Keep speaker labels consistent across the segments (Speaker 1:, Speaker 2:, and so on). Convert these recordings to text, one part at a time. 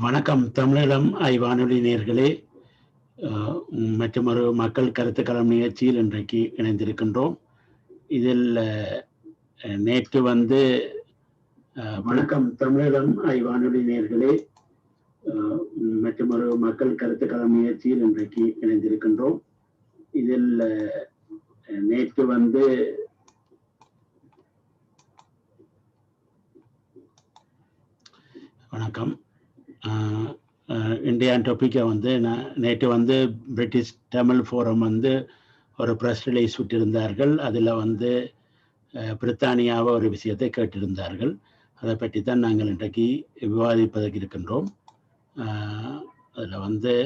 Speaker 1: வணக்கம் தமிழீழம் வானொலி நேயர்களே, மற்றொரு மக்கள் கருத்துக்களம் நிகழ்ச்சியில் இன்றைக்கு இணைந்திருக்கின்றோம். இதில் நேற்று வணக்கம் தமிழீழம் வானொலி நேயர்களே, மற்றொரு மக்கள் கருத்துக்களம் நிகழ்ச்சியில் இன்றைக்கு இணைந்திருக்கின்றோம். இதில் நேற்று வணக்கம். இந்தியா டாப்பிக்கை நேற்று பிரிட்டிஷ் தமிழ் ஃபோரம் ஒரு ப்ரெஸ் ரிலீஸ் விட்டிருந்தார்கள். அதில் பிரித்தானியாவை ஒரு விஷயத்தை கேட்டிருந்தார்கள். அதை பற்றி தான் நாங்கள் இன்றைக்கு விவாதிப்பதற்கு இருக்கின்றோம். அதில்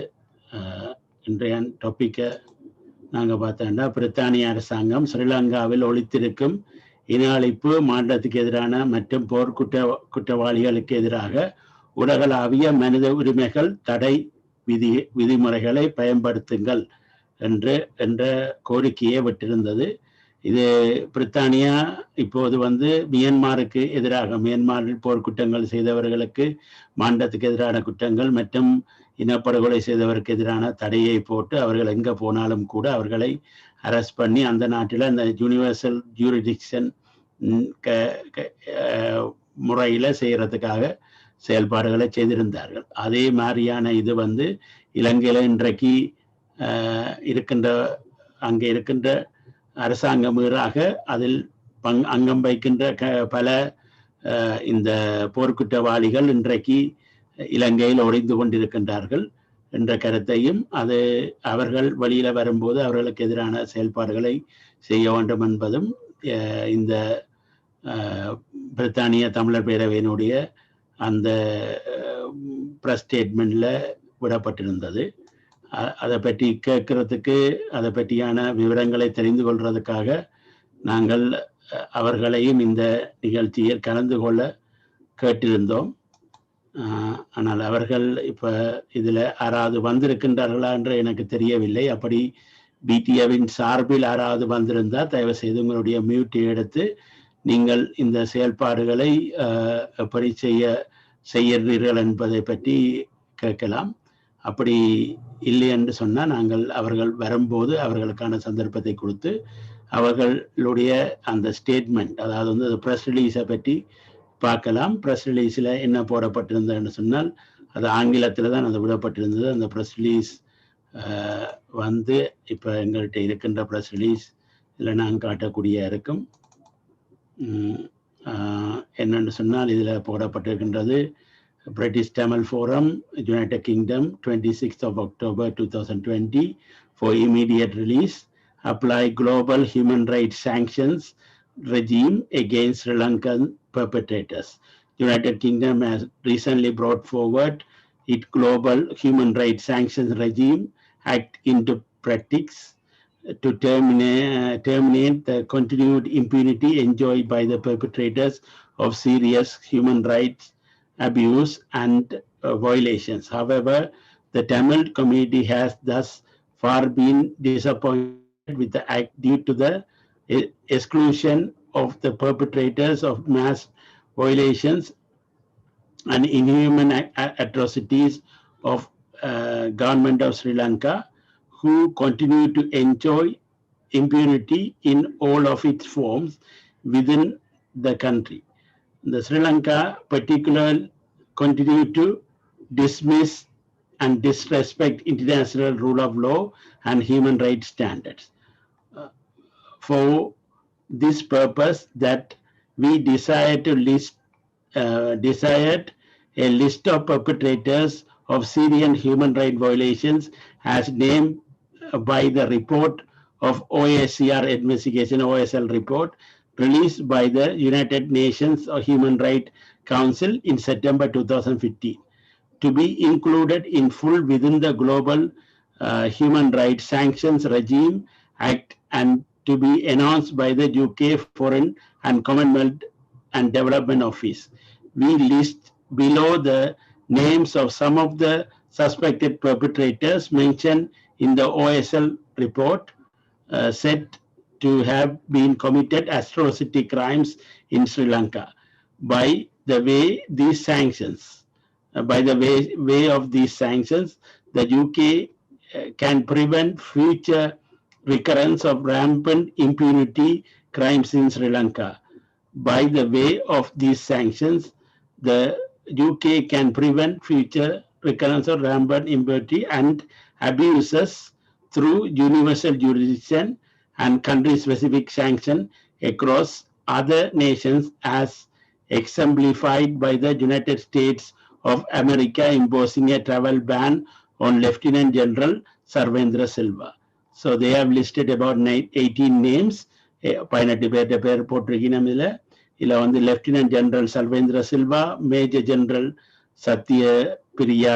Speaker 1: இன்றைய டாப்பிக்கை நாங்கள் பார்த்தோம்னா, பிரித்தானிய அரசாங்கம் ஸ்ரீலங்காவில் ஒழித்திருக்கும் இன அழிப்பு, மாற்றத்துக்கு எதிரான மற்றும் போர் குற்றவாளிகளுக்கு எதிராக உலகளாவிய மனித உரிமைகள் தடை விதிமுறைகளை பயன்படுத்துங்கள் என்ற கோரிக்கையை விட்டிருந்தது. இது பிரித்தானியா இப்போது மியான்மருக்கு எதிராக, மியான்மரில் போர்க்குற்றங்கள் செய்தவர்களுக்கு, மாண்டத்துக்கு எதிரான குற்றங்கள் மற்றும் இனப்படுகொலை செய்தவருக்கு எதிரான தடையை போட்டு அவர்கள் எங்கே போனாலும் கூட அவர்களை அரெஸ்ட் பண்ணி அந்த நாட்டில் அந்த யூனிவர்சல் ஜூரிடிக்ஷன் முறையில் செய்கிறதுக்காக செயல்பாடுகளை செய்திருந்தார்கள். அதே மாதிரியான இது இலங்கையில் இன்றைக்கு அங்கே இருக்கின்ற அரசாங்க மீறாக அதில் அங்கம் வைக்கின்ற பல இந்த போர்க்குற்றவாளிகள் இன்றைக்கு இலங்கையில் ஒழிந்து கொண்டிருக்கின்றார்கள் என்ற கருத்தையும், அது அவர்கள் வெளியில வரும்போது அவர்களுக்கு எதிரான செயல்பாடுகளை செய்ய வேண்டும் என்பதும் இந்த பிரித்தானிய தமிழர் பேரவையினுடைய அந்த ப்ரெஸ் ஸ்டேட்மெண்ட்ல விடப்பட்டிருந்தது. அதை பற்றி கேட்கறதுக்கு, அதை பற்றியான விவரங்களை தெரிந்து கொள்றதுக்காக நாங்கள் அவர்களையும் இந்த நிகழ்ச்சியில் கலந்து கொள்ள கேட்டிருந்தோம். ஆனால் அவர்கள் இப்போ இதில் யாராவது வந்திருக்கின்றார்களா என்று எனக்கு தெரியவில்லை. அப்படி பிடிஏவின் சார்பில் யாராவது வந்திருந்தால் தயவு செய்து உங்களுடைய மியூட்டை எடுத்து நீங்கள் இந்த செயல்பாடுகளை எப்படி செய்கிறீர்கள் என்பதை பற்றி கேட்கலாம். அப்படி இல்லை என்று சொன்னால் நாங்கள் அவர்கள் வரும்போது அவர்களுக்கான சந்தர்ப்பத்தை கொடுத்து அவர்களுடைய அந்த ஸ்டேட்மெண்ட், அதாவது அந்த ப்ரெஸ் ரிலீஸை பற்றி பார்க்கலாம். ப்ரெஸ் ரிலீஸில் என்ன போடப்பட்டிருந்ததுன்னு சொன்னால், அது ஆங்கிலத்தில் தான் அது விடப்பட்டிருந்தது. அந்த ப்ரெஸ் ரிலீஸ் இப்போ எங்கள்கிட்ட இருக்கின்ற ப்ரெஸ் ரிலீஸ் இதில் நாங்கள் காட்டக்கூடிய இருக்கும். என்னென்னு சொன்னால், இதில் போடப்பட்டிருக்கின்றது British Tamil Forum, United Kingdom, 26th of October 2020, for immediate release, apply global human rights sanctions regime against Sri Lankan perpetrators. United Kingdom has recently brought forward its global human rights sanctions regime act into practice to terminate the continued impunity enjoyed by the perpetrators of serious human rights abuse and violations. However, the Tamil community has thus far been disappointed with the act due to the exclusion of the perpetrators of mass violations and inhuman atrocities of government of Sri Lanka, who continue to enjoy impunity in all of its forms within the country. The Sri Lanka particularly continue to dismiss and disrespect international rule of law and human rights standards. For this purpose, that we desired a list of perpetrators of serious human rights violations as named by the report of OSCR investigation, OSL report, released by the United Nations Human Rights Council in September 2015, to be included in full within the global human rights sanctions regime act and to be announced by the UK Foreign and Commonwealth and Development Office. We list below the names of some of the suspected perpetrators mentioned in the OSL report, said to have been committed atrocity crimes in Sri Lanka. By the way, these sanctions by the way of these sanctions, the UK can prevent future recurrence of rampant impunity crimes in Sri Lanka. By the way of these sanctions, the UK can prevent future recurrence of rampant impunity and abuses through universal jurisdiction and country-specific sanction across other nations, as exemplified by the United States of America imposing a travel ban on Lieutenant General Sarvendra Silva. So they have listed about 18 names. 18 பேர் போட்டிருக்கணும் இதுல வந்து lieutenant general Sarvendra Silva, major general Sathya Priya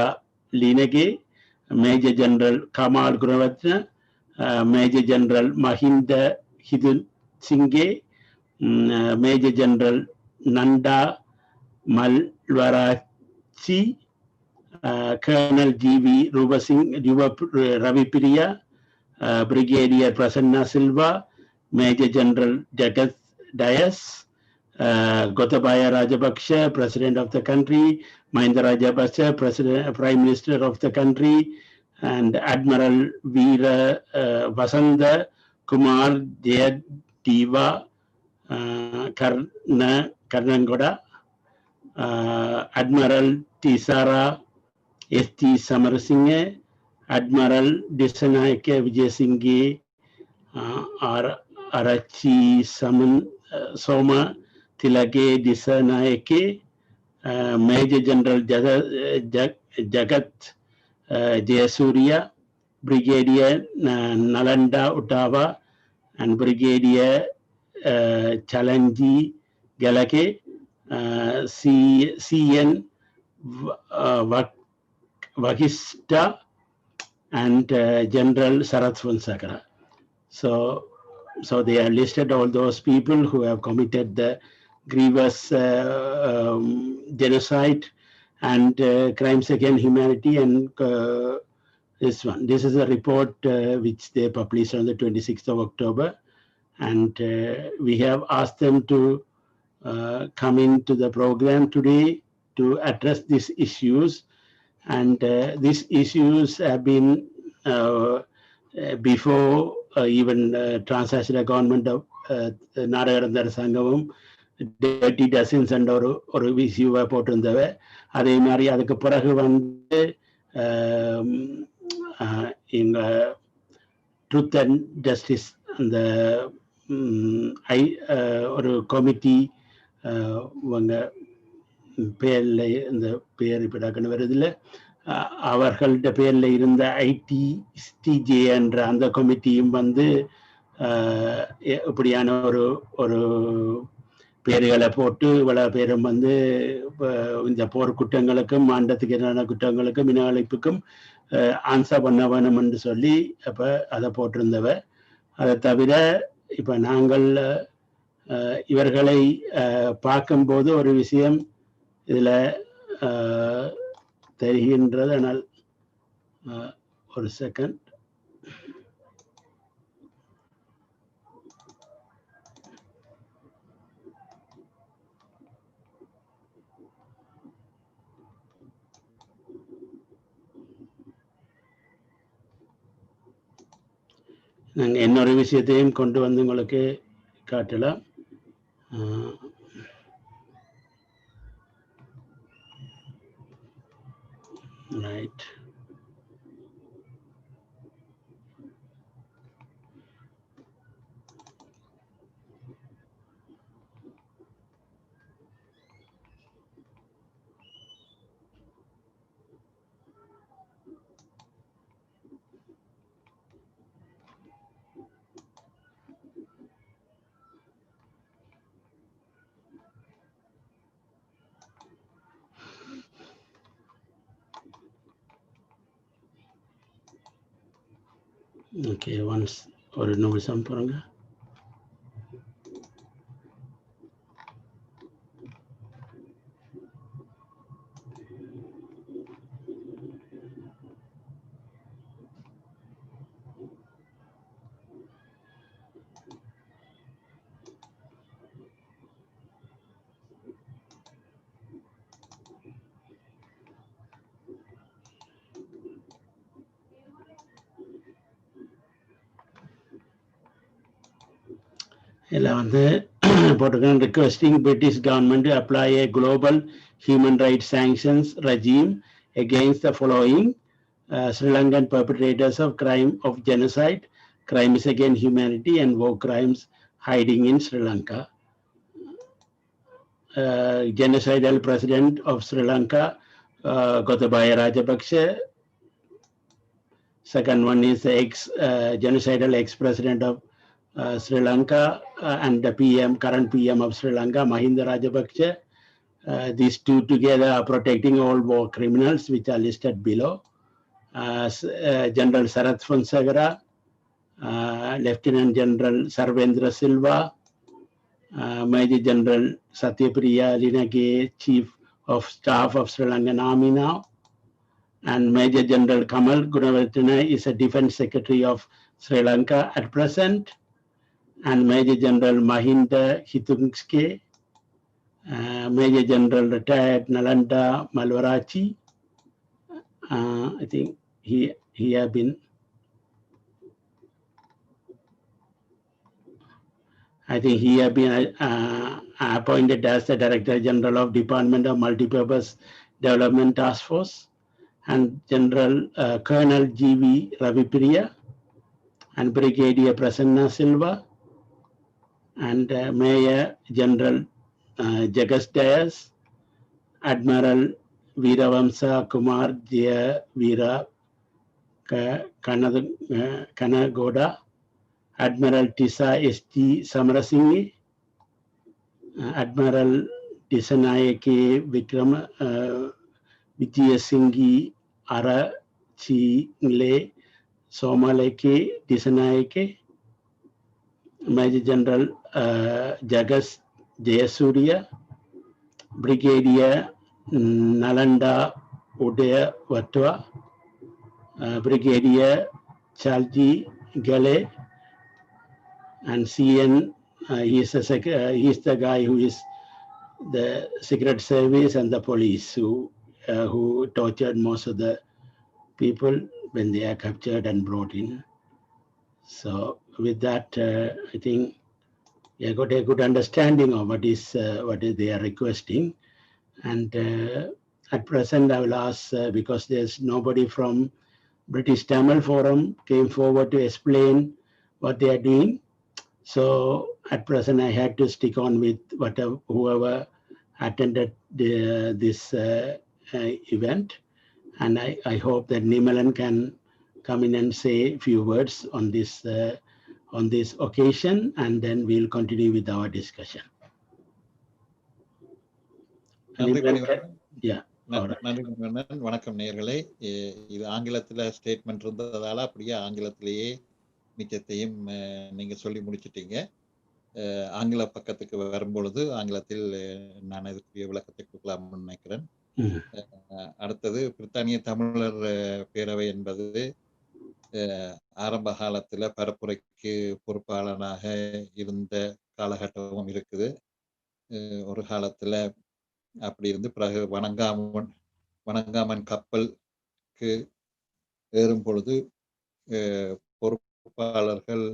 Speaker 1: Liyanage, major general Kamal Gunaratne, major general Mahinda Hathurusinghe, major general Nanda Malwarachchi, colonel G V Ravipriya, brigadier Prasanna Silva, Major General Jagat Dias, Gotabaya Rajapaksa, President of the country, Mahinda Rajapaksa, Prime Minister of the country, and Admiral Veera Vasanta Kumar Jayadeva Karnangoda, Admiral Tisara S.T. Samarasinghe, Admiral Disanayake Vijayasinghe Arachi Soma Tilake Disanayake, Major General Jagat Jayasuriya, Brigadier Nalanda Uttava, and Brigadier Chalanji Galake, CN Vakista, and General Sarath Fonsakara. So they are listed all those people who have committed the grievous genocide and crimes against humanity. And this is a report which they published on the 26th of October. And we have asked them to come into the program today to address these issues. And these issues have been before even transnational government of நாடகரந்தர சங்கமும் dirty dozens என்ற ஒரு இஷ்யூவை போட்டிருந்தவ. அதே மாதிரி அதுக்கு பிறகு வந்து எங்க ட்ரூத் அண்ட் ஜஸ்டிஸ் அந்த ஒரு கமிட்டி இவங்க பேரில் இந்த பேர் இப்போ டக்குன்னு வருதில்லை, அவர்கள்ட பேர்ல இருந்த ஐடிஜே என்ற அந்த கமிட்டியும் வந்து இப்படியான ஒரு பேர்களை போட்டு இவ்வளவு பேரும் வந்து இந்த போர் குற்றங்களுக்கும் மாண்டத்துக்கு எதிரான குற்றங்களுக்கும் இன அழிப்புக்கும் ஆன்சர் பண்ண வேணும் என்று சொல்லி அப்ப அதை போட்டிருந்தவ. அதை தவிர இப்ப நாங்கள் இவர்களை பார்க்கும்போது ஒரு விஷயம் இதுல தெரிகின்றது. ஆனால் ஒரு செகண்ட், நாங்கள் இன்னொரு விஷயத்தையும் கொண்டு வந்து உங்களுக்கு காட்டலாம். ரைட், ஓகே, ஒன்ஸ் ஒரு நிமிஷம் பாருங்க. requesting British government to apply a global human rights sanctions regime against the following Sri Lankan perpetrators of crime of genocide, crimes against humanity and war crimes hiding in Sri Lanka. Genocidal president of Sri Lanka, Gotabaya Rajapaksa. Second one is the genocidal ex-president of Sri Lanka and the current PM of Sri Lanka, Mahinda Rajapaksa. These two together are protecting all war criminals, which are listed below. General Sarath Fonsagara, Lieutenant General Sarvendra Silva, Major General Satyapriya Linage, Chief of Staff of Sri Lankan Army now, and Major General Kamal Gunavartana is a Defense Secretary of Sri Lanka at present, and Major General Mahinda Hitungske, Major General retired Nalanda Malwarachi. I think he have been appointed as the Director General of Department of Multipurpose Development Task Force, and General Colonel G.V. Ravipriya and Brigadier Prasanna Silva and Major General Jagas Dayas, Admiral Veeravamsa Kumar Jaya Veera Kanagoda, Admiral Tisa S.G. Samarasinghe, Admiral Disanayake Vikram Vijayasinghe Arachingle Somaleke Disanayake, Major General Jagas Jayasuriya, Brigadier Nalanda Udaya Vatwa, Brigadier Chalji Gale, and CN, he is the guy who is the Secret Service and the police who tortured most of the people when they are captured and brought in. So with that, I think I got a good understanding of what they are requesting. And at present, I will ask, because there's nobody from British Tamil Forum came forward to explain what they are doing. So at present, I had to stick on with whoever attended this event. And I hope that Nimalan can come in and say a few words on this occasion, and then we'll continue with our discussion.
Speaker 2: வணக்கம் நேயர்களே. இது ஆங்கிலத்துல statement இருந்ததால அப்படியே ஆங்கிலத்திலேயே மிச்சத்தையும் நீங்க சொல்லி முடிச்சிட்டீங்க. ஆங்கில பக்கத்துக்கு வரும்பொழுது ஆங்கிலத்தில் நான் இதுக்குரிய விளக்கத்தை கொடுக்கலாம்னு நினைக்கிறேன். அடுத்தது பிரித்தானிய தமிழர் பேரவை என்பது ஆரம்ப காலத்துல பரப்புரைக்கு பொறுப்பாளனாக இருந்த காலகட்டமும் இருக்குது. ஒரு காலத்துல அப்படி இருந்து பிறகு வணங்காமன் கப்பலுக்கு ஏறும் பொழுது பொறுப்பாளர்கள்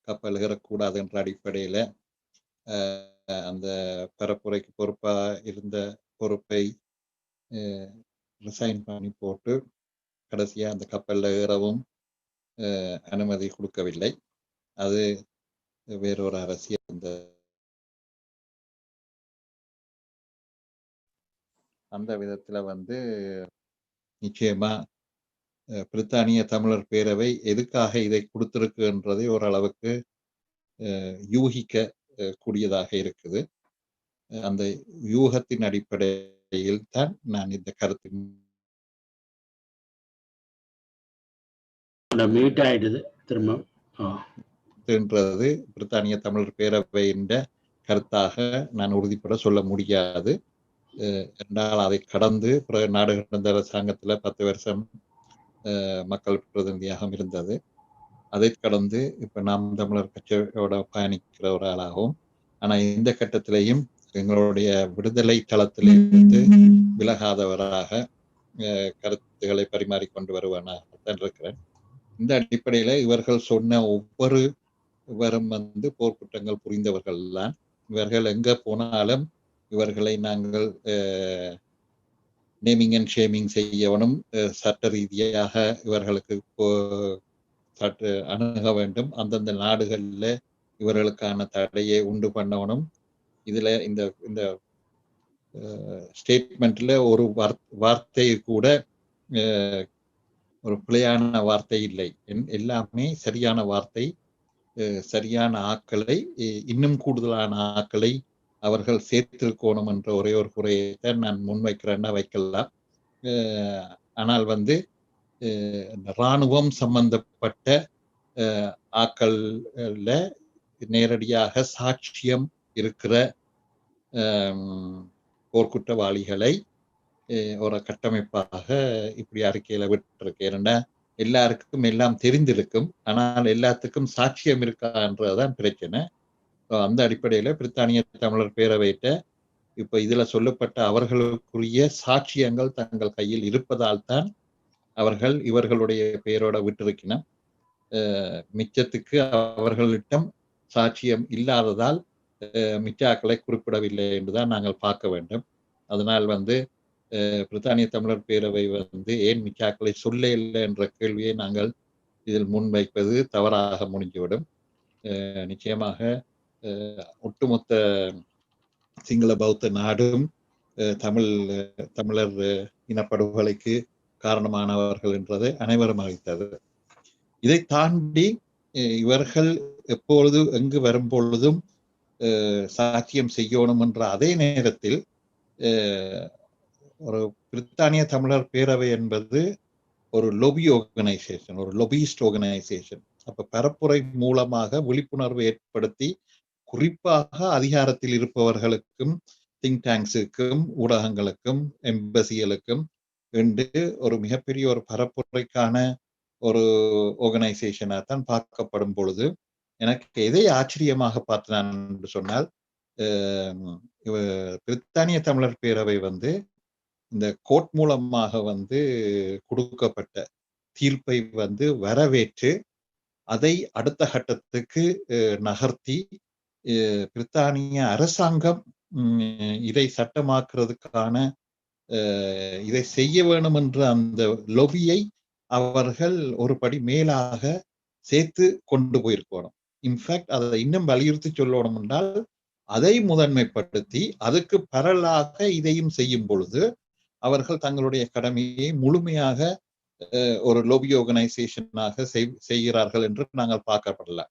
Speaker 2: கப்பல் ஏறக்கூடாது என்ற அடிப்படையில அந்த பரப்புரைக்கு பொறுப்பா இருந்த பொறுப்பை ரிசைன் பண்ணி போட்டு கடைசியா அந்த கப்பல்ல ஏறவும் அனுமதி கொடுக்கவில்லை. அது வேறொரு அரசியல். அந்த விதத்துல நிச்சயமா பிரித்தானிய தமிழர் பேரவை எதுக்காக இதை கொடுத்திருக்குன்றதை ஓரளவுக்கு யூகிக்க கூடியதாக இருக்குது. அந்த யூகத்தின் அடிப்படையில் தான் நான் இந்த கருத்துன்றது பிரித்தானிய தமிழர் பேரவையின் கருத்தாக நான் உறுதிப்பட சொல்ல முடியாது. என்றால் அதை கடந்து பிறகு நாடு கடந்த அரசாங்கத்துல 10 வருஷம் மக்கள் பிரதிநிதியாக இருந்தது. அதை கடந்து இப்ப நாம் தமிழர் கட்சியோட பயணிக்கிற ஒரு ஆளாகவும், ஆனா இந்த கட்டத்திலையும் எங்களுடைய விடுதலை தளத்திலிருந்து விலகாதவராக கருத்துக்களை பரிமாறிக்கொண்டு வருவானாகத்தான் இருக்கிறேன். இந்த அடிப்படையில இவர்கள் சொன்ன ஒவ்வொரு இவரும் போர்க்குற்றங்கள் புரிந்தவர்கள் தான். இவர்கள் எங்க போனாலும் இவர்களை நாங்கள் நேமிங் அண்ட் ஷேமிங் செய்யவனும், சட்ட ரீதியாக இவர்களுக்கு சற்று அணுக வேண்டும். அந்தந்த நாடுகளில் இவர்களுக்கான தடையை உண்டு பண்ணவனும். இதுல இந்த இந்த ஸ்டேட்மெண்ட்ல ஒரு வார்த்தை கூட ஒரு பிழையான வார்த்தை இல்லை. எல்லாமே சரியான வார்த்தை. சரியான ஆக்களை, இன்னும் கூடுதலான ஆக்களை அவர்கள் சேர்த்திருக்கணும் என்ற ஒரே ஒரு குறையைத்தான் நான் முன்வைக்கிறேன்னா வைக்கலாம். ஆனால் இராணுவம் சம்பந்தப்பட்ட ஆக்கள்ல நேரடியாக சாட்சியம் இருக்கிற போர்க்குற்றவாளிகளை ஒரு கட்டமைப்பாக இப்படி அறிக்கையில விட்டுருக்கு. ஏன்னா எல்லாருக்கும் எல்லாம் தெரிந்திருக்கும், ஆனால் எல்லாத்துக்கும் சாட்சியம் இருக்கான்றதுதான் பிரச்சனை. அந்த அடிப்படையில பிரித்தானிய தமிழர் பேரவையிட்ட இப்ப இதுல சொல்லப்பட்ட அவர்களுக்குரிய சாட்சியங்கள் தங்கள் கையில் இருப்பதால் தான் அவர்கள் இவர்களுடைய பெயரோட விட்டிருக்கணும். மிச்சத்துக்கு அவர்களிடம் சாட்சியம் இல்லாததால் மிச்சாக்களை குறிப்பிடவில்லை என்றுதான் நாங்கள் பார்க்க வேண்டும். அதனால் பிரித்தானிய தமிழர் பேரவை ஏன் மிச்சாக்களை சொல்ல இல்லை என்ற கேள்வியை நாங்கள் இதில் முன்வைப்பது தவறாக முடிஞ்சுவிடும். நிச்சயமாக ஒட்டுமொத்த சிங்கள பௌத்த நாடும் தமிழர் இனப்படுகொலைக்கு காரணமானவர்கள் என்றது அனைவரும் அறிந்தது. இதை தாண்டி இவர்கள் எப்பொழுது எங்கு வரும் பொழுதும் சாட்சியம் செய்யணும் என்ற அதே நேரத்தில் ஒரு பிரித்தானிய தமிழர் பேரவை என்பது ஒரு லொபி ஆர்கனைசேஷன், ஒரு லொபிஸ்ட் ஆர்கனைசேஷன். அப்ப பரப்புரை மூலமாக விழிப்புணர்வு ஏற்படுத்தி குறிப்பாக அதிகாரத்தில் இருப்பவர்களுக்கும், திங்க் டேங்க்ஸுக்கும், ஊடகங்களுக்கும், எம்பசிகளுக்கும் என்று ஒரு மிகப்பெரிய ஒரு பரப்புரைக்கான ஒரு ஆர்கனைசேஷனா தான் பார்க்கப்படும் பொழுது எனக்கு எதை ஆச்சரியமாக பார்த்தேன் என்று சொன்னால், பிரித்தானிய தமிழர் பேரவை இந்த கோர்ட் மூலமாக கொடுக்கப்பட்ட தீர்ப்பை வரவேற்று அதை அடுத்த கட்டத்துக்கு நகர்த்தி பிரித்தானிய அரசாங்கம் இதை சட்டமாக்குறதுக்கான இதை செய்ய வேணும் என்ற அந்த லொபியை அவர்கள் ஒரு படி மேலாக சேர்த்து கொண்டு போயிருக்கணும். இன்ஃபேக்ட் அதை இன்னும் வலியுறுத்தி சொல்லணும் என்றால் அதை முதன்மைப்படுத்தி அதுக்கு பரலாக இதையும் செய்யும் பொழுது அவர்கள் தங்களுடைய கடமையை முழுமையாக ஒரு லோபி ஆர்கனைசேஷனாக செய்கிறார்கள் என்று நாங்கள் பார்க்கப்படல.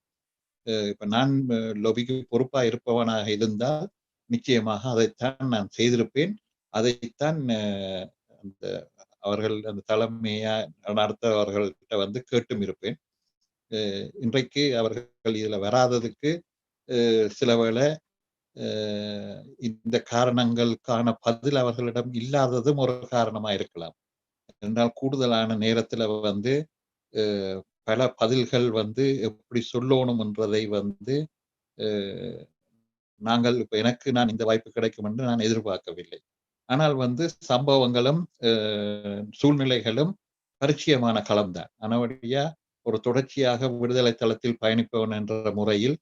Speaker 2: இப்ப நான் லோபிக்கு பொறுப்பா இருப்பவனாக இருந்தால் நிச்சயமாக அதைத்தான் நான் செய்திருப்பேன். அதைத்தான் அந்த அவர்கள் அந்த தலைமையா நடத்தவர்கள்கிட்ட கேட்டும் இருப்பேன். இன்றைக்கு அவர்கள் இதுல வராததுக்கு சில வேளை இந்த காரணங்களுக்கான பதில் அவர்களிடம் இல்லாததும் ஒரு காரணமா இருக்கலாம். என்றால் கூடுதலான நேரத்துல பல பதில்கள் எப்படி சொல்லணும் என்றதை நாங்கள் இப்ப நான் இந்த வாய்ப்பு கிடைக்கும் என்று நான் எதிர்பார்க்கவில்லை. ஆனால் சம்பவங்களும் சூழ்நிலைகளும் பரிச்சயமான களம்தான். ஆனபடியா ஒரு தொடர்ச்சியாக விடுதலை தளத்தில் பயணிப்பவன் என்ற முறையில்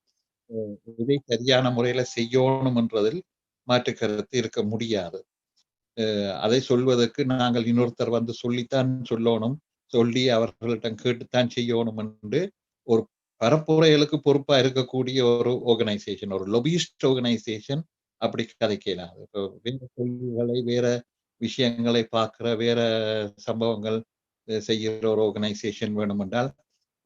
Speaker 2: இதை சரியான முறையில செய்யணும் என்றதில் மாற்று கருத்து இருக்க முடியாது. அதை சொல்வதற்கு நாங்கள் இன்னொருத்தர் சொல்லித்தான் சொல்லணும், சொல்லி அவர்களிடம் கேட்டுத்தான் செய்யணும் என்று ஒரு பரப்புரைகளுக்கு பொறுப்பா இருக்கக்கூடிய ஒரு ஆர்கனைசேஷன், ஒரு லொபிஸ்ட் ஆர்கனைசேஷன் அப்படி கதைக்கலாம். இப்போ வேற கொள்கைகளை, வேற விஷயங்களை பார்க்கிற, வேற சம்பவங்கள் செய்கிற ஒரு ஆர்கனைசேஷன் வேணும் என்றால்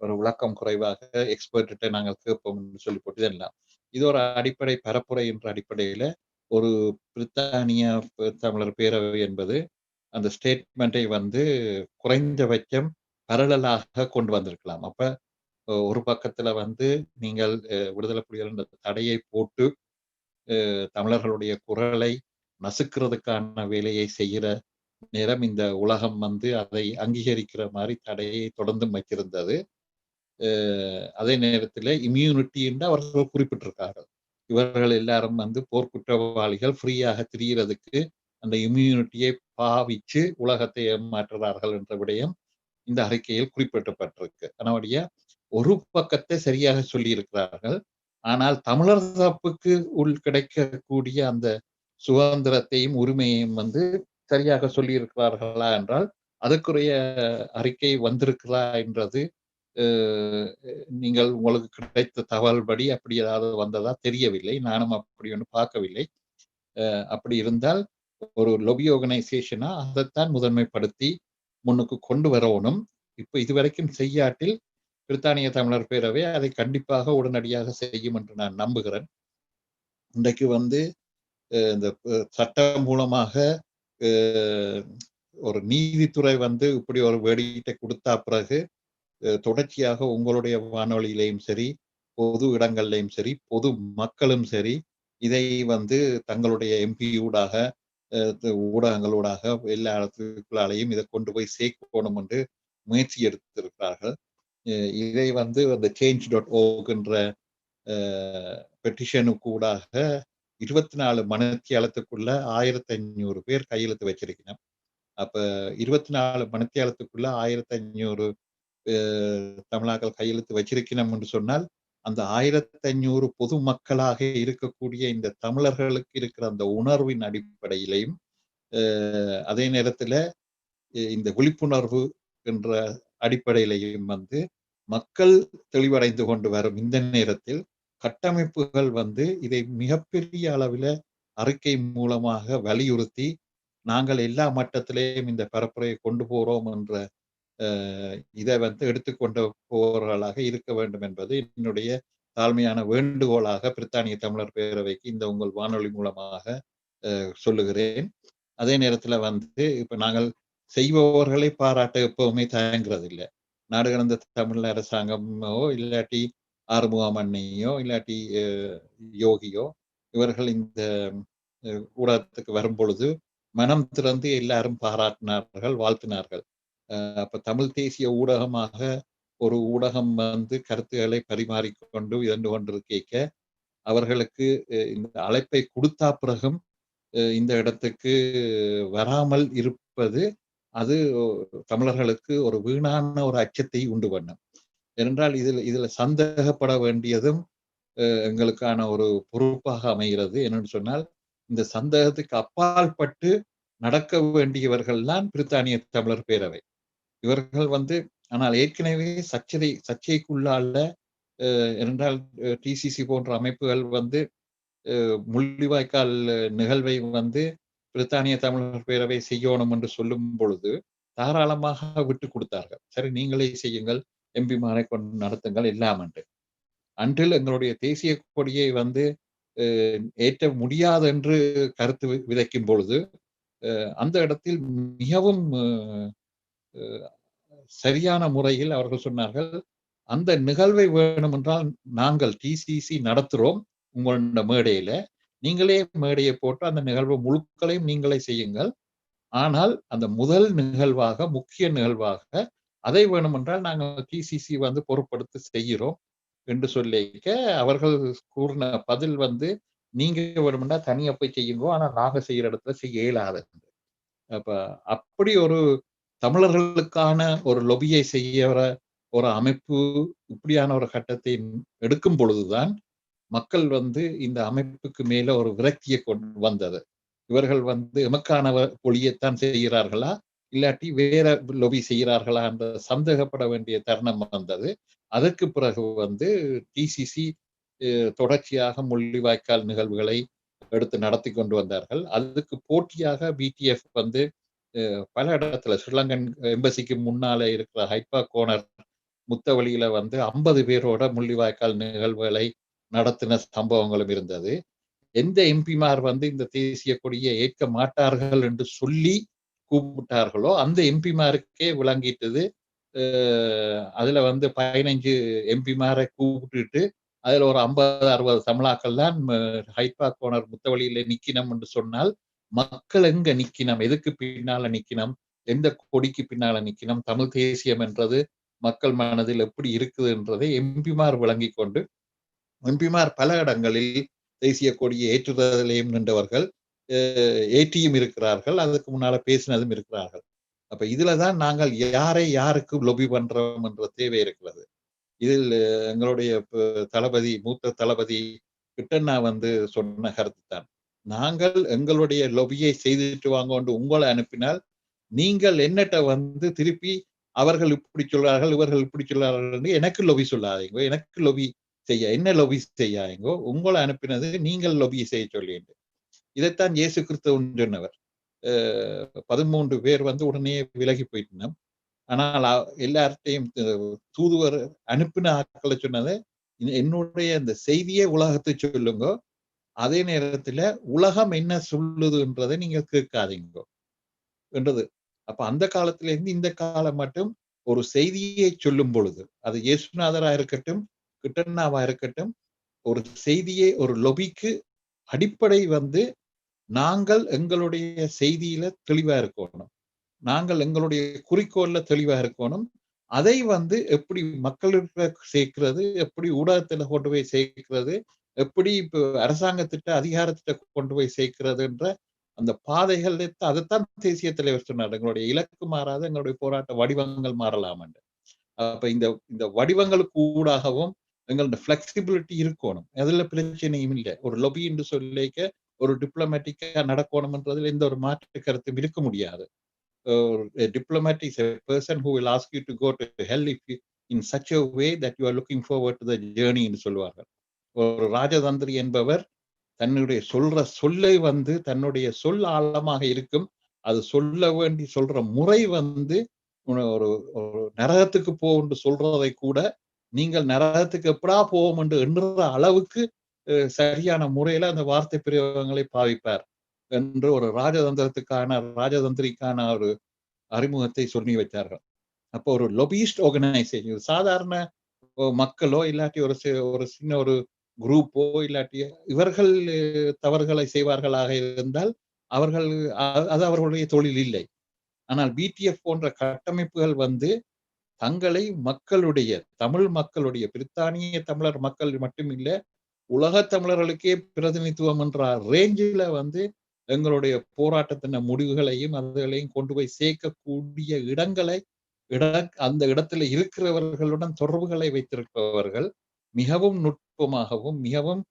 Speaker 2: ஒரு விளக்கம் குறைவாக எக்ஸ்பர்ட்ட நாங்கள் கேட்போம் சொல்லி போட்டு இதெல்லாம் இது ஒரு அடிப்படை பரப்புரை என்ற அடிப்படையில ஒரு பிரித்தானிய தமிழர் பேரவை என்பது அந்த ஸ்டேட்மெண்ட்டை குறைந்தபட்சம் பரலலாக கொண்டு வந்திருக்கலாம். அப்ப ஒரு பக்கத்துல நீங்கள் விடுதலை புலிகள் தடையை போட்டு தமிழர்களுடைய குரலை நசுக்கிறதுக்கான வேலையை செய்கிற நேரம் இந்த உலகம் அதை அங்கீகரிக்கிற மாதிரி தடையை தொடர்ந்து வைத்திருந்தது. அதே நேரத்தில் இம்யூனிட்டி என்று அவர்கள் குறிப்பிட்டிருக்கார்கள். இவர்கள் எல்லாரும் போர்க்குற்றவாளிகள் ஃப்ரீயாக திரியறதுக்கு அந்த இம்யூனிட்டியை பாவிச்சு உலகத்தை ஏமாற்றுறார்கள் என்ற விடயம் இந்த அறிக்கையில் குறிப்பிடப்பட்டிருக்கு. அதனுடைய ஒரு பக்கத்தை சரியாக சொல்லி இருக்கிறார்கள். ஆனால் தமிழர் தரப்புக்கு கிடைக்கக்கூடிய அந்த சுதந்திரத்தையும் உரிமையையும் சரியாக சொல்லி இருக்கிறார்களா என்றால் அதுக்குரிய அறிக்கை வந்திருக்கிறா என்றது நீங்கள் உங்களுக்கு கிடைத்த தகவல்படி அப்படி ஏதாவது வந்ததா தெரியவில்லை. நானும் அப்படி ஒன்று பார்க்கவில்லை. அப்படி இருந்தால் ஒரு லொபி ஆர்கனைசேஷனா அதைத்தான் முதன்மைப்படுத்தி முன்னுக்கு கொண்டு வரணும். இப்ப இதுவரைக்கும் செய்யாட்டில் பிரித்தானிய தமிழர் பேரவை அதை கண்டிப்பாக உடனடியாக செய்யும் என்று நான் நம்புகிறேன். இன்றைக்கு இந்த சட்டம் மூலமாக ஒரு நீதித்துறை இப்படி ஒரு வேடிக்கை கொடுத்தா பிறகு தொடர்ச்சியாக உங்களுடைய வானொலியிலையும் சரி, பொது இடங்கள்லையும் சரி, பொது மக்களும் சரி, இதை தங்களுடைய எம்பி ஊடாக ஊடகங்களூடாக எல்லா இடத்துக்குள்ளாலையும் இதை கொண்டு போய் சேர்க்கணும் என்று முயற்சி எடுத்திருக்கிறார்கள். இதை அந்த change.org என்ற பெட்டிஷனுக்கு ஊடாக 24 மணித்தியாலத்துக்குள்ள 1500 பேர் கையெழுத்து வச்சிருக்கணும். அப்ப 24 மணித்தியாலத்துக்குள்ள 1500 தமிழாக்கள் கையெழுத்து வச்சிருக்கணும் என்று சொன்னால் அந்த 1500 பொதுமக்களாக இருக்கக்கூடிய இந்த தமிழர்களுக்கு இருக்கிற அந்த உணர்வின் அடிப்படையிலையும் அதே நேரத்துல இந்த விழிப்புணர்வு என்ற அடிப்படையிலையும் மக்கள் தெளிவடைந்து கொண்டு வரும் இந்த நேரத்தில் கட்டமைப்புகள் இதை மிகப்பெரிய அளவில் அறிக்கை மூலமாக வலியுறுத்தி நாங்கள் எல்லா மட்டத்திலேயும் இந்த பரப்புரையை கொண்டு போறோம் என்ற இதை எடுத்துக்கொண்டு போவர்களாக இருக்க வேண்டும் என்பது என்னுடைய தாழ்மையான வேண்டுகோளாக பிரித்தானிய தமிழர் பேரவைக்கு இந்த உங்கள் வானொலி மூலமாக சொல்லுகிறேன். அதே நேரத்துல இப்ப நாங்கள் செய்பவர்களை பாராட்ட எப்பவுமே தயங்குறது இல்லை. நாடு கடந்த தமிழ் அரசாங்கமோ இல்லாட்டி ஆறுமுகம் அண்ணையோ இல்லாட்டி யோகியோ இவர்கள் இந்த ஊடகத்துக்கு வரும் பொழுது மனம் திறந்து எல்லாரும் பாராட்டினார்கள், வாழ்த்தினார்கள். அப்ப தமிழ் தேசிய ஊடகமாக ஒரு ஊடகம் கருத்துக்களை பரிமாறிக்கொண்டு இருந்து கொண்டிருக்க அவர்களுக்கு இந்த அழைப்பை கொடுத்தா பிறகும் இந்த இடத்துக்கு வராமல் இருப்பது அது தமிழர்களுக்கு ஒரு வீணான ஒரு அச்சத்தை உண்டு பண்ணும். ஏனென்றால் இதுல சந்தேகப்பட வேண்டியதும் எங்களுக்கான ஒரு பொறுப்பாக அமைகிறது. என்னன்னு சொன்னால் இந்த சந்தேகத்துக்கு அப்பால் பட்டு நடக்க வேண்டியவர்கள் தான் பிரித்தானிய தமிழர் பேரவை. இவர்கள் ஆனால் ஏற்கனவே சர்ச்சைக்குள்ளால என்றால் டிசிசி போன்ற அமைப்புகள் முள்ளிவாய்க்கால் நிகழ்வை பிரித்தானிய தமிழர் பேரவை செய்யணும் என்று சொல்லும் பொழுது தாராளமாக விட்டு கொடுத்தார்கள். சரி, நீங்களே செய்யுங்கள், எம்பிமாரை கொண்டு நடத்துங்கள் எல்லாம் அன்றில் எங்களுடைய தேசிய கொடியை ஏற்ற முடியாது என்று கருத்து விதைக்கும் பொழுது அந்த இடத்தில் மிகவும் சரியான முறையில் அவர்கள் சொன்னார்கள், அந்த நிகழ்வை வேணும் என்றால் நாங்கள் டிசிசி நடத்துறோம் உங்களோட மேடையில, நீங்களே மேடையை போட்டு அந்த நிகழ்வு முழுக்களையும் நீங்களே செய்யுங்கள். ஆனால் அந்த முதல் நிகழ்வாக முக்கிய நிகழ்வாக அதை வேணும் என்றால் நாங்கள் டிசிசி பொறுப்படுத்தி செய்கிறோம் என்று சொல்லிக்க அவர்கள் கூறின பதில் நீங்க வேணும்னா தனியா போய் செய்யுங்கோ, ஆனா நாங்க செய்யற இடத்துல செய்ய இயலாது. அப்ப அப்படி ஒரு தமிழர்களுக்கான ஒரு லொபியை செய்யற ஒரு அமைப்பு இப்படியான ஒரு கட்டத்தை எடுக்கும் பொழுதுதான் மக்கள் இந்த அமைப்புக்கு மேல ஒரு விரக்தியை கொண்டு வந்தது. இவர்கள் எமக்கான ஒளியைத்தான் செய்கிறார்களா இல்லாட்டி வேற லொபி செய்கிறார்களா என்ற சந்தேகப்பட வேண்டிய தருணம் வந்தது. அதற்கு பிறகு டிசிசி தொடர்ச்சியாக முள்ளிவாய்க்கால் நிகழ்வுகளை எடுத்து நடத்தி கொண்டு வந்தார்கள். அதுக்கு போட்டியாக பிடிஎஃப் பல இடத்துல ஸ்ரீலங்கன் எம்பசிக்கு முன்னாலே இருக்கிற ஹைப்பா கோனர் முத்தவழியில 50 பேரோட முள்ளிவாய்க்கால் நிகழ்வுகளை நடத்தின சம்பவங்களும் இருந்தது. எந்த எம்பிமார் இந்த தேசிய கொடியை ஏற்க மாட்டார்கள் என்று சொல்லி கூப்பிட்டார்களோ அந்த எம்பிமாருக்கே விளங்கிட்டது. அதுல 15 எம்பிமாரை கூப்பிட்டுட்டு அதுல ஒரு 50-60 தமிழாக்கள் தான் ஹைப்பா கோனர் முத்தவழியில நிக்கணும் என்று சொன்னால் மக்கள் எங்க நிக்கணும், எதுக்கு பின்னால நிக்கணும், எந்த கொடிக்கு பின்னால நிக்கணும், தமிழ் தேசியம் என்றது மக்கள் மனதில் எப்படி இருக்குது என்றதை எம்பிமார் விளங்கி கொண்டு எம்பிமார் பல இடங்களில் தேசிய கொடியை ஏற்றுவதிலேயும் நின்றவர்கள், ஏற்றியும் இருக்கிறார்கள், அதுக்கு முன்னால பேசினதும் இருக்கிறார்கள். அப்ப இதுலதான் நாங்கள் யாரை யாருக்கு லொபி பண்றோம் என்ற தேவை இருக்கிறது. இதில் எங்களுடைய தளபதி மூத்த தளபதி கிட்டண்ணா வந்து சொன்ன கருத்து தான். நாங்கள் எங்களுடைய லொபியை செய்துட்டு வாங்க உங்களை அனுப்பினால் நீங்கள் என்னட்ட வந்து திருப்பி அவர்கள் இப்படி சொல்றார்கள் இவர்கள் இப்படி சொல்றார்கள் எனக்கு லொபி சொல்லாதீங்க, எனக்கு லொபி செய்ய என்ன லொபி செய்யாதீங்கோ, உங்களை அனுப்பினது நீங்கள் லொபி செய்ய சொல்லிட்டு. இதைத்தான் இயேசு கிறிஸ்துவன் சொன்னவர். 13 பேர் வந்து உடனே விலகி போயிட்டோம். ஆனால் எல்லார்ட்டையும் தூதுவர் அனுப்பின ஆட்களை சொன்னது, என்னுடைய இந்த செய்தியே உலகத்தை சொல்லுங்க, அதே நேரத்துல உலகம் என்ன சொல்லுதுன்றதை நீங்க கேட்காதீங்க என்றது. அப்ப அந்த காலத்துல இருந்து இந்த காலம் மட்டும் ஒரு செய்தியை சொல்லும் பொழுது, அது இயேசுநாதரா இருக்கட்டும், கிட்டண்ணாவா இருக்கட்டும், ஒரு செய்தியை ஒரு லொபிக்கு அடிப்படை வந்து நாங்கள் எங்களுடைய செய்தியில தெளிவா இருக்கணும், நாங்கள் எங்களுடைய குறிக்கோள்ல தெளிவா இருக்கணும். அதை வந்து எப்படி மக்களுக்கு சேர்க்கிறது, எப்படி ஊடகத்துல கொண்டு போய் சேர்க்கிறது, எப்படி இப்போ அரசாங்கத்திட்ட அதிகாரத்திட்ட கொண்டு போய் சேர்க்கிறதுன்ற அந்த பாதைகள் அதைத்தான் தேசிய தலைவர் சொன்னார். எங்களுடைய இலக்கு மாறாத எங்களுடைய போராட்ட வடிவங்கள் மாறலாம் என்று. அப்ப இந்த இந்த வடிவங்களுக்கு ஊடாகவும் எங்களோட பிளெக்சிபிலிட்டி இருக்கணும், அதுல பிரச்சனையும் இல்லை. ஒரு லொபி என்று சொல்லிக்க ஒரு டிப்ளமேட்டிக்கா நடக்கணும்ன்றதுல எந்த ஒரு மாற்று கருத்தும் இருக்க முடியாது. A diplomat is a person who will ask you to go to hell if you, in such a way that you are looking forward to the journey என்று சொல்வார்கள். ஒரு ராஜதந்திரி என்பவர் தன்னுடைய சொல்லை வந்து தன்னுடைய சொல் ஆழமாக இருக்கும், அது சொல்ல வேண்டி சொல்ற முறை வந்து ஒரு நரகத்துக்கு போன்று சொல்றதை கூட நீங்கள் நரகத்துக்கு எப்படா போவோம் என்று எண்ணுற அளவுக்கு சரியான முறையில அந்த வார்த்தை பிரயோகங்களை பாவிப்பார் என்று ஒரு ராஜதந்திரிக்கான ஒரு அறிமுகத்தை சொல்லி வைத்தார்கள். அப்போ ஒரு லொபிஸ்ட் ஆர்கனைசேஷன், சாதாரண மக்களோ இல்லாட்டி ஒரு சின்ன ஒரு குரூப்போ இல்லாட்டி இவர்கள் தவறுகளை செய்வார்களாக இருந்தால் அவர்கள் அது அவர்களுடைய தொழில் இல்லை. ஆனால் பிடிஎஃப் போன்ற கட்டமைப்புகள் வந்து தங்களை மக்களுடைய தமிழ் மக்களுடைய பிரித்தானிய தமிழர் மக்கள் மட்டும் இல்லை, உலக தமிழர்களுக்கே பிரதிநிதித்துவம் என்ற ரேஞ்சில வந்து எங்களுடைய போராட்டத்தின முடிவுகளையும் அதுகளையும் கொண்டு போய் சேர்க்கக்கூடிய அந்த இடத்துல இருக்கிறவர்களுடன் தொடர்புகளை வைத்திருப்பவர்கள் மிகவும் நுட்பமாகவும் மிகவும்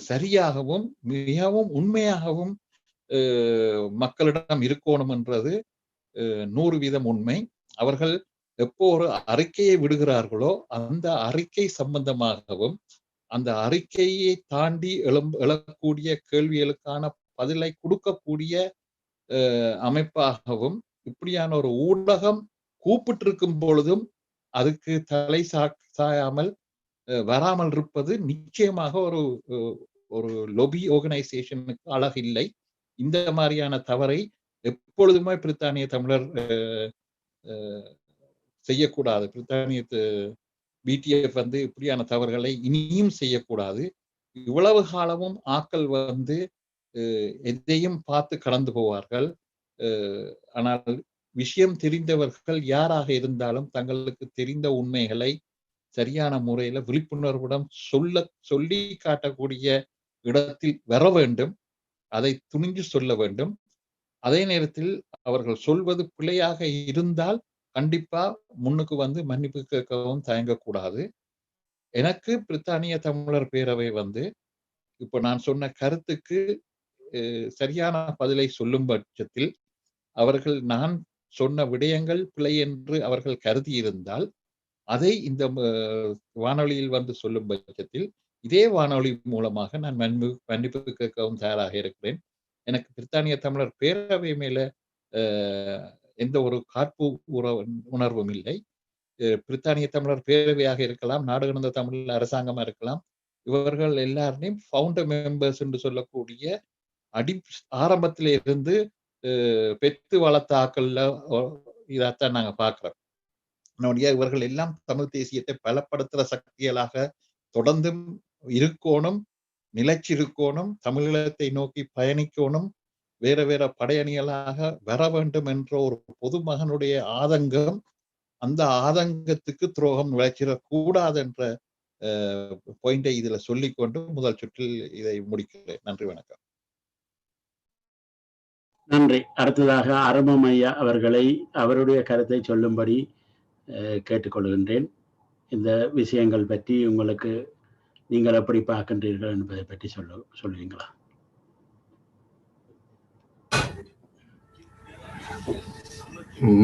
Speaker 2: சரியாகவும் மிகவும் உண்மையாகவும் மக்களிடம் இருக்கணும் என்றது 100% உண்மை. அவர்கள் எப்போ ஒரு அறிக்கையை விடுகிறார்களோ அந்த அறிக்கை சம்பந்தமாகவும் அந்த அறிக்கையை தாண்டி எழக்கூடிய கேள்விகளுக்கான பதிலை கொடுக்கக்கூடிய அமைப்பாகவும் இப்படியான ஒரு ஊடகம் கூப்பிட்டிருக்கும் பொழுதும் அதுக்கு தலை சாயாமல் வராமல் இருப்பது நிச்சயமாக ஒரு லொபி ஆர்கனைசேஷனுக்கு அழகில்லை. இந்த மாதிரியான தவறை எப்பொழுதுமே பிரித்தானிய தமிழர் செய்யக்கூடாது. பிரித்தானிய பிடிஎஃப் வந்து இப்படியான தவறுகளை இனியும் செய்யக்கூடாது. இவ்வளவு காலமும் ஆக்கள் வந்து எதையும் பார்த்து கடந்து போவார்கள். ஆனால் விஷயம் தெரிந்தவர்கள் யாராக இருந்தாலும் தங்களுக்கு தெரிந்த உண்மைகளை சரியான முறையில விழிப்புணர்வுடன் சொல்லி காட்டக்கூடிய இடத்தில் வர வேண்டும். அதை துணிஞ்சு சொல்ல வேண்டும். அதே நேரத்தில் அவர்கள் சொல்வது பிழையாக இருந்தால் கண்டிப்பா முன்னுக்கு வந்து மன்னிப்பு கேட்கவும் தயங்கக்கூடாது. எனக்கு பிரித்தானிய தமிழர் பேரவை வந்து இப்போ நான் சொன்ன கருத்துக்கு சரியான பதிலை சொல்லும் பட்சத்தில் அவர்கள் நான் சொன்ன விடயங்கள் பிழை என்று அவர்கள் கருதி இருந்தால் அதை இந்த வானொலியில் வந்து சொல்லும் பட்சத்தில் இதே வானொலி மூலமாக நான் மன்னிப்பு கேட்கவும் தயாராக இருக்கிறேன். எனக்கு பிரித்தானிய தமிழர் பேரவை மேல எந்த ஒரு காப்பு உணர்வும் இல்லை. பிரித்தானிய தமிழர் பேரவையாக இருக்கலாம், நாடு கடந்த தமிழ் அரசாங்கமா இருக்கலாம், இவர்கள் எல்லாரையும் ஃபவுண்டர் மெம்பர்ஸ் என்று சொல்லக்கூடிய ஆரம்பத்தில இருந்து பெத்து வளர்த்த ஆக்கள்ல இதைத்தான் நாங்க பார்க்கிறோம். இவர்கள் எல்லாம் தமிழ் தேசியத்தை பலப்படுத்துற சக்திகளாக தொடர்ந்தும் இருக்கணும், நிலைச்சிருக்கணும், தமிழீழத்தை நோக்கி பயணிக்கணும், வேற வேற படையணிகளாக வர வேண்டும் என்ற ஒரு பொதுமகனுடைய ஆதங்கம், அந்த ஆதங்கத்துக்கு துரோகம் விளைச்சிடக்கூடாது என்ற பாயிண்டை இதுல சொல்லிக்கொண்டு முதல் சுற்றில் இதை முடிக்கிறேன். நன்றி, வணக்கம்.
Speaker 1: நன்றி. அடுத்ததாக அருமம் ஐயா அவர்களை அவருடைய கருத்தை சொல்லும்படி கேட்டுக்கொள்கின்றேன். இந்த விஷயங்கள் பற்றி உங்களுக்கு நீங்கள் எப்படி பார்க்கின்றீர்கள் என்பதை பற்றி சொல்லுவீங்களா?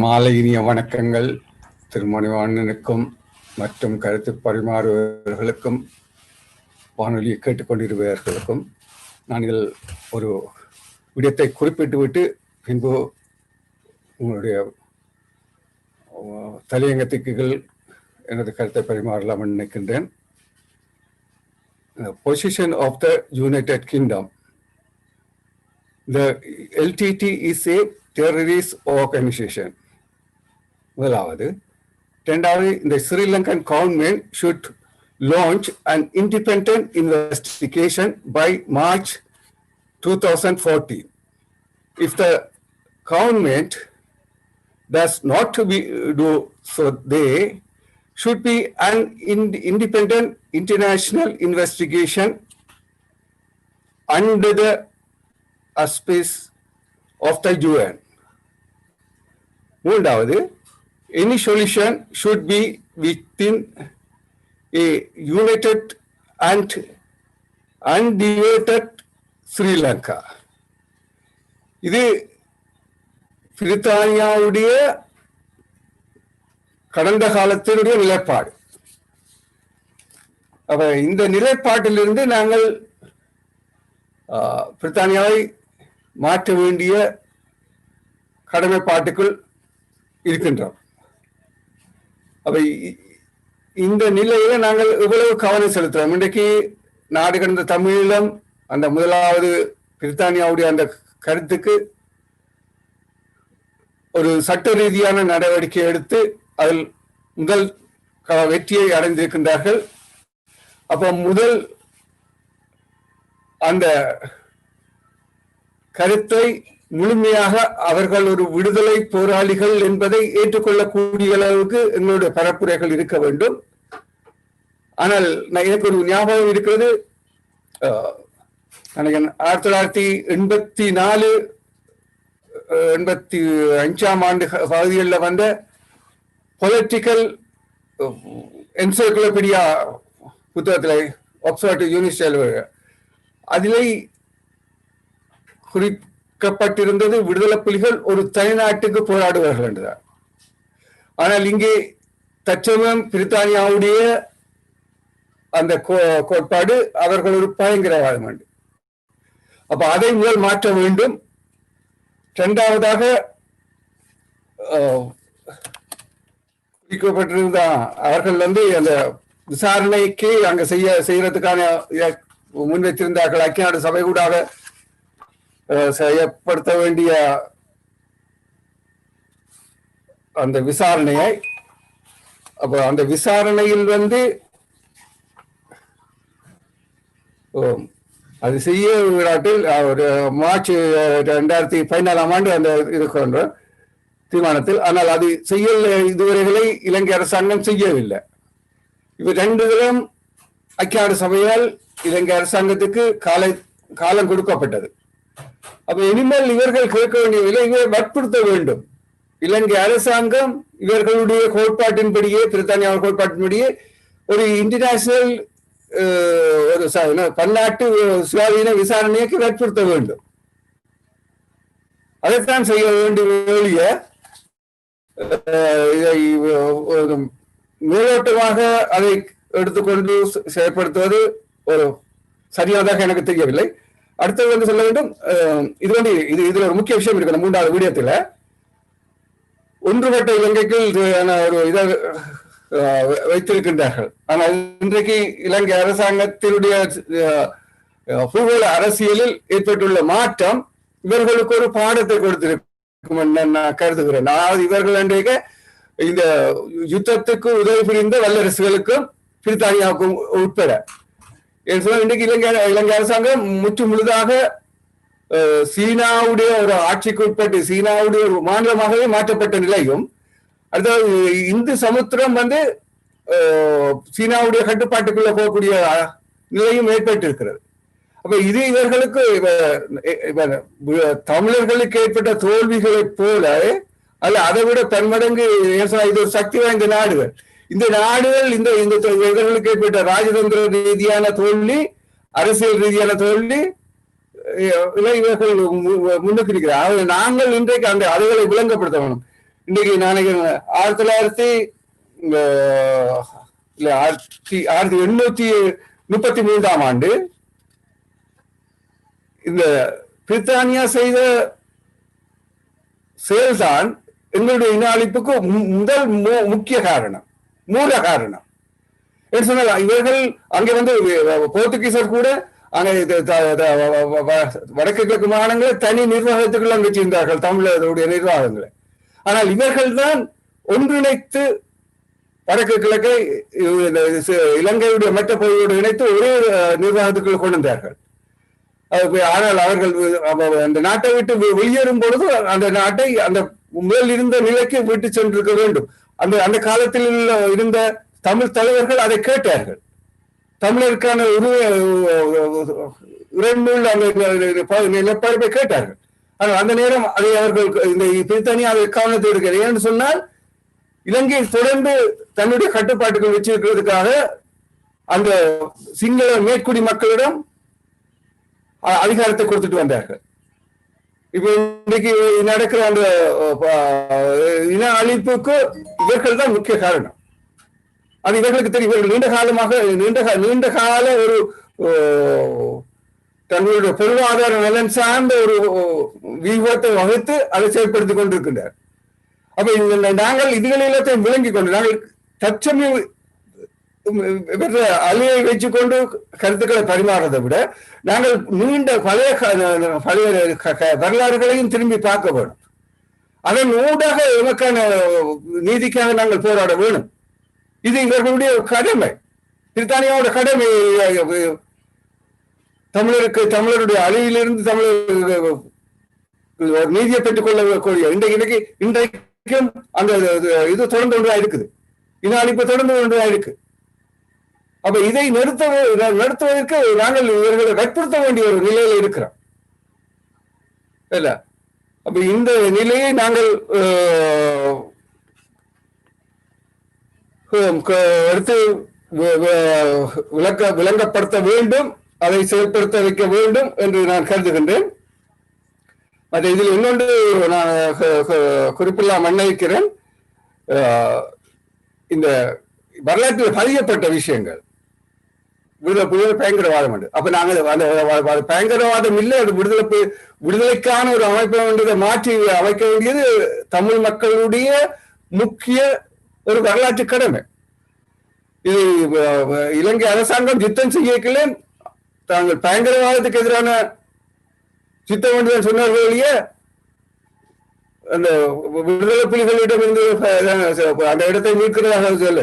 Speaker 3: மாலை இனிய வணக்கங்கள் திருமணிவாணனுக்கும் மற்றும் கருத்து பரிமாறுவர்களுக்கும் வானொலியை கேட்டுக்கொண்டிருப்பவர்களுக்கும். நான் இதில் ஒரு விடயத்தை குறிப்பிட்டுவிட்டு பின்பு உங்களுடைய தலையங்கத்துக்கு எனது கருத்தை பரிமாறலாம் நினைக்கின்றேன். Position of the United Kingdom. The LTT is a terrorist organization. முதலாவது. இரண்டாவது, the Sri Lankan government should launch an independent investigation by March 2014. If the government does not do so, they should be an independent international investigation under the auspice of the UN. மூன்றாவது, any solution should be within a united and undivided Sri Lanka. இது பிரித்தானியாவுடைய கடந்த காலத்தினுடைய நிலைப்பாடு. அப்ப இந்த நிலைப்பாட்டிலிருந்து நாங்கள் பிரித்தானியாவை மாற்ற வேண்டிய கடமைப்பாட்டுக்குள் இருக்கின்றோம். அப்ப இந்த நிலையில நாங்கள் எவ்வளவு கவனம் செலுத்துறோம். இன்றைக்கு நாடு கடந்த தமிழீழம் அந்த முதலாவது பிரித்தானியாவுடைய அந்த கருத்துக்கு ஒரு சட்ட ரீதியான நடவடிக்கை எடுத்து அதில் முதல் வெற்றியை அடைந்திருக்கின்றார்கள். அப்ப முதல் அந்த கருத்தை முழுமையாக அவர்கள் ஒரு விடுதலை போராளிகள் என்பதை ஏற்றுக்கொள்ளக்கூடிய அளவுக்கு எங்களுடைய பரப்புரைகள் இருக்க வேண்டும். ஆனால் எனக்கு ஒரு ஞாபகம் இருக்கிறது, 1984 85 ஆண்டு பகுதிகளில் வந்த பொலிட்டிக்கல் என்சைக்ளோபீடியா புத்தகத்தில் ஆக்ஸ்போர்ட் யூனிவர்சிட்டி அதிலே குறிக்கப்பட்டிருந்தது விடுதலை புலிகள் ஒரு தனிநாட்டுக்கு போராடுவார்கள் என்றுதான். ஆனால் இங்கே தற்சமயம் பிரித்தானியாவுடைய அந்த கோட்பாடு அவர்கள் ஒரு பயங்கரவாதம் உண்டு. அப்ப அதை முதல் மாற்ற வேண்டும். இரண்டாவதாக குறிக்கப்பட்டிருந்த அவர்கள் அந்த விசாரணைக்கு அங்க செய்யறதுக்கான முன்வைத்திருந்தார்கள். ஐக்கிய நாடு சபை கூடாக செய்யப்படுத்த வேண்டிய அந்த விசாரணையை, அப்ப அந்த விசாரணையில் அது செய்ய நாட்டில் ஒரு மார்ச் 2014 ஆண்டு அந்த இருக்கின்ற தீர்மானத்தில். ஆனால் அது செய்ய இதுவரைகளை இலங்கை அரசாங்கம் செய்யவில்லை. இப்ப 2 தரம் ஐக்கிய நாடு சபையால் இலங்கை அரசாங்கத்துக்கு காலம் கொடுக்கப்பட்டது. அப்ப இனிமேல் இவர்கள் கேட்க வேண்டியதில்லை, இவரை வற்புறுத்த வேண்டும். இலங்கை அரசாங்கம் இவர்களுடைய கோட்பாட்டின்படியே, பிரித்தானியா கோட்பாட்டின்படியே ஒரு இன்டர்நேஷனல் ஒரு பன்னாட்டு சுயாதீன விசாரணைக்கு வற்புறுத்த வேண்டும். அதைத்தான் செய்ய வேண்டிய மேலோட்டமாக அதை எடுத்துக்கொண்டு செயல்படுத்துவது ஒரு சரியானதாக எனக்கு தெரியவில்லை. அடுத்தது சொல்ல வேண்டும், இதுல ஒரு முக்கிய விஷயம் இருக்கு. 3வது வீடியோத்துல ஒன்றுபட்ட இலங்கைக்கு ஒரு இதை வைத்திருக்கின்றார்கள். ஆனால் இன்றைக்கு இலங்கை அரசாங்கத்தினுடைய பூகோள அரசியலில் ஏற்பட்டுள்ள மாற்றம் இவர்களுக்கு ஒரு பாடத்தை கொடுத்திருக்கும் நான் கருதுகிறேன். அதாவது இவர்கள் இன்றைக்கு இந்த யுத்தத்துக்கு உதவி புரிந்த வல்லரசுகளுக்கும் பிரித்தானியாவுக்கும் உட்பட இன்றைக்கு இலங்கை அரசாங்கம் முற்று முழுதாக சீனாவுடைய ஒரு ஆட்சிக்கு உட்பட்டு சீனாவுடைய ஒரு மாநிலமாகவே மாற்றப்பட்ட நிலையும், அடுத்தது இந்து சமுத்திரம் சீனாவுடைய கட்டுப்பாட்டுக்குள்ள போகக்கூடிய நிலையும் ஏற்பட்டிருக்கிறது. அப்ப இது இவர்களுக்கு தமிழர்களுக்கு ஏற்பட்ட தோல்விகளைப் போல அல்ல அதை விட பன்மடங்கு இது ஒரு சக்தி வாய்ந்த நாடுகள். இந்த நாடுகள் இந்த இவர்களுக்கு ஏற்பட்ட ராஜதந்திர ரீதியான தோல்வி, அரசியல் ரீதியான தோல்வி இவர்கள் முன்னுக்கு இருக்கிறார். நாங்கள் இன்றைக்கு அந்த அதுகளை விளங்கப்படுத்த வேணும். இன்றைக்கு நாளைக்கு 1833 இந்த பிரித்தானியா செய்த செயல்தான் எங்களுடைய இன அழிப்புக்கு முதல் முக்கிய காரணம், மூல காரணம். சொன்னால் இவர்கள் அங்கே போர்த்துகீசர் கூட அங்கே வடக்கு கிழக்கு மாகாணங்களை தனி நிர்வாகத்துக்குள்ள வச்சிருந்தார்கள், தமிழருடைய நிர்வாகங்களை. ஆனால் இவர்கள் தான் ஒன்றிணைத்து வடக்கு கிழக்கை இலங்கையுடைய மற்ற பகுதியோடு இணைத்து ஒரே நிர்வாகத்துக்குள் கொண்டு வந்தார்கள். ஆனால் அவர்கள் அந்த நாட்டை விட்டு வெளியேறும் பொழுது அந்த நாட்டை அந்த மேல் இருந்த நிலைக்கு விட்டு சென்றிருக்க வேண்டும். அந்த காலத்தில் இருந்த தமிழ் தலைவர்கள் அதை கேட்டார்கள். தமிழருக்கான நிலப்பரப்பை கேட்டார்கள். ஆனால் அந்த நேரம் அதை அவர்கள் இந்த பிரித்தானியா அதை கவனத்தில் இருக்கிறது. ஏன்னு சொன்னால் இலங்கை தொடர்ந்து தன்னுடைய கட்டுப்பாட்டுகள் வச்சிருக்கிறதுக்காக அந்த சிங்கள மேற்குடி மக்களிடம் அதிகாரத்தை கொடுத்துட்டு வந்தார்கள். இப்ப இன்னைக்கு நடக்கிற அந்த இன அழிப்புக்கு இவர்கள் தான் முக்கிய காரணம். அது இவர்களுக்கு தெரியும். இவர்கள் நீண்ட கால ஒரு தங்களுடைய பொருளாதார நலன் சார்ந்த ஒரு வியூகத்தை வகுத்து அதை செயல்படுத்திக் கொண்டிருக்கின்றார். அப்ப நாங்கள் இதுகளை எல்லாத்தையும் விளங்கிக் கொண்டு நாங்கள் தற்சமயம் அலையை வைத்துக்கொண்டு கருத்துக்களை பரிமாறதை விட நாங்கள் நீண்ட பழைய வரலாறுகளையும் திரும்பி பார்க்க வேணும். அதன் ஊடாக எமக்கான நீதிக்காக நாங்கள் போராட வேணும். இது இவர்களுடைய கடமை, பிரித்தானியாவோட கடமை. தமிழருடைய அழியிலிருந்து தமிழர் நீதியை பெற்றுக் கொள்ளக்கூடிய இன்றைக்கும் அந்த இது தொடர்ந்து ஒன்றா இருக்குது, இன அழிப்பு தொடர்ந்து ஒன்றா இருக்கு. அப்ப இதை நிறுத்துவதற்கு நாங்கள் இவர்களை வற்புறுத்த வேண்டிய ஒரு நிலையில இருக்கிறோம் இல்ல. அப்ப இந்த நிலையை நாங்கள் எடுத்து விளங்கப்படுத்த வேண்டும், அதை செயல்படுத்த வைக்க வேண்டும் என்று நான் கருதுகின்றேன். அது இதில் இன்னொன்று நான் குறிப்பில்லாம் மன்னிக்கிறேன். இந்த வரலாற்றில் பதியப்பட்ட விஷயங்கள் பயங்கரவாதம் உண்டு. அப்ப நாங்கள் அந்த பயங்கரவாதம் இல்லை, அது விடுதலைக்கான ஒரு அமைப்பு மாற்றி அமைக்க வேண்டியது தமிழ் மக்களுடைய முக்கிய ஒரு வரலாற்று கடமை. இது இலங்கை அரசாங்கம் யுத்தம் செய்யக்கல தாங்கள் பயங்கரவாதத்துக்கு எதிரான யுத்தம் என்று சொன்னார்களே, அந்த விடுதலை புலிகளிடம் இருந்து அந்த இடத்தை மீட்கிறதாக சொல்ல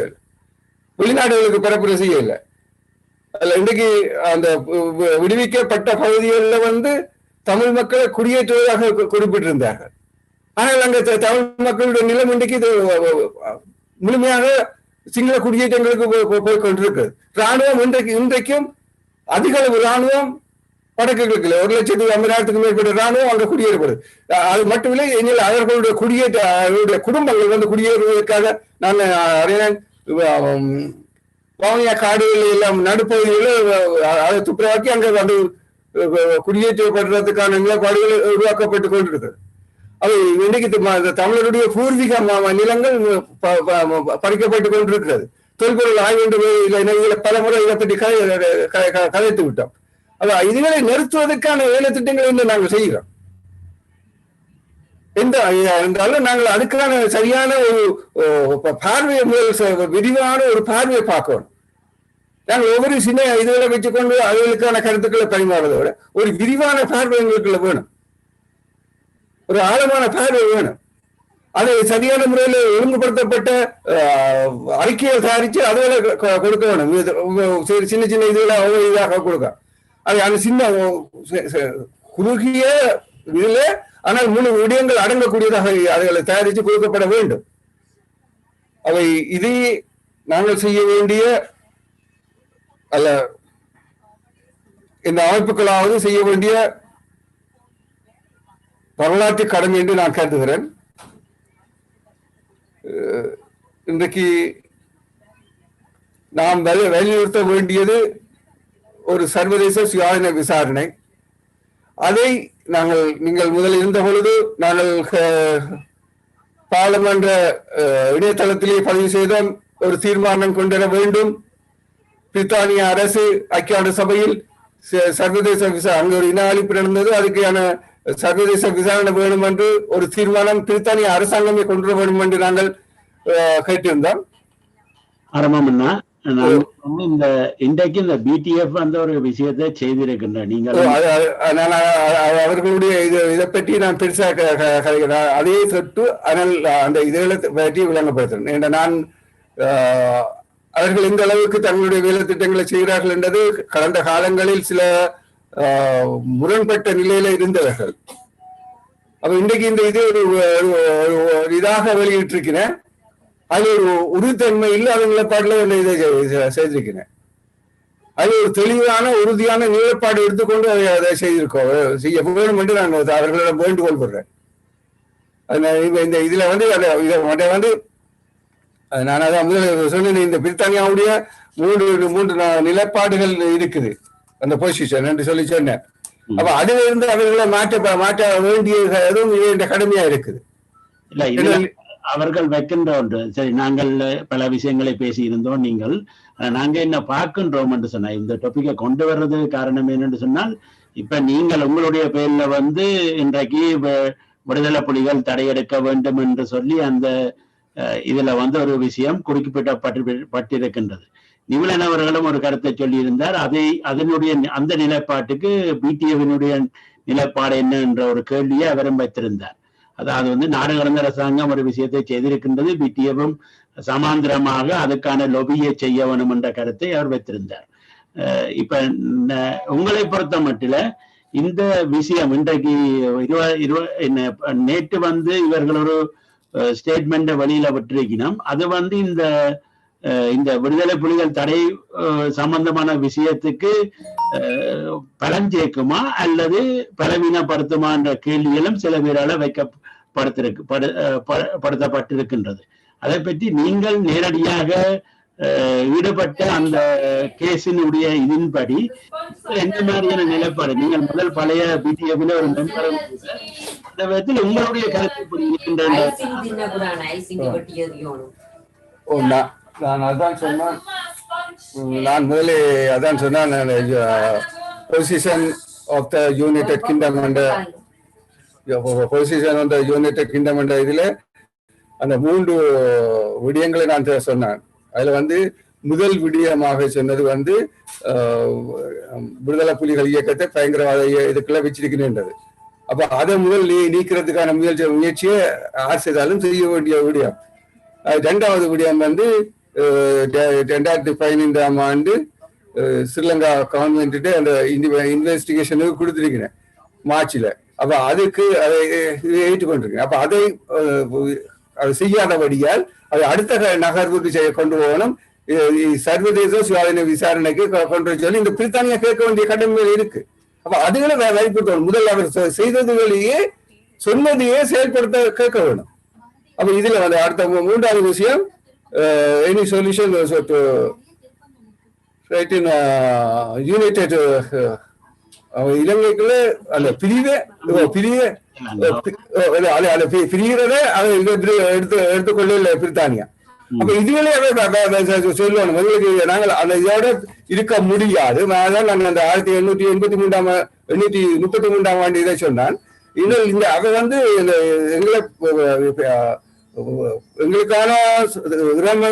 Speaker 3: வெளிநாடுகளுக்கு பரப்புரை செய்ய இல்லை. அதுல இன்றைக்கு அந்த விடுவிக்கப்பட்ட பகுதிகளில் தமிழ் மக்களை குடியேற்றுவதாக குறிப்பிட்டிருந்தார்கள். ஆனால் அங்க தமிழ் மக்களுடைய நிலம் இன்றைக்கு முழுமையாக சிங்கள குடியேற்றங்களுக்கு போய் கொண்டிருக்கு. ராணுவம் இன்றைக்கும் அதிக அளவு ராணுவம் வடக்கு கிழக்குல 1,50,000 மேற்பட்ட ராணுவம் அங்க குடியேறப்படுது. அது மட்டுமில்லை, எங்கள் அவர்களுடைய அவர்களுடைய குடும்பங்கள் குடியேறுவதற்காக நான் அறிஞன் வவுனியா காடுகள் எல்லாம் நடுப்பகுதிகளில் அதை துப்புரவாக்கி அங்க குடியேற்றப்படுறதுக்கான நிலப்பாடுகள் உருவாக்கப்பட்டுக் கொண்டிருக்கிறது. அது இன்னைக்கு தமிழருடைய பூர்வீக நிலங்கள் பறிக்கப்பட்டுக் கொண்டிருக்கிறது. தொல்பொருள் ஆய்வு பல முறை இதை பற்றி கதைத்து விட்டோம். இதுகளை நிறுத்துவதற்கான வேலை திட்டங்களை இன்னும் நாங்கள் செய்கிறோம். இருந்தாலும் நாங்கள் அதுக்கான சரியான ஒரு பார்வையை விரிவான ஒரு பார்வையை பார்க்கணும். நாங்கள் ஒவ்வொரு சின்ன இதுகளை வச்சுக்கொண்டு அவர்களுக்கான கருத்துக்களை பரிமாறுவதை விட ஒரு விரிவான பார்வை எங்களுக்குள்ள வேணும், ஒரு ஆழமான பார்வை வேணும். அதை சரியான முறையில் ஒழுங்குபடுத்தப்பட்ட அறிக்கைகள் தயாரித்து அதுகளை கொடுக்க வேணும். சின்ன சின்ன இதுகளை ஒவ்வொரு இதாக கொடுக்க அது அந்த சின்ன குறுகிய இதுல ஆனால் முழு விடயங்கள் அடங்கக்கூடியதாக அதுகளை தயாரித்து கொடுக்கப்பட வேண்டும். அவை இதை நாங்கள் செய்ய வேண்டிய அல்ல, இந்த அமைப்புகளாவது செய்ய வேண்டிய வரலாற்று கடமை என்று நான் கருதுகிறேன். இன்றைக்கு நாம் வலியுறுத்த வேண்டியது ஒரு சர்வதேச சுயாதீன விசாரணை. அதை நீங்கள் முதல் இருந்த பொழுது நாங்கள் பாராளுமன்ற இணையதளத்திலே பதிவு செய்தோம், ஒரு தீர்மானம் கொண்டுவர வேண்டும். பிரித்தானிய அரசு ஐக்கிய நாடு சபையில் சர்வதேச அங்கு ஒரு இன அழிப்பு நடந்தது, அதுக்கான சர்வதேச விசாரணை வேணும் என்று ஒரு தீர்மானம் பிரித்தானிய அரசாங்கமே கொண்டு வர வேண்டும் என்று நாங்கள் கேட்டிருந்தோம்.
Speaker 1: ஆரம்பம்னா இந்த இன்றைக்கு இந்த பிடிஎஃப் அந்த ஒரு விஷயத்தை செய்திருக்கின்ற நீங்கள்
Speaker 3: அவர்களுடைய இதை பற்றி நான் பெருசா அதே தொட்டு ஆனால் அந்த இதை பற்றி விளங்கப்படுத்துறேன். நான் அவர்கள் எந்த அளவுக்கு தங்களுடைய வேலை திட்டங்களை செய்கிறார்கள் என்றது கடந்த காலங்களில் சில முரண்பட்ட நிலையில இருந்தவர்கள். அப்ப இன்றைக்கு இந்த இது ஒரு இதாக வெளியிட்டிருக்கிறேன். அது ஒரு உறுதித்தன்மை இல்லை, அது நிலப்பாடுல இதை செய்திருக்கிறேன். அது ஒரு தெளிவான உறுதியான நிலைப்பாடு எடுத்துக்கொண்டு அதை செய்ய வேண்டும் என்று நான் அவர்களிடம் வேண்டுகோள் படுறேன். இந்த இதுல வந்து நான் அதான் முதல் சொன்னேன், இந்த பிரித்தானியாவுடைய மூன்று நிலைப்பாடுகள் இருக்குது அந்த பொசிஷன் என்று சொல்லி சொன்னேன். அப்ப அதுல இருந்து அவர்களை மாற்ற வேண்டிய எதுவும் கடமையா இருக்குது.
Speaker 1: அவர்கள் வைக்கின்ற ஒன்று. சரி, நாங்கள் பல விஷயங்களை பேசி இருந்தோம். நாங்க என்ன பார்க்கின்றோம் என்று சொன்னா இந்த டாபிக்கை கொண்டு வர்றது காரணம் என்னன்னு சொன்னால், இப்ப நீங்கள் உங்களுடைய பேர்ல வந்து இன்றைக்கு விடுதலை புலிகள் தடையெடுக்க வேண்டும் என்று சொல்லி அந்த இதுல வந்து ஒரு விஷயம் குறிப்பிடப்பட்டிருக்கின்றது. நிமிலன் அவர்களும் ஒரு கருத்தை சொல்லி இருந்தார். அதனுடைய அந்த நிலைப்பாட்டுக்கு பிடிஎஃபினுடைய நிலைப்பாடு என்ன என்ற ஒரு கேள்வியை அவரும் வைத்திருந்தார். அதாவது வந்து நாடு கடந்த அரசாங்கம் ஒரு விஷயத்தை செய்திருக்கின்றது, பிடிஎஃப்பும் சமாந்திரமாக அதுக்கான லொபியை செய்ய வேணும் என்ற கருத்தை அவர் வைத்திருந்தார். இப்ப உங்களை பொறுத்த மட்டில இந்த விஷயம் இன்றைக்கு நேற்று வந்து இவர்கள் ஒரு ஸ்டேட்மெண்ட வெளியில விட்டிருக்கணும். அது வந்து இந்த விடுதலை புலிகள் தடை சம்பந்தமான விஷயத்துக்கு பலன் சேர்க்குமா அல்லது பலவீனப்படுத்துமா என்ற கேள்விகளும் சில பேரால படுத்தப்பட்டிருக்கின்றது. அதை பற்றி நீங்கள் நேரடியாக ஈடுபட்ட அந்த கேஸினுடைய இதன்படி எந்த மாதிரியான நிலைப்பாடு? நீங்கள் முதல் பழைய பிடிஎஃப்ல ஒரு மெம்பர் அந்த விதத்தில் உங்களுடைய கருத்து புரிகின்ற
Speaker 3: நான் அதான் சொன்னேன். நான் முதலே அதான் சொன்னேன், position of the United Kingdom என்ற position of the United Kingdom என்ற இதுல அந்த 3 விடயங்களை நான் சொன்னேன். அதுல வந்து முதல் விடயமாக சொன்னது வந்து விடுதலை புலிகள் இயக்கத்தை பயங்கரவாத இதுக்குள்ள வச்சிருக்கின்றது. அப்ப அதை முதல் நீக்கிறதுக்கான முயற்சியை யார் செய்தாலும் செய்ய வேண்டிய விடயம். 2வது விடயம் வந்து 2015ஆம் ஆண்டு ஸ்ரீலங்கா கவர்மெண்ட் அந்த இன்வெஸ்டிகேஷனுக்கு கொடுத்திருக்கிறேன் மார்ச்ல. அப்ப அதுக்கு அதை ஏற்றுக்கொண்டிருக்கேன். அப்ப அதை செய்யாதபடியால் அதை அடுத்த நகர்வுக்கு கொண்டு போகணும், சர்வதேச சுயாதீன விசாரணைக்கு கொண்டு சொல்லி இந்த பிரித்தானியா கேட்க வேண்டிய கடமை இருக்கு. அப்ப அதுகளை வலியுறுத்தணும். முதல் அவர் செய்ததுகளையே சொன்னதையே செயல்படுத்த கேட்க வேணும். அப்ப இதுல வந்து அடுத்த 3வது விஷயம், எனி சொல்யூஷன் யுனைடெட் இலங்கைக்குள்ள அந்த பிரிகிறத எடுத்துக்கொள்ள பிரித்தானியா. அப்ப இதுகளே சொல்லணும் எங்களுக்கு, நாங்கள் அந்த இதோட இருக்க முடியாது. நாங்கள் அந்த 1833ஆம் ஆண்டு இதை சொன்னான். இன்னும் அவ வந்து எங்களுக்கான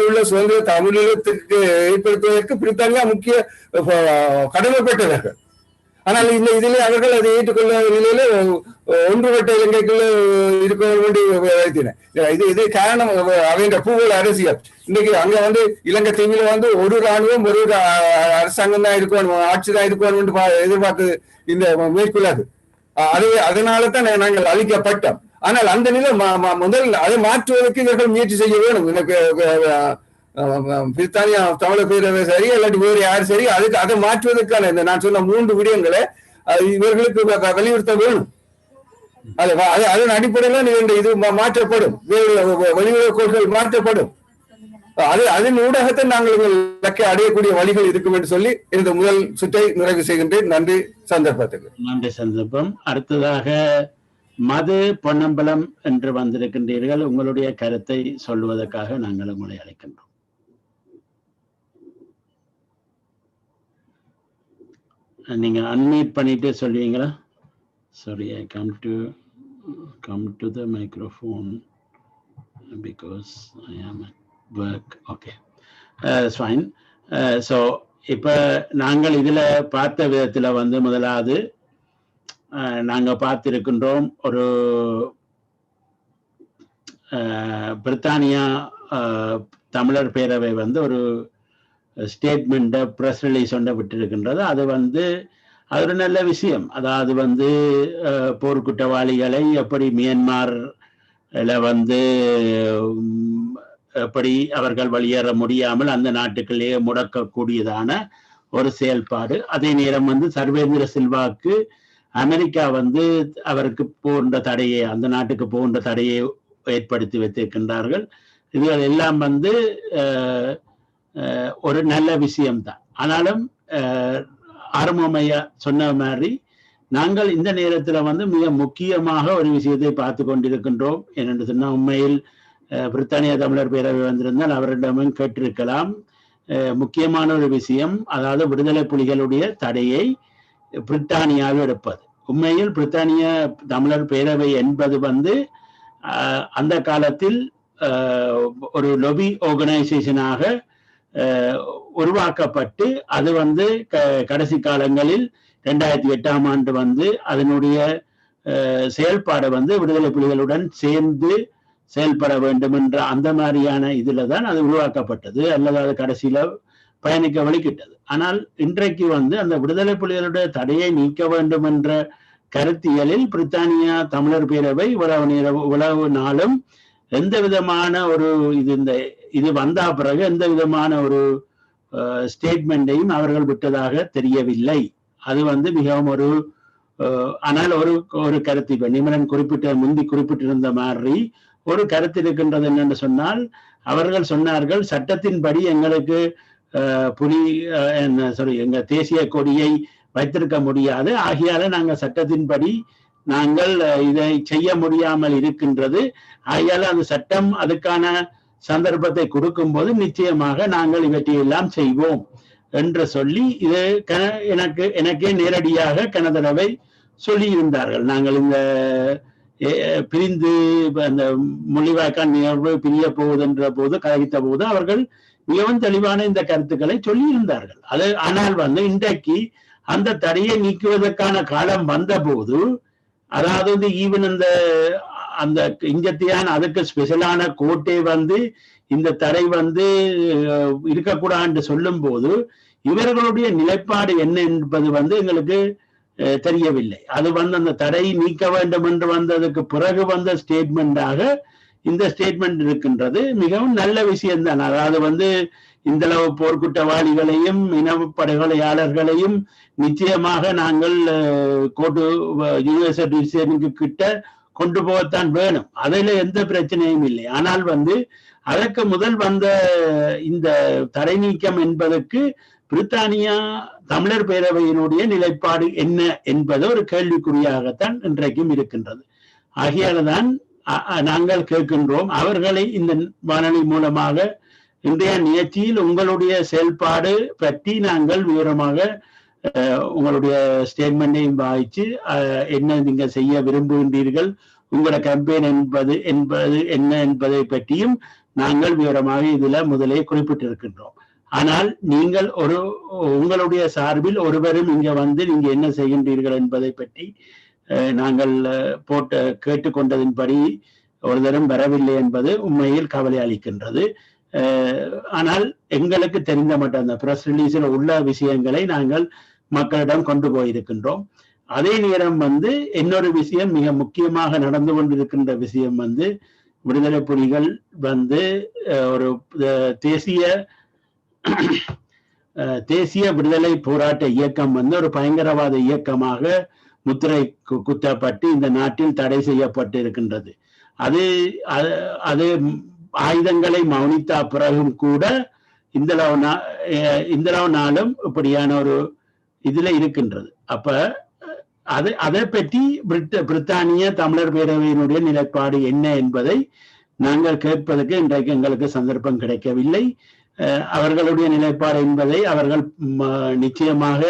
Speaker 3: உள்ள சுதந்திர தமிழீழத்துக்கு ஏற்படுத்துவதற்கு பிரித்தானியா முக்கிய கடமைப்பட்டவர்கள். ஆனால் இந்த இதிலே அவர்கள் அதை ஏற்றுக்கொள்ள நிலையில ஒன்றுபட்ட இலங்கைக்குள்ள இருக்க வேண்டிய இது காரணம் அவங்க பூகோள அரசியல். இன்னைக்கு அங்க வந்து இலங்கை தீவில வந்து ஒரு ராணுவம் ஒரு அரசாங்கம் தான் இருக்கணும், ஆட்சி தான் இருக்கணும் எதிர்பார்த்து இந்த மேற்கொள்ளாது. அதனால தான் நாங்கள் அழிக்கப்பட்டோம். ஆனால் அந்த நிலை முதல் அதை மாற்றுவதற்கு இவர்கள் முயற்சி செய்ய வேணும். எனக்கு பிரித்தானியா தமிழர் பேரவை சரி இல்லாட்டி வேறு யார் சரி, அதுக்கு அதை மாற்றுவதற்கான இந்த நான் சொன்ன 3 விடயங்களை இவர்களுக்கு வலியுறுத்த வேணும். அதன் அடிப்படையில் இது மாற்றப்படும், வெளியுறவு கொள்கை மாற்றப்படும். அதன் ஊடகத்தை நாங்கள் இலக்கை அடையக்கூடிய வழிகள் இருக்கும் என்று சொல்லி இந்த முதல் சுற்றை நிறைவு செய்கின்றேன். நன்றி சந்தர்ப்பத்துக்கு.
Speaker 1: நன்றி சந்தர்ப்பம். அடுத்ததாக மது பொன்னம்பலம் என்று வந்திருக்கின்றீர்கள். உங்களுடைய கருத்தை சொல்வதற்காக நாங்கள் உங்களை அழைக்கின்றோம். நீங்க அன்மியூட் பண்ணிட்டு சொல்லுவீங்களா? Sorry, I come to the microphone because I am at work. Okay, it's fine. So இப்ப நாங்கள் இதுல பார்த்த விதத்துல வந்து முதலாவது நாங்க பார்த்திருக்கின்றோம் ஒரு பிரித்தானியா தமிழர் பேரவை வந்து ஒரு ஸ்டேட்மெண்ட் பிரஸ் ரிலீஸ் ஒன்றை விட்டிருக்கின்றது. அது வந்து அது ஒரு நல்ல விஷயம். அதாவது வந்து போர்க்குற்றவாளிகளை எப்படி மியான்மர்ல வந்து எப்படி அவர்கள் வெளியேற முடியாமல் அந்த நாட்டுக்குள்ளேயே முடக்கக்கூடியதான ஒரு செயல்பாடு. அதே நேரம் வந்து சர்வேந்திர சில்வாக்கு அமெரிக்கா வந்து அவருக்கு போன்ற தடையை அந்த நாட்டுக்கு போன்ற தடையை ஏற்படுத்தி வைத்திருக்கின்றார்கள். இதுகள் எல்லாம் வந்து ஒரு நல்ல விஷயம்தான். ஆனாலும் ஆரம்பமையா சொன்ன மாதிரி நாங்கள் இந்த நேரத்துல வந்து மிக முக்கியமாக ஒரு விஷயத்தை பார்த்து கொண்டிருக்கின்றோம். என்னென்று சொன்னால் உண்மையில் பிரித்தானியா தமிழர் பேரவை வந்திருந்தால் அவரிடமும் கேட்டிருக்கலாம். முக்கியமான ஒரு விஷயம், அதாவது விடுதலை புலிகளுடைய தடையை பிரித்தானியாவில் எடுப்பது. உண்மையில் பிரித்தானிய தமிழர் பேரவை என்பது வந்து அந்த காலத்தில் ஒரு லொபி ஆர்கனைசேஷனாக உருவாக்கப்பட்டு அது வந்து கடைசி காலங்களில் 2008ஆம் ஆண்டு வந்து அதனுடைய செயல்பாடு வந்து விடுதலை புலிகளுடன் சேர்ந்து செயல்பட வேண்டும் என்ற அந்த மாதிரியான இதுல தான் அது உருவாக்கப்பட்டது, அல்லது அது கடைசியில பயணிக்க வழிகிட்டது. ஆனால் இன்றைக்கு வந்து அந்த விடுதலை புலிகளுடைய தடையை நீக்க வேண்டும் என்ற கருத்தியலில் பிரித்தானியா தமிழர் பேரவை உளவு நாளும் எந்த விதமான ஒரு இது வந்த பிறகு எந்த விதமான ஒரு ஸ்டேட்மெண்டையும் அவர்கள் விட்டதாக தெரியவில்லை. அது வந்து மிகவும் ஒரு ஆனால் ஒரு கருத்து இப்ப நிமரன் முந்தி குறிப்பிட்டிருந்த மாதிரி ஒரு கருத்து இருக்கின்றது. என்னென்று சொன்னால் அவர்கள் சொன்னார்கள், சட்டத்தின்படி எங்களுக்கு எங்க தேசிய கொடியை வைத்திருக்க முடியாது, ஆகையால நாங்கள் சட்டத்தின்படி நாங்கள் இதை செய்ய முடியாமல் இருக்கின்றது, ஆகையால அந்த சட்டம் அதுக்கான சந்தர்ப்பத்தை கொடுக்கும் போது நிச்சயமாக நாங்கள் இவற்றையெல்லாம் செய்வோம் என்று சொல்லி இது எனக்கே நேரடியாக கனதடவை சொல்லி இருந்தார்கள். நாங்கள் இந்த பிரிந்து அந்த முள்ளிவாய்க்கால் நிகழ்வு பிரிய போவதென்ற போது கலைத்த போது அவர்கள் மிகவும் தெளிவான இந்த கருத்துக்களை சொல்லி இருந்தார்கள். அது ஆனால் வந்து இன்றைக்கு அந்த தடையை நீக்குவதற்கான காலம் வந்த போது, அதாவது ஈவன் அந்த இங்கத்தியான அதுக்கு ஸ்பெஷலான கோர்ட்டே வந்து இந்த தடை வந்து இருக்கக்கூடாது சொல்லும் போது இவர்களுடைய நிலைப்பாடு என்ன என்பது வந்து எங்களுக்கு தெரியவில்லை. அது வந்து அந்த தடை நீக்க வேண்டும் என்று வந்ததுக்கு பிறகு வந்த ஸ்டேட்மெண்டாக இந்த ஸ்டேட்மெண்ட் இருக்கின்றது. மிகவும் நல்ல விஷயம்தான். அதாவது வந்து இந்த அளவு போர்க்குற்றவாளிகளையும் இனப்படுகொலையாளர்களையும் நிச்சயமாக நாங்கள் யூனிவர்சிட்டி கிட்ட கொண்டு போகத்தான் வேணும், அதுல எந்த பிரச்சனையும் இல்லை. ஆனால் வந்து அதற்கு முதல் வந்த இந்த தடை நீக்கம் என்பதற்கு பிரித்தானியா தமிழர் பேரவையினுடைய நிலைப்பாடு என்ன என்பது ஒரு கேள்விக்குறியாகத்தான் இன்றைக்கும் இருக்கின்றது. ஆகையால்தான் நாங்கள் கேட்கின்றோம் அவர்களை இந்த வானொலி மூலமாக இன்றைய நிகழ்ச்சியில் உங்களுடைய செயல்பாடு பற்றி நாங்கள் விவரமாக உங்களுடைய ஸ்டேட்மெண்டையும் வாய்ச்சு என்ன நீங்க செய்ய விரும்புகின்றீர்கள், உங்களோட கேம்பெயின் என்பது என்ன என்பதை பற்றியும் நாங்கள் விவரமாக இதுல முதலே குறிப்பிட்டிருக்கின்றோம். ஆனால் நீங்கள் உங்களுடைய சார்பில் ஒருவரும் இங்க வந்து நீங்க என்ன செய்கின்றீர்கள் என்பதை பற்றி நாங்கள் கேட்டுக்கொண்டதின்படி ஒரு தரம் வரவில்லை என்பது உண்மையில் கவலை அளிக்கின்றது. ஆனால் எங்களுக்கு தெரிந்த மட்டும் அந்த பிரஸ் ரிலீஸில் உள்ள விஷயங்களை நாங்கள் மக்களிடம் கொண்டு போயிருக்கின்றோம். அதே நேரம் வந்து இன்னொரு விஷயம் மிக முக்கியமாக நடந்து கொண்டிருக்கின்ற விஷயம் வந்து விடுதலை புலிகள் வந்து ஒரு தேசிய விடுதலை போராட்ட இயக்கம் வந்து ஒரு பயங்கரவாத இயக்கமாக முத்திரை குத்தப்பட்டு இந்த நாட்டில் தடை செய்யப்பட்டு இருக்கின்றது. அது ஆயுதங்களை மௌனித்தா பிறகும் கூட இந்த நாளும் இப்படியான ஒரு இதுல இருக்கின்றது. அப்ப அதை பற்றி பிரித்தானிய தமிழர் பேரவையினுடைய நிலைப்பாடு என்ன என்பதை நாங்கள் கேட்பதற்கு இன்றைக்கு எங்களுக்கு சந்தர்ப்பம் கிடைக்கவில்லை. அவர்களுடைய நிலைப்பாடு என்பதை அவர்கள் நிச்சயமாக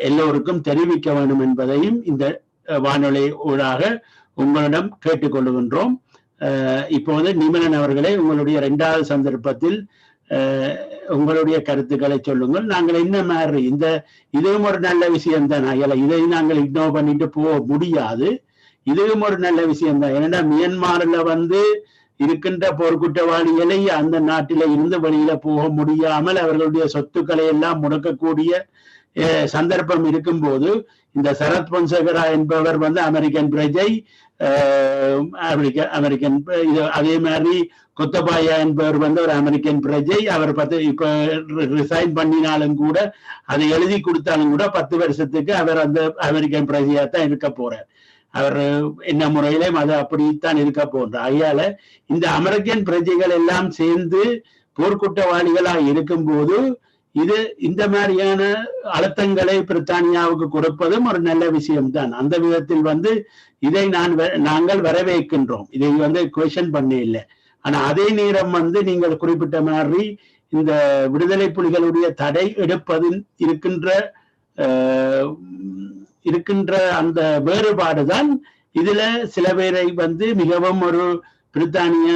Speaker 1: எல்லோருக்கும் தெரிவிக்க வேண்டும் என்பதையும் இந்த வானொலி ஊடாக உங்களிடம் கேட்டுக்கொள்கின்றோம். இப்போது நிமலன் அவர்களே, உங்களுடைய 2வது சந்தர்ப்பத்தில் உங்களுடைய கருத்துக்களை சொல்லுங்கள். நாங்கள் என்ன மாதிரி இதுவும் ஒரு நல்ல விஷயம் தான். இதை நாங்கள் இக்னோர் பண்ணிட்டு போக முடியாது. இதுவும் ஒரு நல்ல விஷயம் தான். ஏன்னா மியான்மர்ல இருக்கின்ற போர்க்குற்றவாளிகளை அந்த நாட்டில இருந்து வெளியில போக முடியாமல் அவர்களுடைய சொத்துக்களை எல்லாம் முடக்கக்கூடிய சந்தர்ப்பம் இருக்கும் போது இந்த சரத் பொன்சேகரா என்பவர் அமெரிக்கன் பிரஜை, அமெரிக்கன் அதே மாதிரி கொத்தபாயா என்பவர் ஒரு அமெரிக்கன் பிரஜை. அவர் இப்ப ரிசைன் பண்ணினாலும் கூட, அதை எழுதி கொடுத்தாலும் கூட 10 வருஷத்துக்கு அவர் அந்த அமெரிக்கன் பிரஜையா தான் இருக்க போறார். அவர் என்ன முறையிலும் அது அப்படித்தான் இருக்க போன்றார். ஐயால இந்த அமெரிக்கன் பிரஜைகள் எல்லாம் சேர்ந்து போர்க்குற்றவாளிகளா இருக்கும் போது இந்த மாதிரியான அழுத்தங்களை பிரித்தானியாவுக்கு கொடுப்பதும் ஒரு நல்ல விஷயம்தான். அந்த விதத்தில் இதை நாங்கள் வரவேற்கின்றோம். இதை குவெஸ்சன் பண்ண இல்லை. ஆனா அதே நேரம் நீங்கள் குறிப்பிட்ட மாதிரி இந்த விடுதலை புலிகளுடைய தடை எடுப்பதில் இருக்கின்ற அந்த வேறுபாடுதான் இதுல சில பேரை மிகவும் ஒரு பிரித்தானிய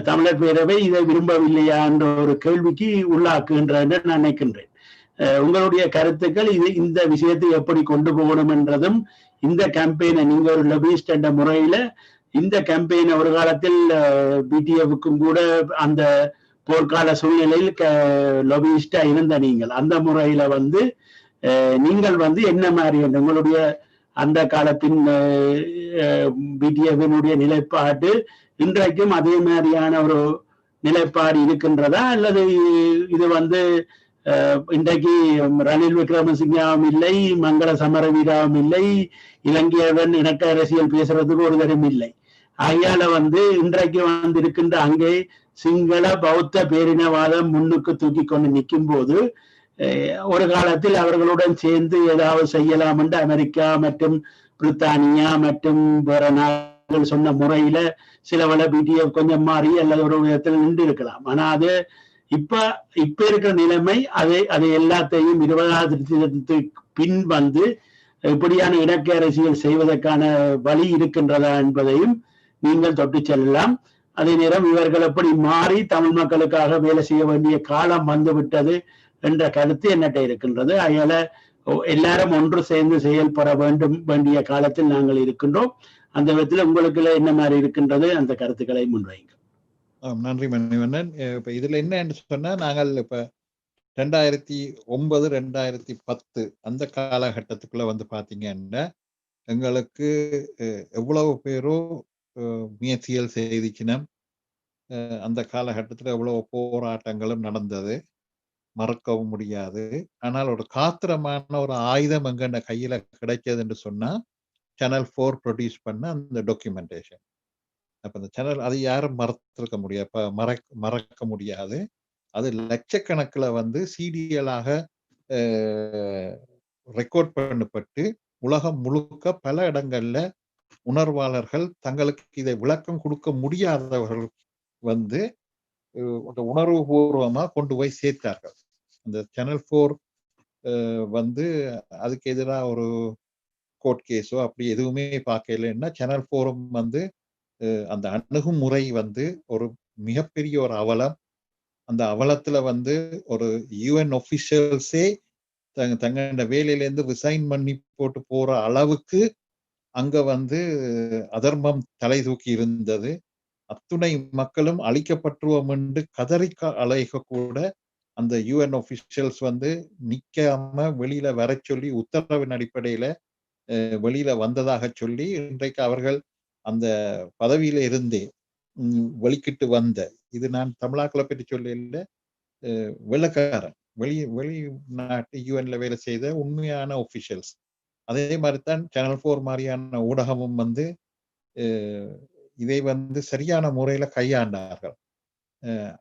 Speaker 1: தமிழர் பேரவை இதை விரும்பவில்லையா என்ற ஒரு கேள்விக்கு உள்ளாக்குகின்ற என்று நான் நினைக்கின்றேன். உங்களுடைய கருத்துக்கள் இந்த விஷயத்தை எப்படி கொண்டு போகணும் என்றதும், இந்த கேம்பெயினை நீங்க ஒரு லொபிஸ்ட் என்ற முறையில இந்த கேம்பெயினை ஒரு காலத்தில் பிடிஎஃப்க்கும் கூட அந்த போர்க்கால சூழ்நிலையில் லொபிஸ்டா இருந்த நீங்கள் அந்த முறையில நீங்கள் என்ன மாதிரி உங்களுடைய அந்த காலத்தின் பிடிஎஃபினுடைய நிலைப்பாடு இன்றைக்கும் அதே மாதிரியான ஒரு நிலைப்பாடு இருக்கின்றதா, அல்லது இது இன்றைக்கு ரணில் விக்ரமசிங்காவும் இல்லை, மங்கள சமரவீராவும் இல்லை, இலங்கையவன் இணக்க அரசியல் பேசுறதுக்கு ஒரு தரம் இல்லை. ஆகையால இன்றைக்கு இருக்கின்ற அங்கே சிங்கள பௌத்த பேரினவாதம் முன்னுக்கு தூக்கி கொண்டு நிற்கும் போது ஒரு காலத்தில் அவர்களுடன் சேர்ந்து ஏதாவது செய்யலாம் என்று அமெரிக்கா மற்றும் பிரித்தானியா மற்றும் வேற நாடுகள் சொன்ன முறையில சில வள பிடிஎஃப் கொஞ்சம் மாறி அல்லது ஒரு விதத்தில் நின்று இருக்கலாம். ஆனா அது இப்ப இருக்கிற நிலைமை அதை எல்லாத்தையும் 20ஆவது திருத்தத்துக்கு பின் இப்படியான இணக்க அரசியல் செய்வதற்கான வழி இருக்கின்றதா என்பதையும் நீங்கள் தொட்டு செல்லலாம். அதே நேரம் இவர்கள் எப்படி மாறி தமிழ் மக்களுக்காக வேலை செய்ய வேண்டிய காலம் வந்துவிட்டது என்ற கருத்து என்னட்ட இருக்கின்றது. அதனால எல்லாரும் ஒன்று சேர்ந்து செயல்பட வேண்டிய காலத்தில் நாங்கள் இருக்கின்றோம். அந்த விதத்தில் உங்களுக்கு என்ன மாதிரி இருக்கின்றது, அந்த கருத்துக்களை முன்வைங்க.
Speaker 2: நன்றி மணிவண்ணன். இப்ப இதுல என்ன சொன்னா, நாங்கள் இப்ப 2009 2010 அந்த காலகட்டத்துக்குள்ள பாத்தீங்கன்னா எங்களுக்கு எவ்வளவு பேரோ முயற்சிகள் செய்திக்கணும். அந்த காலகட்டத்துல எவ்வளவு போராட்டங்களும் நடந்தது, மறக்கவும் முடியாது. ஆனால் ஒரு காத்திரமான ஒரு ஆயுதம் எங்க கையில கிடைச்சது என்று சொன்னா சேனல் 4 ப்ரொடியூஸ் பண்ண அந்த டாக்குமெண்டேஷன். அப்ப அந்த சேனல் அதை யாரும் மறக்க முடியாது. அது லட்சக்கணக்கில் சீடியலாக ரெக்கார்ட் பண்ணப்பட்டு உலகம் முழுக்க பல இடங்கள்ல உணர்வாளர்கள் தங்களுக்கு இதை விளக்கம் கொடுக்க முடியாதவர்கள் உணர்வு பூர்வமா கொண்டு போய் சேர்த்தார்கள். அந்த சேனல் 4 அதுக்கு எதிராக ஒரு கோர்ட் கேஸோ அப்படி எதுவுமே பார்க்கலன்னா சேனல் 4 அந்த அணுகுமுறை ஒரு மிகப்பெரிய ஒரு அவலம். அந்த அவலத்துல ஒரு யூஎன் ஆபீஷியல்ஸே தங்களோட வேலையில இருந்து ரிசைன் பண்ணி போட்டு போற அளவுக்கு அங்க அதர்மம் தலை தூக்கி இருந்தது. அத்துணை மக்களும் அழிக்கப்பட்டுவோம் என்று கதறி அலைக கூட அந்த யூஎன் ஆபீஷியல்ஸ் நிக்காம வெளியில வர சொல்லி உத்தரவின் அடிப்படையில வெளியில வந்ததாக சொல்லி இன்றைக்கு அவர்கள் அந்த பதவியில இருந்தே வெளிக்கிட்டு வந்த, இது நான் தமிழாக்களை பற்றி சொல்ல இல்லை, வெள்ளக்காரன் வெளிநாட்டு யூஎன்ல வேலை செய்த உண்மையான ஆபீஷியல்ஸ். அதே மாதிரிதான் சேனல் 4 மாதிரியான ஊடகமும் இதை சரியான முறையில கையாண்டார்கள்.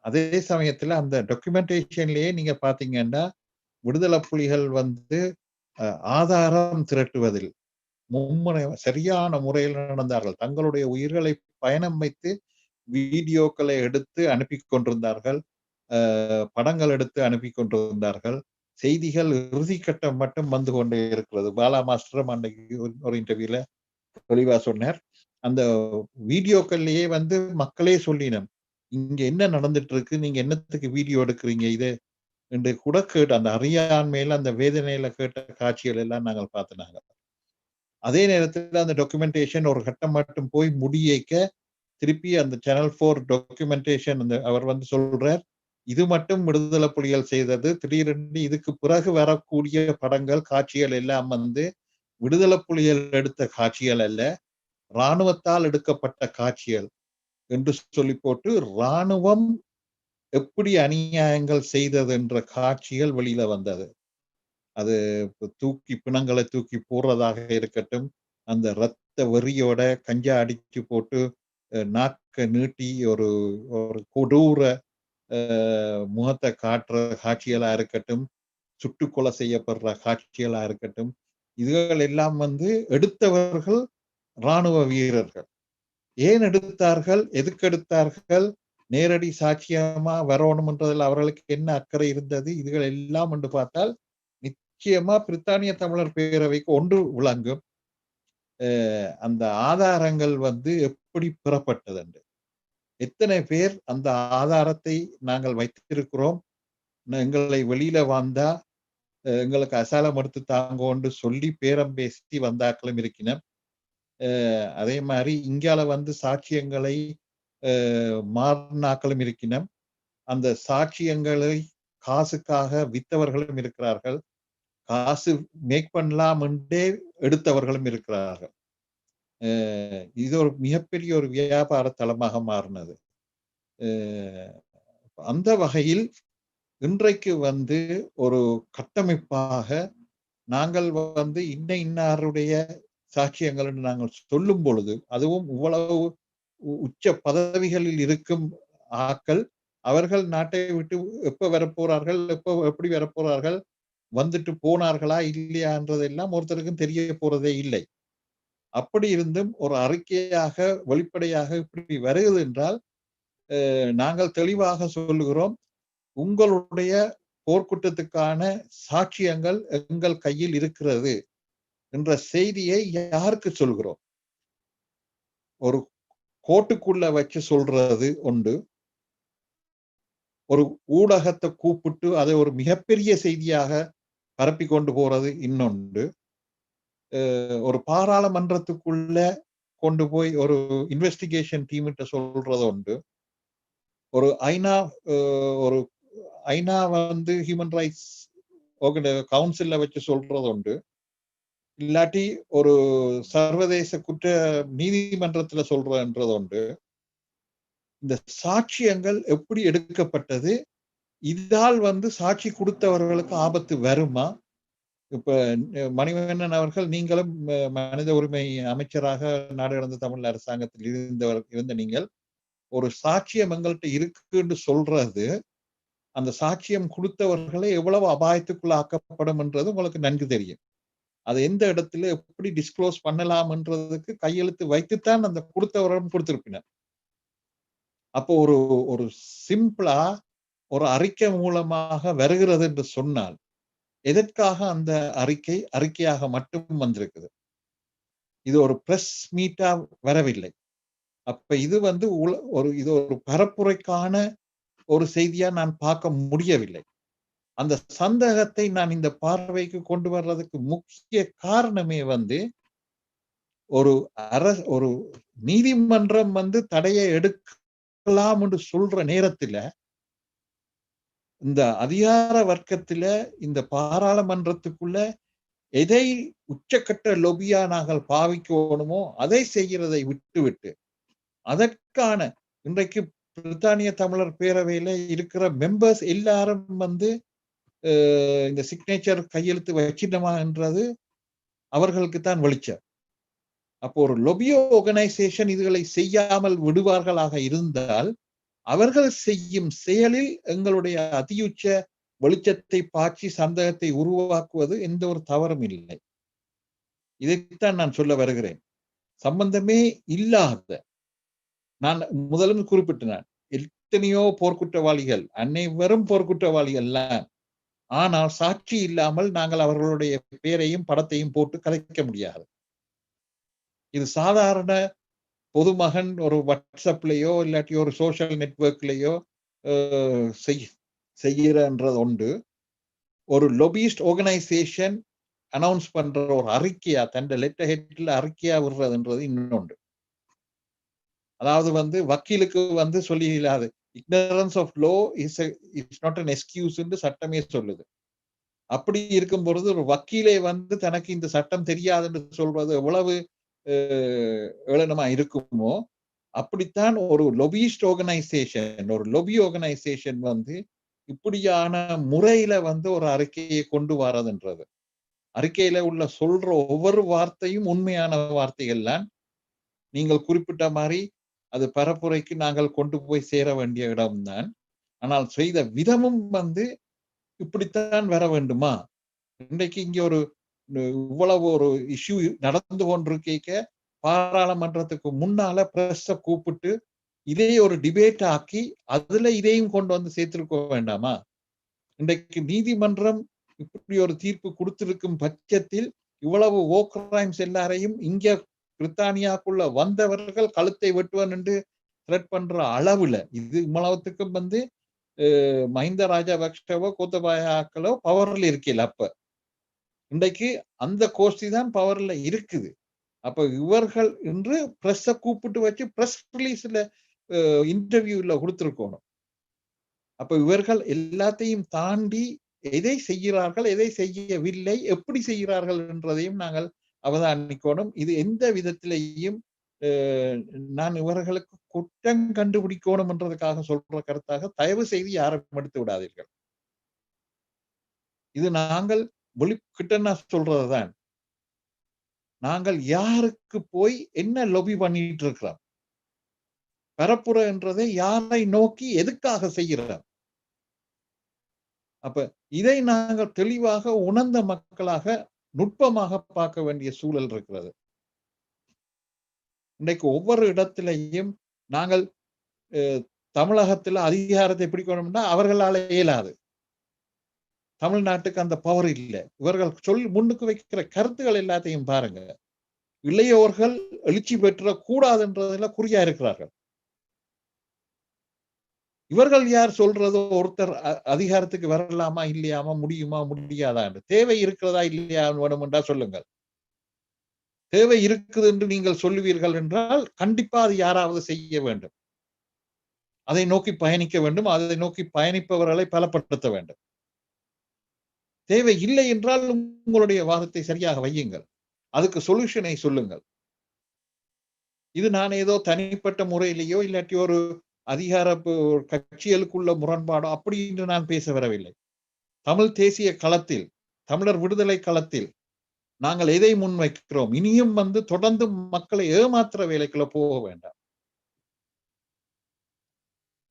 Speaker 2: அதே சமயத்துல அந்த டாக்குமெண்டேஷன்லயே நீங்க பாத்தீங்கன்னா விடுதலை புலிகள் ஆதாரம் திரட்டுவதில் சரியான முறையில் நடந்தார்கள். தங்களுடைய உயிர்களை பயணம் வைத்து வீடியோக்களை எடுத்து அனுப்பி கொண்டிருந்தார்கள். படங்கள் எடுத்து அனுப்பி கொண்டிருந்தார்கள். செய்திகள் இறுதிக்கட்டம் மட்டும் வந்து கொண்டே இருக்கிறது. பாலா மாஸ்டரும் அன்னைக்கு ஒரு இன்டர்வியூல தெளிவா சொன்னார். அந்த வீடியோக்கள்லயே மக்களே சொல்லினோம், இங்க என்ன நடந்துட்டு இருக்கு, நீங்க என்னத்துக்கு வீடியோ எடுக்கிறீங்க இது என்று கூட கேட்டு அந்த அறியாண்மையில அந்த வேதனையில கேட்ட காட்சிகள் எல்லாம் நாங்கள் பார்த்தினாங்க. அதே நேரத்தில் அந்த டாக்குமெண்டேஷன் ஒரு கட்டம் மட்டும் போய் முடியைக்க திருப்பி அந்த சேனல் 4 டாக்குமெண்டேஷன் அவர் சொல்றார், இது மட்டும் விடுதலை புலிகள் செய்தது. திடீரென்று இதுக்கு பிறகு வரக்கூடிய படங்கள் காட்சிகள் எல்லாம் விடுதலை புலிகள் எடுத்த காட்சிகள் அல்ல, இராணுவத்தால் எடுக்கப்பட்ட காட்சிகள் என்று சொல்லி போட்டு இராணுவம் எப்படி அநியாயங்கள் செய்தது என்ற காட்சிகள் வெளியில வந்தது. அது பிணங்களை தூக்கி போடுறதாக இருக்கட்டும், அந்த இரத்த வெறியோட கஞ்சா அடிச்சு போட்டு நாக்க நீட்டி ஒரு ஒரு கொடூர முகத்தை காட்டுற காட்சிகளா இருக்கட்டும், சுட்டுக்கொலை செய்யப்படுற காட்சிகளா இருக்கட்டும், இதுகள் எல்லாம் எடுத்தவர்கள் இராணுவ வீரர்கள். ஏன் எடுத்தார்கள், எதுக்கு எடுத்தார்கள், நேரடி சாட்சியமா வரணும்ன்றதில் அவர்களுக்கு என்ன அக்கறை இருந்தது, இதுகள் எல்லாம் என்று பார்த்தால் நிச்சயமா பிரித்தானிய தமிழர் பேரவைக்கு ஒன்று விளங்கும். அந்த ஆதாரங்கள் எப்படி பெறப்பட்டது என்று, எத்தனை பேர் அந்த ஆதாரத்தை நாங்கள் வைத்திருக்கிறோம், எங்களை வெளியில வந்தா எங்களுக்கு அசாலம் எடுத்து தாங்கோன்னு சொல்லி பேரம் பேசி வந்தாக்களும் இருக்கின. அதே மாதிரி இங்கால சாட்சியங்களை மாறினாக்களும் இருக்கின. அந்த சாட்சியங்களை காசுக்காக வித்தவர்களும் இருக்கிறார்கள், காசு மேக் பண்ணலாம் என்றே எடுத்தவர்களும் இருக்கிறார்கள். இது ஒரு மிகப்பெரிய ஒரு வியாபார தளமாக மாறினது. அந்த வகையில் இன்றைக்கு ஒரு கட்டமைப்பாக நாங்கள் இன்னாருடைய சாட்சியங்கள் என்று நாங்கள் சொல்லும் பொழுது, அதுவும் இவ்வளவு உச்ச பதவிகளில் இருக்கும் ஆக்கள், அவர்கள் நாட்டை விட்டு எப்ப வரப்போறார்கள், எப்படி வரப்போறார்கள், வந்துட்டு போனார்களா இல்லையான்றதெல்லாம் ஒருத்தருக்கும் தெரிய போறதே இல்லை. அப்படி இருந்தும் ஒரு அறிக்கையாக வெளிப்படையாக இப்படி வருகிறது என்றால், நாங்கள் தெளிவாக சொல்லுகிறோம், உங்களுடைய போர்க்குற்றத்துக்கான சாட்சியங்கள் எங்கள் கையில் இருக்கிறது என்ற செய்தியை யாருக்கு சொல்கிறோம்? ஒரு கோட்டுக்குள்ள வச்சு சொல்றது உண்டு, ஒரு ஊடகத்தை கூப்பிட்டு அதை ஒரு மிகப்பெரிய செய்தியாக பரப்பி கொண்டு போறது இன்னொன்று, ஒரு பாராளுமன்றத்துக்குள்ள கொண்டு போய் ஒரு இன்வெஸ்டிகேஷன் டீம்கிட்ட சொல்றது உண்டு, ஒரு ஐநா ஹியூமன் ரைட்ஸ் கவுன்சில்ல வச்சு சொல்றது உண்டு, இல்லாட்டி ஒரு சர்வதேச குற்ற நீதிமன்றத்துல சொல்றன்றது உண்டு. இந்த சாட்சியங்கள் எப்படி எடுக்கப்பட்டது, இதால் சாட்சி கொடுத்தவர்களுக்கு ஆபத்து வருமா? இப்ப மணிவண்ணன் அவர்கள், நீங்களும் மனித உரிமை அமைச்சராக நாடு கடந்த தமிழ் அரசாங்கத்தில் இருந்த நீங்கள், ஒரு சாட்சியம் எங்கள்கிட்ட இருக்குன்னு சொல்றது, அந்த சாட்சியம் கொடுத்தவர்களை எவ்வளவு அபாயத்துக்குள்ள ஆக்கப்படும் என்றது உங்களுக்கு நன்கு தெரியும். அதை எந்த இடத்துல எப்படி டிஸ்க்ளோஸ் பண்ணலாம்ன்றதுக்கு கையெழுத்து வைத்துத்தான் அந்த கொடுத்தவரும் கொடுத்திருப்பினர். அப்போ ஒரு சிம்பிளா ஒரு அறிக்கை மூலமாக வருகிறது என்று சொன்னால், எதற்காக அந்த அறிக்கையாக மட்டும் வந்திருக்குது? இது ஒரு பிரஸ் மீட்டா வரவில்லை. அப்ப இது இது ஒரு பரப்புரைக்கான ஒரு செய்தியா நான் பார்க்க முடியவில்லை. அந்த சந்தேகத்தை நான் இந்த பார்வைக்கு கொண்டு வர்றதுக்கு முக்கிய காரணமே ஒரு நீதிமன்றம் தடையை எடுக்கலாம் என்று சொல்ற நேரத்துல, இந்த அதிகார வர்க்கத்துல இந்த பாராளுமன்றத்துக்குள்ள எதை உச்சக்கட்ட லொபியா நாங்கள் பாவிக்கணுமோ அதை செய்கிறதை விட்டுவிட்டு, அதற்கான இன்றைக்கு பிரித்தானிய தமிழர் பேரவையில இருக்கிற மெம்பர்ஸ் எல்லாரும் இந்த சிக்னேச்சர் கையெழுத்து வச்சிட்டமா என்றது அவர்களுக்கு தான் வெளிச்சம். அப்போ ஒரு லொபியோ ஆர்கனைசேஷன் இதுகளை செய்யாமல் விடுவார்களாக இருந்தால் அவர்கள் செய்யும் செயலில் எங்களுடைய அதியுச்ச வெளிச்சத்தை பாய்ச்சி சந்தேகத்தை உருவாக்குவது எந்த ஒரு தவறும் இல்லை. இதைத்தான் நான் சொல்ல வருகிறேன். சம்பந்தமே இல்லாத, நான் முதலும் குறிப்பிட்டேன், எத்தனையோ போர்க்குற்றவாளிகள், அனைவரும் போர்க்குற்றவாளிகள், ஆனால் சாட்சி இல்லாமல் நாங்கள் அவர்களுடைய பேரையும் படத்தையும் போட்டு கலைக்க முடியாது. இது சாதாரண பொதுமகன் ஒரு வாட்ஸ்அப்லயோ இல்லாட்டி ஒரு சோசியல் நெட்வொர்க்லயோ செய்யறது உண்டு. ஒரு லொபிஸ்ட் ஆர்கனைசேஷன் அனௌன்ஸ் பண்ற ஒரு அறிக்கையா, தன் லெட்டர் ஹெட்ல அறிக்கையா விடுறதுன்றது இன்னொன்று. அதாவது வக்கீலுக்கு சொல்லி இல்லாது, ignorance of law is not an excuse என்று சட்டமே சொல்லுது. அப்படி இருக்கும் பொழுது ஒரு வக்கீலே தனக்கு இந்த சட்டம் தெரியாதுன்னு சொல்றது எவ்வளவு ஏளனமா இருக்குமோ, அப்படித்தான் ஒரு லொபிஸ்ட் ஆர்கனைசேஷன், ஒரு லொபி ஆர்கனைசேஷன் இப்படியான முறையில ஒரு அறிக்கையை கொண்டு வரதுன்றது. அறிக்கையில உள்ள சொல்ற ஒவ்வொரு வார்த்தையும் உண்மையான வார்த்தைகள் தான். நீங்கள் குறிப்பிட்ட மாதிரி அது பரப்புரைக்கு நாங்கள் கொண்டு போய் சேர வேண்டிய இடம்தான். ஆனால் செய்த விதமும் இப்படித்தான் வர வேண்டுமா? இன்றைக்கு இங்க இவ்வளவு ஒரு இஷ்யூ நடந்து கொண்டிருக்க பாராளுமன்றத்துக்கு முன்னால பிரஸ் கூப்பிட்டு இதே ஒரு டிபேட் ஆக்கி அதுல இதையும் கொண்டு சேர்த்திருக்க வேண்டாமா? இன்றைக்கு நீதிமன்றம் இப்படி ஒரு தீர்ப்பு கொடுத்திருக்கும் பட்சத்தில் இவ்வளவு war crimes எல்லாரையும் இங்க பிரித்தானியாக்குள்ள வந்தவர்கள் கழுத்தை வெட்டுவான் என்று த்ரெட் பண்ற அளவுல இது இவ்வளவுத்துக்கும் மஹிந்த ராஜபக்ஷவோ கோத்தபாயாக்களோ பவர்ல இருக்கல. அப்ப இன்றைக்கு அந்த கோஷ்டி தான் பவர்ல இருக்குது. அப்ப இவர்கள் இன்று பிரஸ் கூப்பிட்டு வச்சு பிரஸ் ரிலீஸ்ல இன்டர்வியூல கொடுத்திருக்கணும். அப்ப இவர்கள் எல்லாத்தையும் தாண்டி எதை செய்கிறார்கள், எதை செய்யவில்லை, எப்படி செய்கிறார்கள் என்றதையும் நாங்கள் அவதானிக்கணும். இது எந்த விதத்திலேயும் நான் இவர்களுக்கு குற்றம் கண்டுபிடிக்கணும் என்றதுக்காக சொல்ற கருத்தாக தயவு செய்து யாரும் எடுத்து விடாதீர்கள். இது நாங்கள் வெளிக்கிட்ட சொல்றதுதான். நாங்கள் யாருக்கு போய் என்ன லொபி பண்ணிட்டு இருக்கிறோம், பரப்புரை என்றதை யாரை நோக்கி எதுக்காக செய்கிறோம். அப்ப இதை நாங்கள் தெளிவாக உணர்ந்த மக்களாக நுட்பமாக பார்க்க வேண்டிய சூழல் இருக்கிறது. இன்றைக்கு ஒவ்வொரு இடத்திலையும் நாங்கள் தமிழகத்துல அதிகாரத்தை பிடிக்கணும்னா அவர்களால இயலாது. தமிழ்நாட்டுக்கு அந்த பவர் இல்லை. இவர்கள் முன்னுக்கு வைக்கிற கருத்துக்கள் எல்லாத்தையும் பாருங்க. இளையோர்கள் எழுச்சி பெற்ற கூடாதுன்றதுல குறியா இருக்கிறார்கள். இவர்கள் யார் சொல்றதோ ஒருத்தர் அதிகாரத்துக்கு வரலாமா இல்லையாமா, முடியுமா முடியாதா என்று, தேவை இருக்கிறதா இல்லையா வேணும் என்றா சொல்லுங்கள். தேவை இருக்குது என்று நீங்கள் சொல்லுவீர்கள் என்றால் கண்டிப்பா அது யாராவது செய்ய வேண்டும். அதை நோக்கி பயணிக்க வேண்டும். அதை நோக்கி பயணிப்பவர்களை பலப்படுத்த வேண்டும். தேவை இல்லை என்றால் உங்களுடைய வாதத்தை சரியாக வையுங்கள். அதுக்கு சொல்யூஷனை சொல்லுங்கள். இது நான் ஏதோ தனிப்பட்ட முறையிலேயோ இல்லாட்டி ஒரு அதிகார கட்சிகளுக்குள்ள முரண்பாடோ அப்படி என்று நான் பேச வரவில்லை. தமிழ் தேசிய களத்தில், தமிழர் விடுதலை களத்தில் நாங்கள் எதை முன்வைக்கிறோம், இனியும் தொடர்ந்து மக்களை ஏமாற்ற வேலைக்குள்ள போக வேண்டாம்.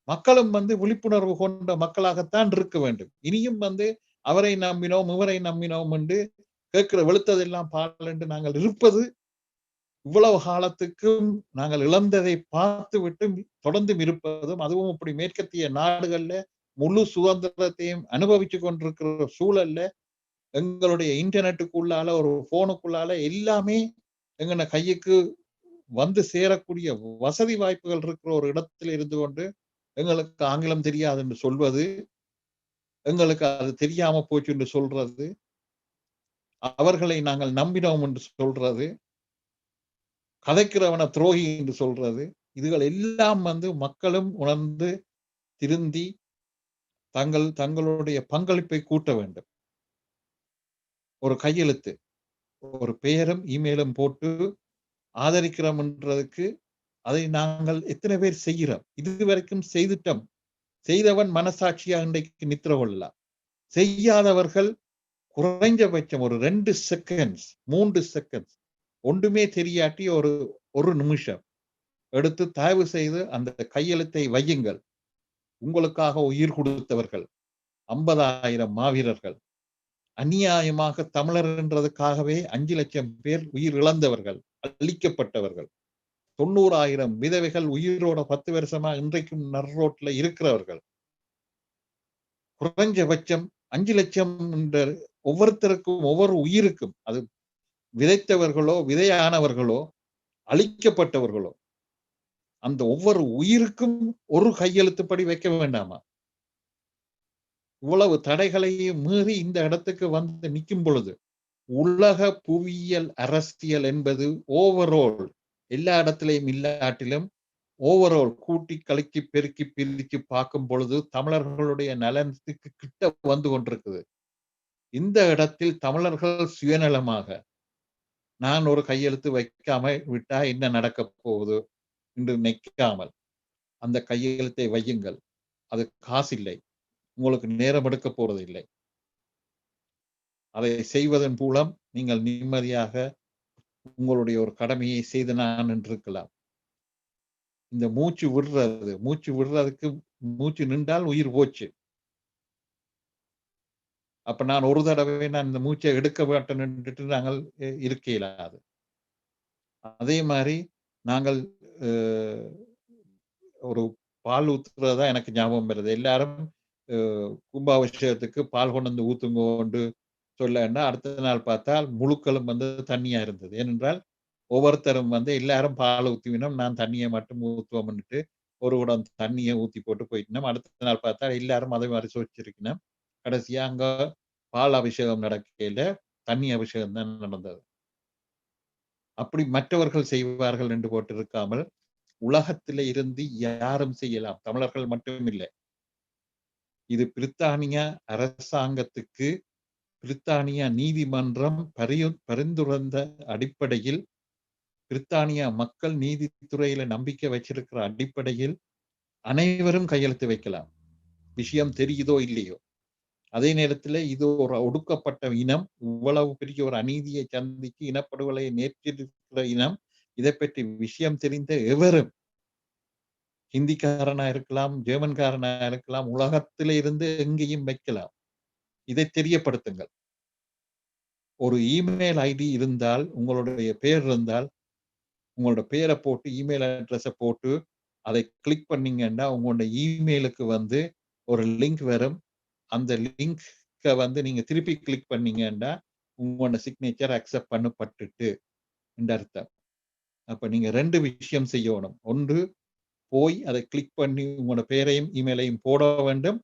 Speaker 2: மக்களும் விழிப்புணர்வு கொண்ட மக்களாகத்தான் இருக்க வேண்டும். இனியும் அவரை நம்பினோம் இவரை நம்பினோம் என்று கேட்கிற வெளுத்ததெல்லாம் பால் என்று நாங்கள் இருப்பது இவ்வளவு காலத்துக்கும் நாங்கள் இழந்ததை பார்த்து விட்டு தொடர்ந்து இருப்பதும், அதுவும் இப்படி மேற்கத்திய நாடுகள்ல முழு சுதந்திரத்தையும் அனுபவிச்சு கொண்டிருக்கிற சூழல்ல எங்களுடைய இன்டர்நெட்டுக்குள்ளால ஒரு போனுக்குள்ளால எல்லாமே எங்கன கையுக்கு சேரக்கூடிய வசதி வாய்ப்புகள் இருக்கிற ஒரு இடத்துல இருந்து கொண்டு எங்களுக்கு ஆங்கிலம் தெரியாது என்று சொல்வது, எங்களுக்கு அது தெரியாம போச்சு என்று சொல்றது, அவர்களை நாங்கள் நம்பினோம் என்று சொல்றது, கதைக்கிறவன துரோகி என்று சொல்றது, இதுகள் எல்லாம் மக்களும் உணர்ந்து திருந்தி தங்களுடைய பங்களிப்பை கூட்ட வேண்டும். ஒரு கையெழுத்து, ஒரு பெயரும் இமெயிலும் போட்டு ஆதரிக்கிறோம் என்றதுக்கு அதை நாங்கள் எத்தனை பேர் செய்கிறோம்? இதுவரைக்கும் செய்துட்டோம். செய்தவன் மனசாட்சியா இன்றைக்கு நித்திர கொள்ளலாம். செய்யாதவர்கள் குறைஞ்சபட்சம் ஒரு 2 செகண்ட்ஸ் 3 செகண்ட்ஸ் ஒன்றுமே தெரியாட்டி ஒரு நிமிஷம் எடுத்து தயவு செய்து அந்த கையெழுத்தை வையுங்கள். உங்களுக்காக உயிர் கொடுத்தவர்கள் 50,000 மாவீரர்கள், அநியாயமாக தமிழர் என்றதுக்காகவே 5 லட்சம் பேர் உயிர் இழந்தவர்கள், அழிக்கப்பட்டவர்கள், 90,000 விதவைகள் உயிரோட 10 வருஷமா இன்றைக்கும் நர்ரோட்ல இருக்கிறவர்கள், குறைஞ்சபட்சம் 5 லட்சம் என்ற ஒவ்வொருத்தருக்கும் ஒவ்வொரு உயிருக்கும், அது விதைத்தவர்களோ விதையானவர்களோ அழிக்கப்பட்டவர்களோ, அந்த ஒவ்வொரு உயிருக்கும் ஒரு கையெழுத்துப்படி வைக்க வேண்டாமா? இவ்வளவு தடைகளையும் மீறி இந்த இடத்துக்கு வந்து நிற்கும் பொழுது உலக புவியியல் அரசியல் என்பது ஓவரோல் எல்லா இடத்திலையும் இல்லாட்டிலும் ஓவரோல் கூட்டி கலக்கி பெருக்கி பிரிச்சு பார்க்கும் பொழுது தமிழர்களுடைய நலனுக்கு கிட்ட வந்து கொண்டிருக்குது. இந்த இடத்தில் தமிழர்கள் சுயநலமாக நான் ஒரு கையெழுத்து வைக்காம விட்டா என்ன நடக்க போகுது என்று நிற்காமல் அந்த கையெழுத்தை வையுங்கள். அது காசு இல்லை, உங்களுக்கு நேரம் எடுக்க போறது இல்லை. அதை செய்வதன் மூலம் நீங்கள் நிம்மதியாக உங்களுடைய ஒரு கடமையை செய்து நான் இருக்கலாம். இந்த மூச்சு விடுறதுக்கு மூச்சு நின்றால் உயிர் போச்சு. அப்ப நான் ஒரு தடவை நான் இந்த மூச்சை எடுக்க மாட்டேன்னுட்டு நாங்கள் இருக்க இயலாது. அதே மாதிரி நாங்கள் ஒரு பால் ஊத்துறதா எனக்கு ஞாபகம் வருது. எல்லாரும் கும்பாபிஷேகத்துக்கு பால் கொண்டு வந்து ஊத்துங்கோண்டு சொல்லன்னா அடுத்த நாள் பார்த்தால் முழுக்களும் வந்து தண்ணியா இருந்தது. ஏனென்றால் ஒவ்வொருத்தரும் வந்து எல்லாரும் பால் ஊத்திவினோம், நான் தண்ணியை மட்டும் ஊத்துவோம்னுட்டு ஒரு குடம் தண்ணியை ஊத்தி போட்டு போயிட்டோம். அடுத்த நாள் பார்த்தா எல்லாரும் அதே மாதிரி சோதிச்சிருக்கணும். கடைசியா அங்க பால் அபிஷேகம் நடக்கையில தண்ணி அபிஷேகம் தான் நடந்தது. அப்படி மற்றவர்கள் செய்வார்கள் என்று போட்டு இருக்காமல் உலகத்தில இருந்து யாரும் செய்யலாம், தமிழர்கள் மட்டும் இல்லை. இது பிரித்தானிய அரசாங்கத்துக்கு பிரித்தானிய நீதிமன்றம் பரிந்துரைந்த அடிப்படையில், பிரித்தானிய மக்கள் நீதித்துறையில நம்பிக்கை வச்சிருக்கிற அடிப்படையில் அனைவரும் கையெழுத்து வைக்கலாம், விஷயம் தெரியுதோ இல்லையோ. அதே நேரத்தில் இது ஒரு ஒடுக்கப்பட்ட இனம், இவ்வளவு பெரிய ஒரு அநீதியை சந்திக்கு இனப்படுகொலையை நேற்றிருக்கிற இனம். இதை பற்றி விஷயம் தெரிந்த எவரும், ஹிந்திக்காரனா இருக்கலாம், ஜெர்மன்காரனா இருக்கலாம், உலகத்தில இருந்து எங்கேயும் வைக்கலாம். இதை தெரியப்படுத்துங்கள். ஒரு இமெயில் ஐடி இருந்தால், உங்களுடைய பெயர் இருந்தால், உங்களோட பெயரை போட்டு இமெயில் அட்ரஸை போட்டு அதை கிளிக் பண்ணீங்கன்னா உங்களுடைய இமெயிலுக்கு வந்து ஒரு லிங்க் வரும். அந்த லிங்கை வந்து நீங்க திருப்பி கிளிக் பண்ணீங்கன்னா உங்களோட சிக்னேச்சர் அக்செப்ட் பண்ணப்பட்டுட்டு என்ற அர்த்தம். அப்ப நீங்க 2 விஷயம் செய்யணும். ஒன்று, போய் அதை கிளிக் பண்ணி உங்களோட பெயரையும் இமெயிலையும் போட வேண்டும்.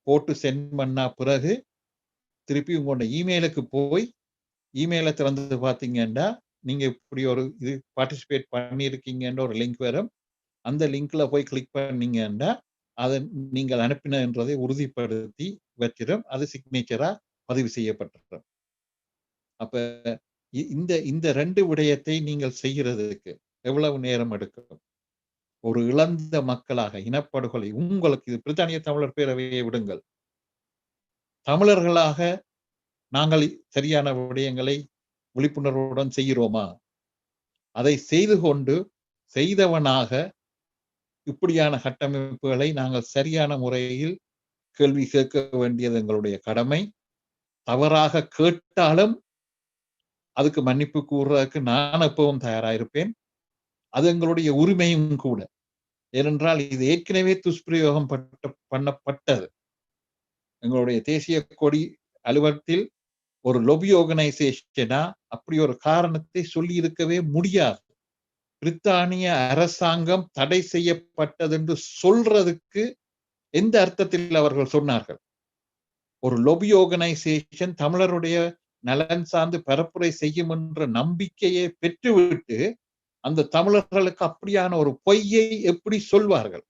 Speaker 2: போட்டு சென்ட் பண்ணா பிறகு திருப்பி உங்களோட இமெயிலுக்கு போய் இமெயிலை திறந்து பார்த்தீங்கன்னா நீங்க இப்படி ஒரு இது பார்ட்டிசிபேட் பண்ணியிருக்கீங்கன்ற ஒரு லிங்க் வரும். அந்த லிங்க்ல போய் கிளிக் பண்ணீங்கன்னா அதை நீங்கள் அனுப்பின என்றதை உறுதிப்படுத்தி வச்சிடும். அது சிக்னேச்சரா பதிவு செய்யப்பட்டிருக்கும். அப்ப இந்த 2 விடயத்தை நீங்கள் செய்கிறதுக்கு எவ்வளவு நேரம் எடுக்கும்? ஒரு இழந்த மக்களாக இனப்படுகொலை, உங்களுக்கு இது பிரித்தானிய தமிழர் பேரவையை விடுங்கள், தமிழர்களாக நாங்கள் சரியான விடயங்களை விழிப்புணர்வுடன் செய்கிறோமா? அதை செய்து கொண்டு செய்தவனாக இப்படியான கட்டமைப்புகளை நாங்கள் சரியான முறையில் கேள்வி கேட்க வேண்டியது எங்களுடைய கடமை. தவறாக கேட்டாலும் அதுக்கு மன்னிப்பு கூறுவதற்கு நான் எப்பவும் தயாராயிருப்பேன். அது எங்களுடைய உரிமையும் கூட. ஏனென்றால் இது ஏற்கனவே துஷ்பிரயோகம் பண்ணப்பட்டது. எங்களுடைய தேசிய கொடி அலுவலகத்தில் ஒரு லொபி ஆர்கனைசேஷனா அப்படி ஒரு காரணத்தை சொல்லி இருக்கவே முடியாது. பிரித்தானிய அரசாங்கம் தடை செய்யப்பட்டது என்று சொல்றதுக்கு எந்த அர்த்தத்தில் அவர்கள் சொன்னார்கள்? ஒரு லொபி ஆர்கனைசேஷன் தமிழருடைய நலன் சார்ந்து பரப்புரை செய்யும் என்ற நம்பிக்கையை பெற்றுவிட்டு அந்த தமிழர்களுக்கு அப்படியான ஒரு பொய்யை எப்படி சொல்வார்கள்?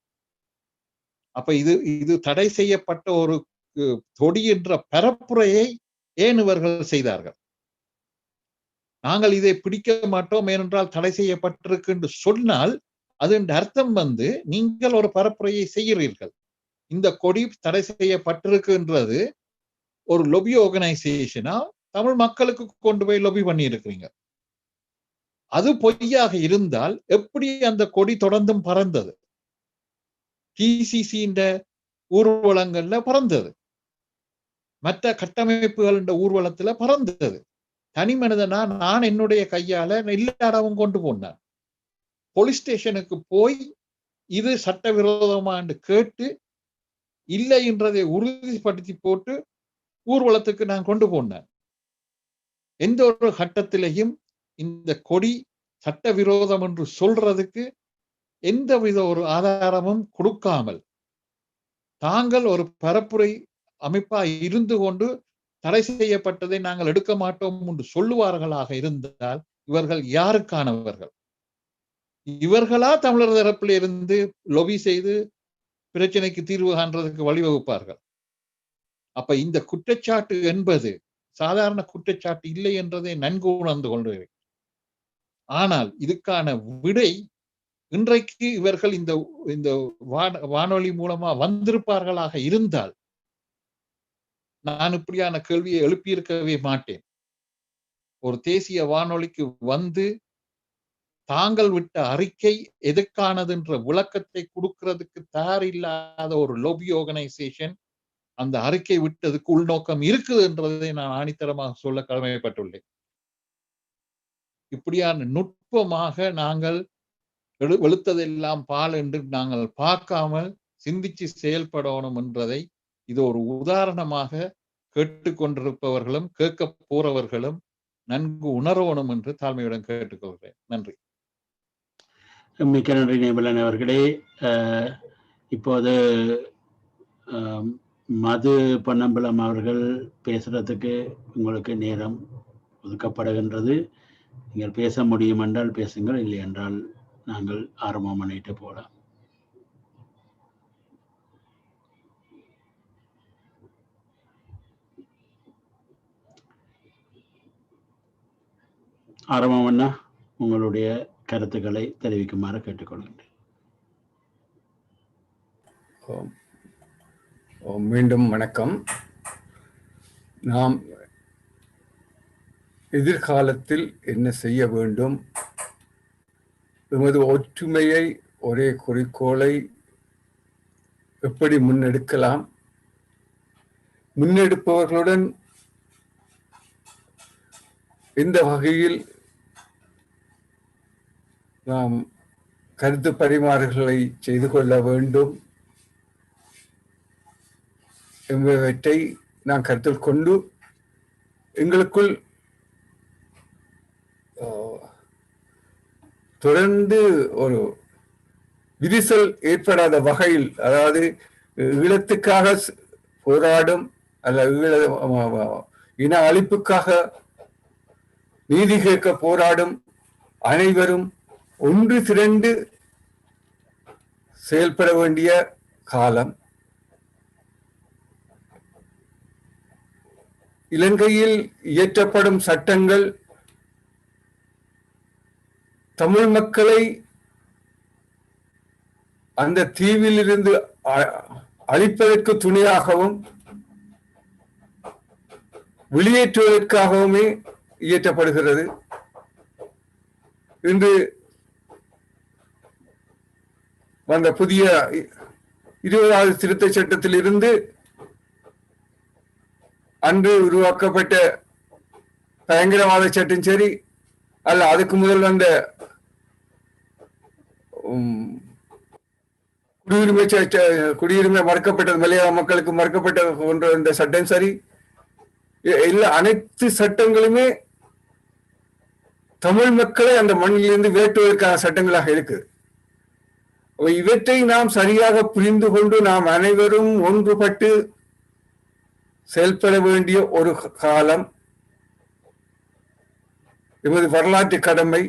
Speaker 2: அப்ப இது தடை செய்யப்பட்ட ஒரு தொடி என்ற பரப்புரையை ஏன் இவர்கள் செய்தார்கள்? நாங்கள் இதை பிடிக்க மாட்டோம் ஏனென்றால் தடை செய்யப்பட்டிருக்கு என்று சொன்னால் அதன் அர்த்தம் வந்து நீங்கள் ஒரு பரப்புரையை செய்கிறீர்கள். இந்த கொடி தடை செய்யப்பட்டிருக்குன்றது ஒரு லொபி ஆர்கனைசேஷனா தமிழ் மக்களுக்கு கொண்டு போய் லொபி பண்ணி இருக்கிறீங்க. அது பொய்யாக இருந்தால் எப்படி அந்த கொடி தொடர்ந்தும் பறந்தது? டிசிசி ஊர்வலங்கள்ல பறந்தது, மற்ற கட்டமைப்புகள் ஊர்வலத்துல பறந்தது. தனி மனிதனா நான் என்னுடைய கையால எல்லாரும் கொண்டு போனேன். போலீஸ் ஸ்டேஷனுக்கு போய் இது சட்டவிரோதமா என்று கேட்டு இல்லை என்றதை உறுதிப்படுத்தி போட்டு ஊர்வலத்துக்கு நான் கொண்டு போனேன். எந்த ஒரு கட்டத்திலையும் இந்த கொடி சட்டவிரோதம் என்று சொல்றதுக்கு எந்தவித ஒரு ஆதாரமும் கொடுக்காமல் தாங்கள் ஒரு பரப்புரை அமைப்பா இருந்து கொண்டு தடை செய்யப்பட்டதை நாங்கள் எடுக்க மாட்டோம் என்று சொல்லுவார்களாக இருந்தால் இவர்கள் யாருக்கானவர்கள்? இவர்களா தமிழர் தரப்பில் இருந்து லொபி செய்து பிரச்சனைக்கு தீர்வு காண்றதுக்கு வழிவகுப்பார்கள். அப்ப இந்த குற்றச்சாட்டு என்பது சாதாரண குற்றச்சாட்டு இல்லை என்றதை நன்கு உணர்ந்து கொள்கிறேன். ஆனால் இதுக்கான விடை இன்றைக்கு இவர்கள் இந்த வானொலி மூலமா வந்திருப்பார்களாக இருந்தால் நான் இப்படியான கேள்வியை எழுப்பியிருக்கவே மாட்டேன். ஒரு தேசிய வானொலிக்கு வந்து தாங்கள் விட்ட அறிக்கை எதுக்கானது என்ற விளக்கத்தை கொடுக்கிறதுக்கு தயார் இல்லாத ஒரு லொபி ஆர்கனைசேஷன் அந்த அறிக்கை விட்டதுக்கு உள்நோக்கம் இருக்குது என்றதை நான் ஆணித்தரமாக சொல்ல கடமைப்பட்டுள்ளேன். இப்படியான நுட்பமாக நாங்கள் வெளுத்ததெல்லாம் பால் என்று நாங்கள் பார்க்காமல் சிந்திச்சு செயல்படணும் என்றதை இது ஒரு உதாரணமாக கேட்டுக்கொண்டிருப்பவர்களும் கேட்க போறவர்களும் நன்கு உணரணும் என்று தாழ்மையுடன் கேட்டுக்கொள்கிறேன். நன்றி.
Speaker 1: மிக்க நன்றி நேபலன் அவர்களே. இப்போது மது பொன்னம்பலம் அவர்கள் பேசுறதுக்கு உங்களுக்கு நேரம் ஒதுக்கப்படுகின்றது. நீங்கள் பேச முடியும் என்றால் பேசுங்கள், இல்லை என்றால் நாங்கள் ஆரம்பம் பண்ணிட்டு போகலாம். ஆரம்பம் அண்ணா, உங்களுடைய கருத்துக்களை தெரிவிக்குமாறு கேட்டுக்கொள்கின்றேன்.
Speaker 3: மீண்டும் வணக்கம். நாம் எதிர்காலத்தில் என்ன செய்ய வேண்டும், எமது ஒற்றுமையை ஒரே குறிக்கோளை எப்படி முன்னெடுக்கலாம், முன்னெடுப்பவர்களுடன் இந்த வகையில் நாம் கருத்து பரிமாறுகளை செய்து கொள்ள வேண்டும் என்பவற்றை நாம் கருத்தில் கொண்டு எங்களுக்குள் தொடர்ந்து ஒரு விரிசல் ஏற்படாத வகையில், அதாவது ஈழத்துக்காக போராடும் அல்ல இன அழிப்புக்காக நீதி கேட்க போராடும் அனைவரும் ஒன்று திரண்டு செயல்பட வேண்டிய காலம். இலங்கையில் இயற்றப்படும் சட்டங்கள் தமிழ் மக்களை அந்த தீவிலிருந்து அழிப்பதற்கு துணையாகவும் வெளியேற்றுவதற்காகவுமே இயற்றப்படுகிறது. இன்று வந்த புதிய 20வது திருத்த சட்டத்தில் இருந்து அன்று உருவாக்கப்பட்ட பயங்கரவாத சட்டம் சரி, அல்ல அதுக்கு முதல் வந்த குடியுரிமை மறுக்கப்பட்டது, மலையாள மக்களுக்கு மறுக்கப்பட்ட போன்ற இந்த சட்டம் சரி, எல்லா அனைத்து சட்டங்களுமே தமிழ் மக்களை அந்த மண்ணிலிருந்து விரட்டுவதற்கான சட்டங்களாக இருக்குது. இவற்றை நாம் சரியாக புரிந்து கொண்டு நாம் அனைவரும் ஒன்றுபட்டு செயல்பட வேண்டிய ஒரு காலம். எமது வரலாற்று கடமை.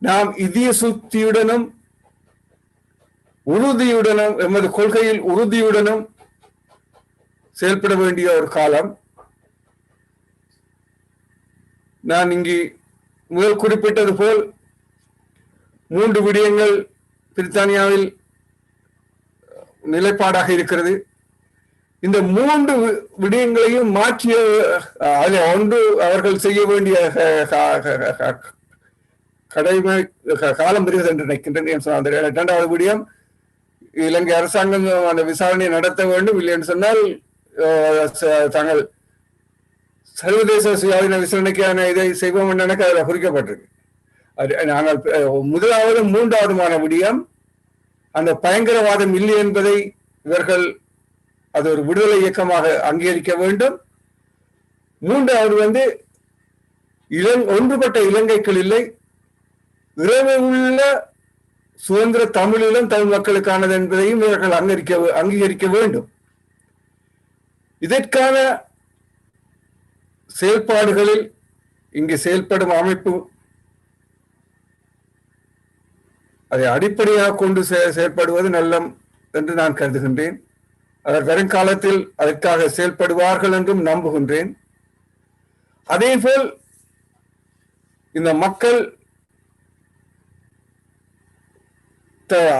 Speaker 3: நாம் இதய சுத்தியுடனும் உறுதியுடனும் எமது கொள்கையில் உறுதியுடனும் செயல்பட வேண்டிய ஒரு காலம். நான் இங்கு முதல் குறிப்பிட்டது போல் 3 விடயங்கள் பிரித்தானியாவில் நிலைப்பாடாக இருக்கிறது. இந்த 3 விடயங்களையும் மாற்றிய ஒன்று அவர்கள் செய்ய வேண்டிய கடமை காலம் பெறுகிறது என்று நினைக்கின்றேன். அந்த 2வது விடயம், இலங்கை அரசாங்கம் அந்த விசாரணையை நடத்த வேண்டும். இல்லை என்று சொன்னால் தாங்கள் சர்வதேச சுயாதீன விசாரணைக்கான இதை செய்வோம் என்று எனக்கு அதில் குறிக்கப்பட்டிருக்கு. நாங்கள் 1வது 3வதுமான விடயம், அந்த பயங்கரவாதம் இல்லை என்பதை இவர்கள் அது ஒரு விடுதலை இயக்கமாக அங்கீகரிக்க வேண்டும். 3வது ஒன்றுபட்ட இலங்கைக்குள் இல்லை, இரவு உள்ள சுதந்திர தமிழீழம் தமிழ் மக்களுக்கானது என்பதையும் இவர்கள் அங்கீகரிக்க வேண்டும். இதற்கான செயல்பாடுகளில் இங்கு செயல்படும் அமைப்பு அதை அடிப்படையாக கொண்டு செயல்படுவது நல்லம் என்று நான் கருதுகின்றேன். அவர் வருங்காலத்தில் அதற்காக செயல்படுவார்கள் என்றும் நம்புகின்றேன். அதேபோல் இந்த மக்கள்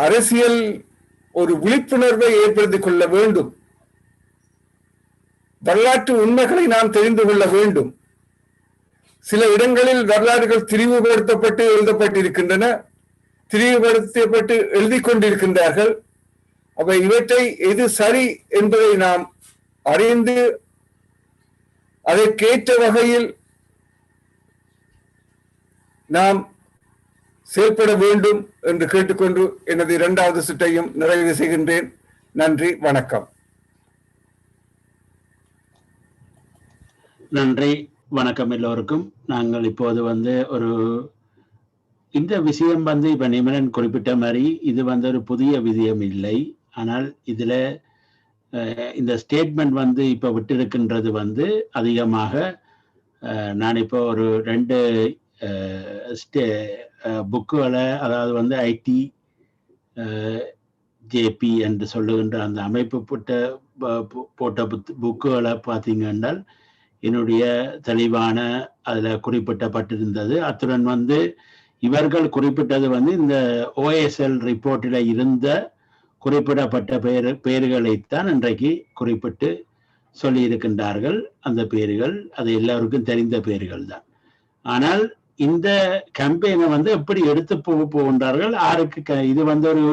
Speaker 3: அரசியல் ஒரு விழிப்புணர்வை ஏற்படுத்திக் கொள்ள வேண்டும். வரலாற்று உண்மைகளை நாம் தெரிந்து கொள்ள வேண்டும். சில இடங்களில் வரலாறுகள் திரிவுபடுத்தப்பட்டு எழுதப்பட்டிருக்கின்றன, திரிவுபடுத்தப்பட்டு எழுதி கொண்டிருக்கின்றார்கள். அப்ப இவற்றை எது சரி என்பதை நாம் அறிந்து அதற்கேற்ற வகையில் நாம் செயல்பட வேண்டும் என்று கேட்டுக்கொண்டு எனது 2வது சுற்றையும் நிறைவு செய்கின்றேன். நன்றி, வணக்கம்.
Speaker 1: நன்றி, வணக்கம் எல்லோருக்கும். நாங்கள் இப்போது இந்த விஷயம் இப்ப நிமலன் குறிப்பிட்ட மாதிரி இது ஒரு புதிய விஷயம் இல்லை. ஆனால் இதுல இந்த ஸ்டேட்மெண்ட் இப்ப விட்டிருக்கின்றது அதிகமாக நான் இப்போ ஒரு 2 புக்குகளை, அதாவது ஐடி ஜேபி என்று சொல்லுகின்ற அந்த அமைப்பு போட்ட புக்குகளை பார்த்தீங்கன்னா என்னுடைய தெளிவான அதுல குறிப்பிட்டப்பட்டிருந்தது. அத்துடன் இவர்கள் குறிப்பிட்டது இந்த OSL ரிப்போர்ட்டில் இருந்த குறிப்பிடப்பட்ட பெயர்களைத்தான் இன்றைக்கு குறிப்பிட்டு சொல்லி இருக்கின்றார்கள். அந்த பெயர்கள் அது எல்லாருக்கும் தெரிந்த பெயர்கள் தான். ஆனால் இந்த கேம்பெயினை எப்படி எடுத்து போகின்றார்கள், யாருக்கு இது ஒரு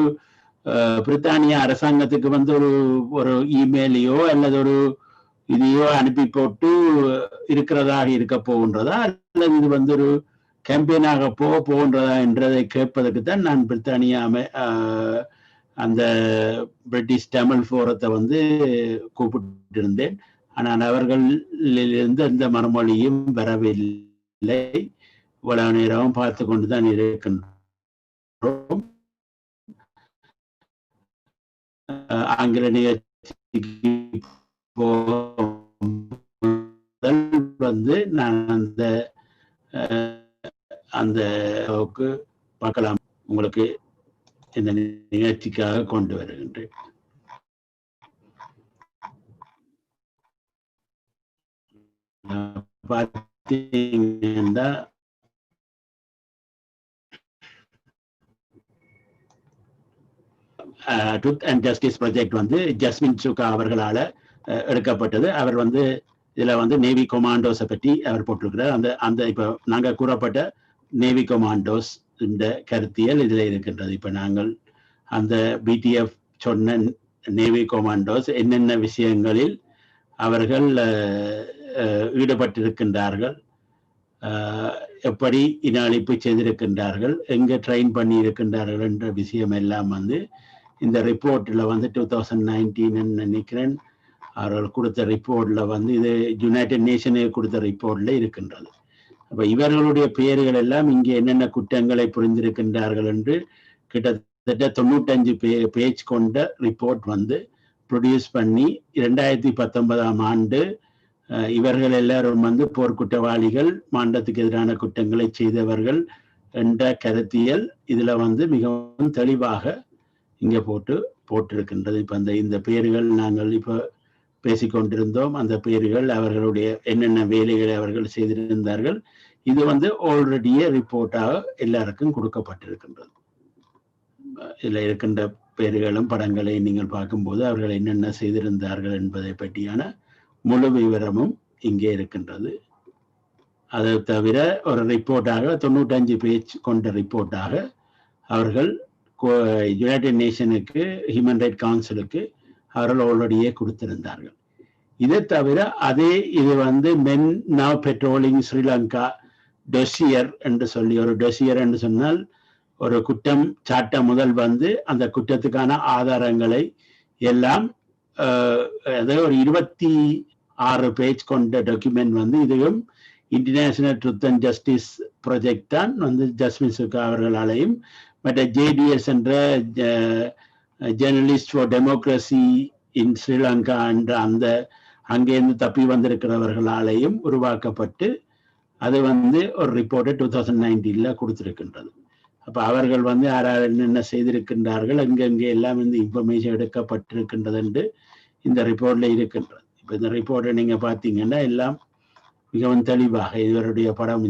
Speaker 1: பிரித்தானிய அரசாங்கத்துக்கு ஒரு இமெயிலையோ அல்லது ஒரு இதையோ அனுப்பி போட்டு இருக்கிறதாக இருக்க போகின்றதா, அல்லது இது ஒரு கேம்பெயினாக போகின்றதா என்றதை கேட்பதற்கு தான் நான் பிரித்தானியா அந்த பிரிட்டிஷ் தமிழ் ஃபோரத்தை கூப்பிட்டிருந்தேன். ஆனால் அவர்களிலிருந்து எந்த மறுமொழியும் வரவில்லை. இவ்வளவு நேரம் பார்த்து கொண்டுதான் இருக்கின்றோம். ஆங்கில நிகழ்ச்சிக்கு நான் அந்த பார்க்கலாம், உங்களுக்கு இந்த நிகழ்ச்சிக்காக கொண்டு வருகின்றேன். பார்த்தீங்கன்னா truth and justice project Yasmin Sooka அவர்களால் எடுக்கப்பட்டது. அவர் இதுல நேவி கொமாண்டோஸை பற்றி அவர் போட்டிருக்கிறார். அந்த இப்ப நாங்க கூறப்பட்ட நேவி கொமாண்டோஸ் இந்த கருத்தியல் இதுல இருக்கின்றது. இப்ப நாங்கள் அந்த பிடிஎஃப் சொன்ன நேவி கொமாண்டோஸ் என்னென்ன விஷயங்களில் அவர்கள் ஈடுபட்டிருக்கின்றார்கள், எப்படி இன அழிப்பு செய்திருக்கின்றார்கள், எங்க ட்ரெயின் பண்ணி இருக்கின்றார்கள் என்ற விஷயம் எல்லாம் இந்த ரிப்போர்ட்ல 2019 நினைக்கிறேன் அவர்கள் கொடுத்த ரிப்போர்ட்ல இது யுனைடெட் நேஷனுக்கு கொடுத்த ரிப்போர்ட்ல இருக்கின்றது. அப்ப இவர்களுடைய பெயர்கள் எல்லாம் இங்கே என்னென்ன குற்றங்களை புரிந்திருக்கின்றார்கள் என்று கிட்டத்தட்ட 95 பேஜ் கொண்ட ரிப்போர்ட் ப்ரொடியூஸ் பண்ணி 2019ஆம் ஆண்டு இவர்கள் எல்லாரும் போர்க்குற்றவாளிகள், மாண்டத்துக்கு எதிரான குற்றங்களை செய்தவர்கள் என்ற கருத்தியல் இதுல மிகவும் தெளிவாக இங்க போட்டிருக்கின்றது. இப்ப இந்த பெயர்கள் நாங்கள் இப்ப பேசிக்கொண்டிருந்தோம். அந்த பெயர்கள் அவர்களுடைய என்னென்ன வேலைகளை அவர்கள் செய்திருந்தார்கள், இது ஆல்ரெடியே ரிப்போர்ட்டாக எல்லாருக்கும் கொடுக்கப்பட்டிருக்கின்றது. இதுல இருக்கின்ற பெயர்களும் படங்களை நீங்கள் பார்க்கும்போது அவர்கள் என்னென்ன செய்திருந்தார்கள் என்பதை பற்றியான முழு விவரமும் இங்கே இருக்கின்றது. அதை தவிர ஒரு ரிப்போர்ட்டாக 95 பேஜ் கொண்ட ரிப்போர்ட்டாக அவர்கள் யுனைடெட் நேஷனுக்கு ஹியூமன் ரைட் கவுன்சிலுக்கு அவர்கள் ஆல்ரெடியே கொடுத்திருந்தார்கள். இதை தவிர இது வந்து மென் நவ் பெட்ரோலிங் ஸ்ரீலங்கா டொசியர் என்று சொல்லி, ஒரு டொசியர் என்று சொன்னால் ஒரு குற்றம் சாட்ட முதல் வந்து அந்த குற்றத்துக்கான ஆதாரங்களை எல்லாம் அதாவது ஒரு 26 பேஜ் கொண்ட டாக்குமெண்ட் வந்து இதுவும் international truth and justice project தான் வந்து ஜஸ்மின்சுகா அவர்களாலையும் மற்ற ஜேடிஎஸ் என்ற ஜேர்னலிஸ்ட் ஃபார் டெமோக்ரஸி இன் ஸ்ரீலங்கா என்ற அந்த அங்கேருந்து தப்பி வந்திருக்கிறவர்களாலையும் உருவாக்கப்பட்டு அது வந்து ஒரு ரிப்போர்ட்டை 2019 கொடுத்திருக்கின்றது. அப்ப அவர்கள் வந்து யார் என்னென்ன செய்திருக்கின்றார்கள், எங்கெங்கே எல்லாம் இந்த இன்ஃபர்மேஷன் எடுக்கப்பட்டிருக்கின்றது என்று இந்த ரிப்போர்ட்ல இருக்கின்றது. இப்ப இந்த ரிப்போர்ட்டை நீங்க பாத்தீங்கன்னா எல்லாம் மிகவும் தெளிவாக இவருடைய படம்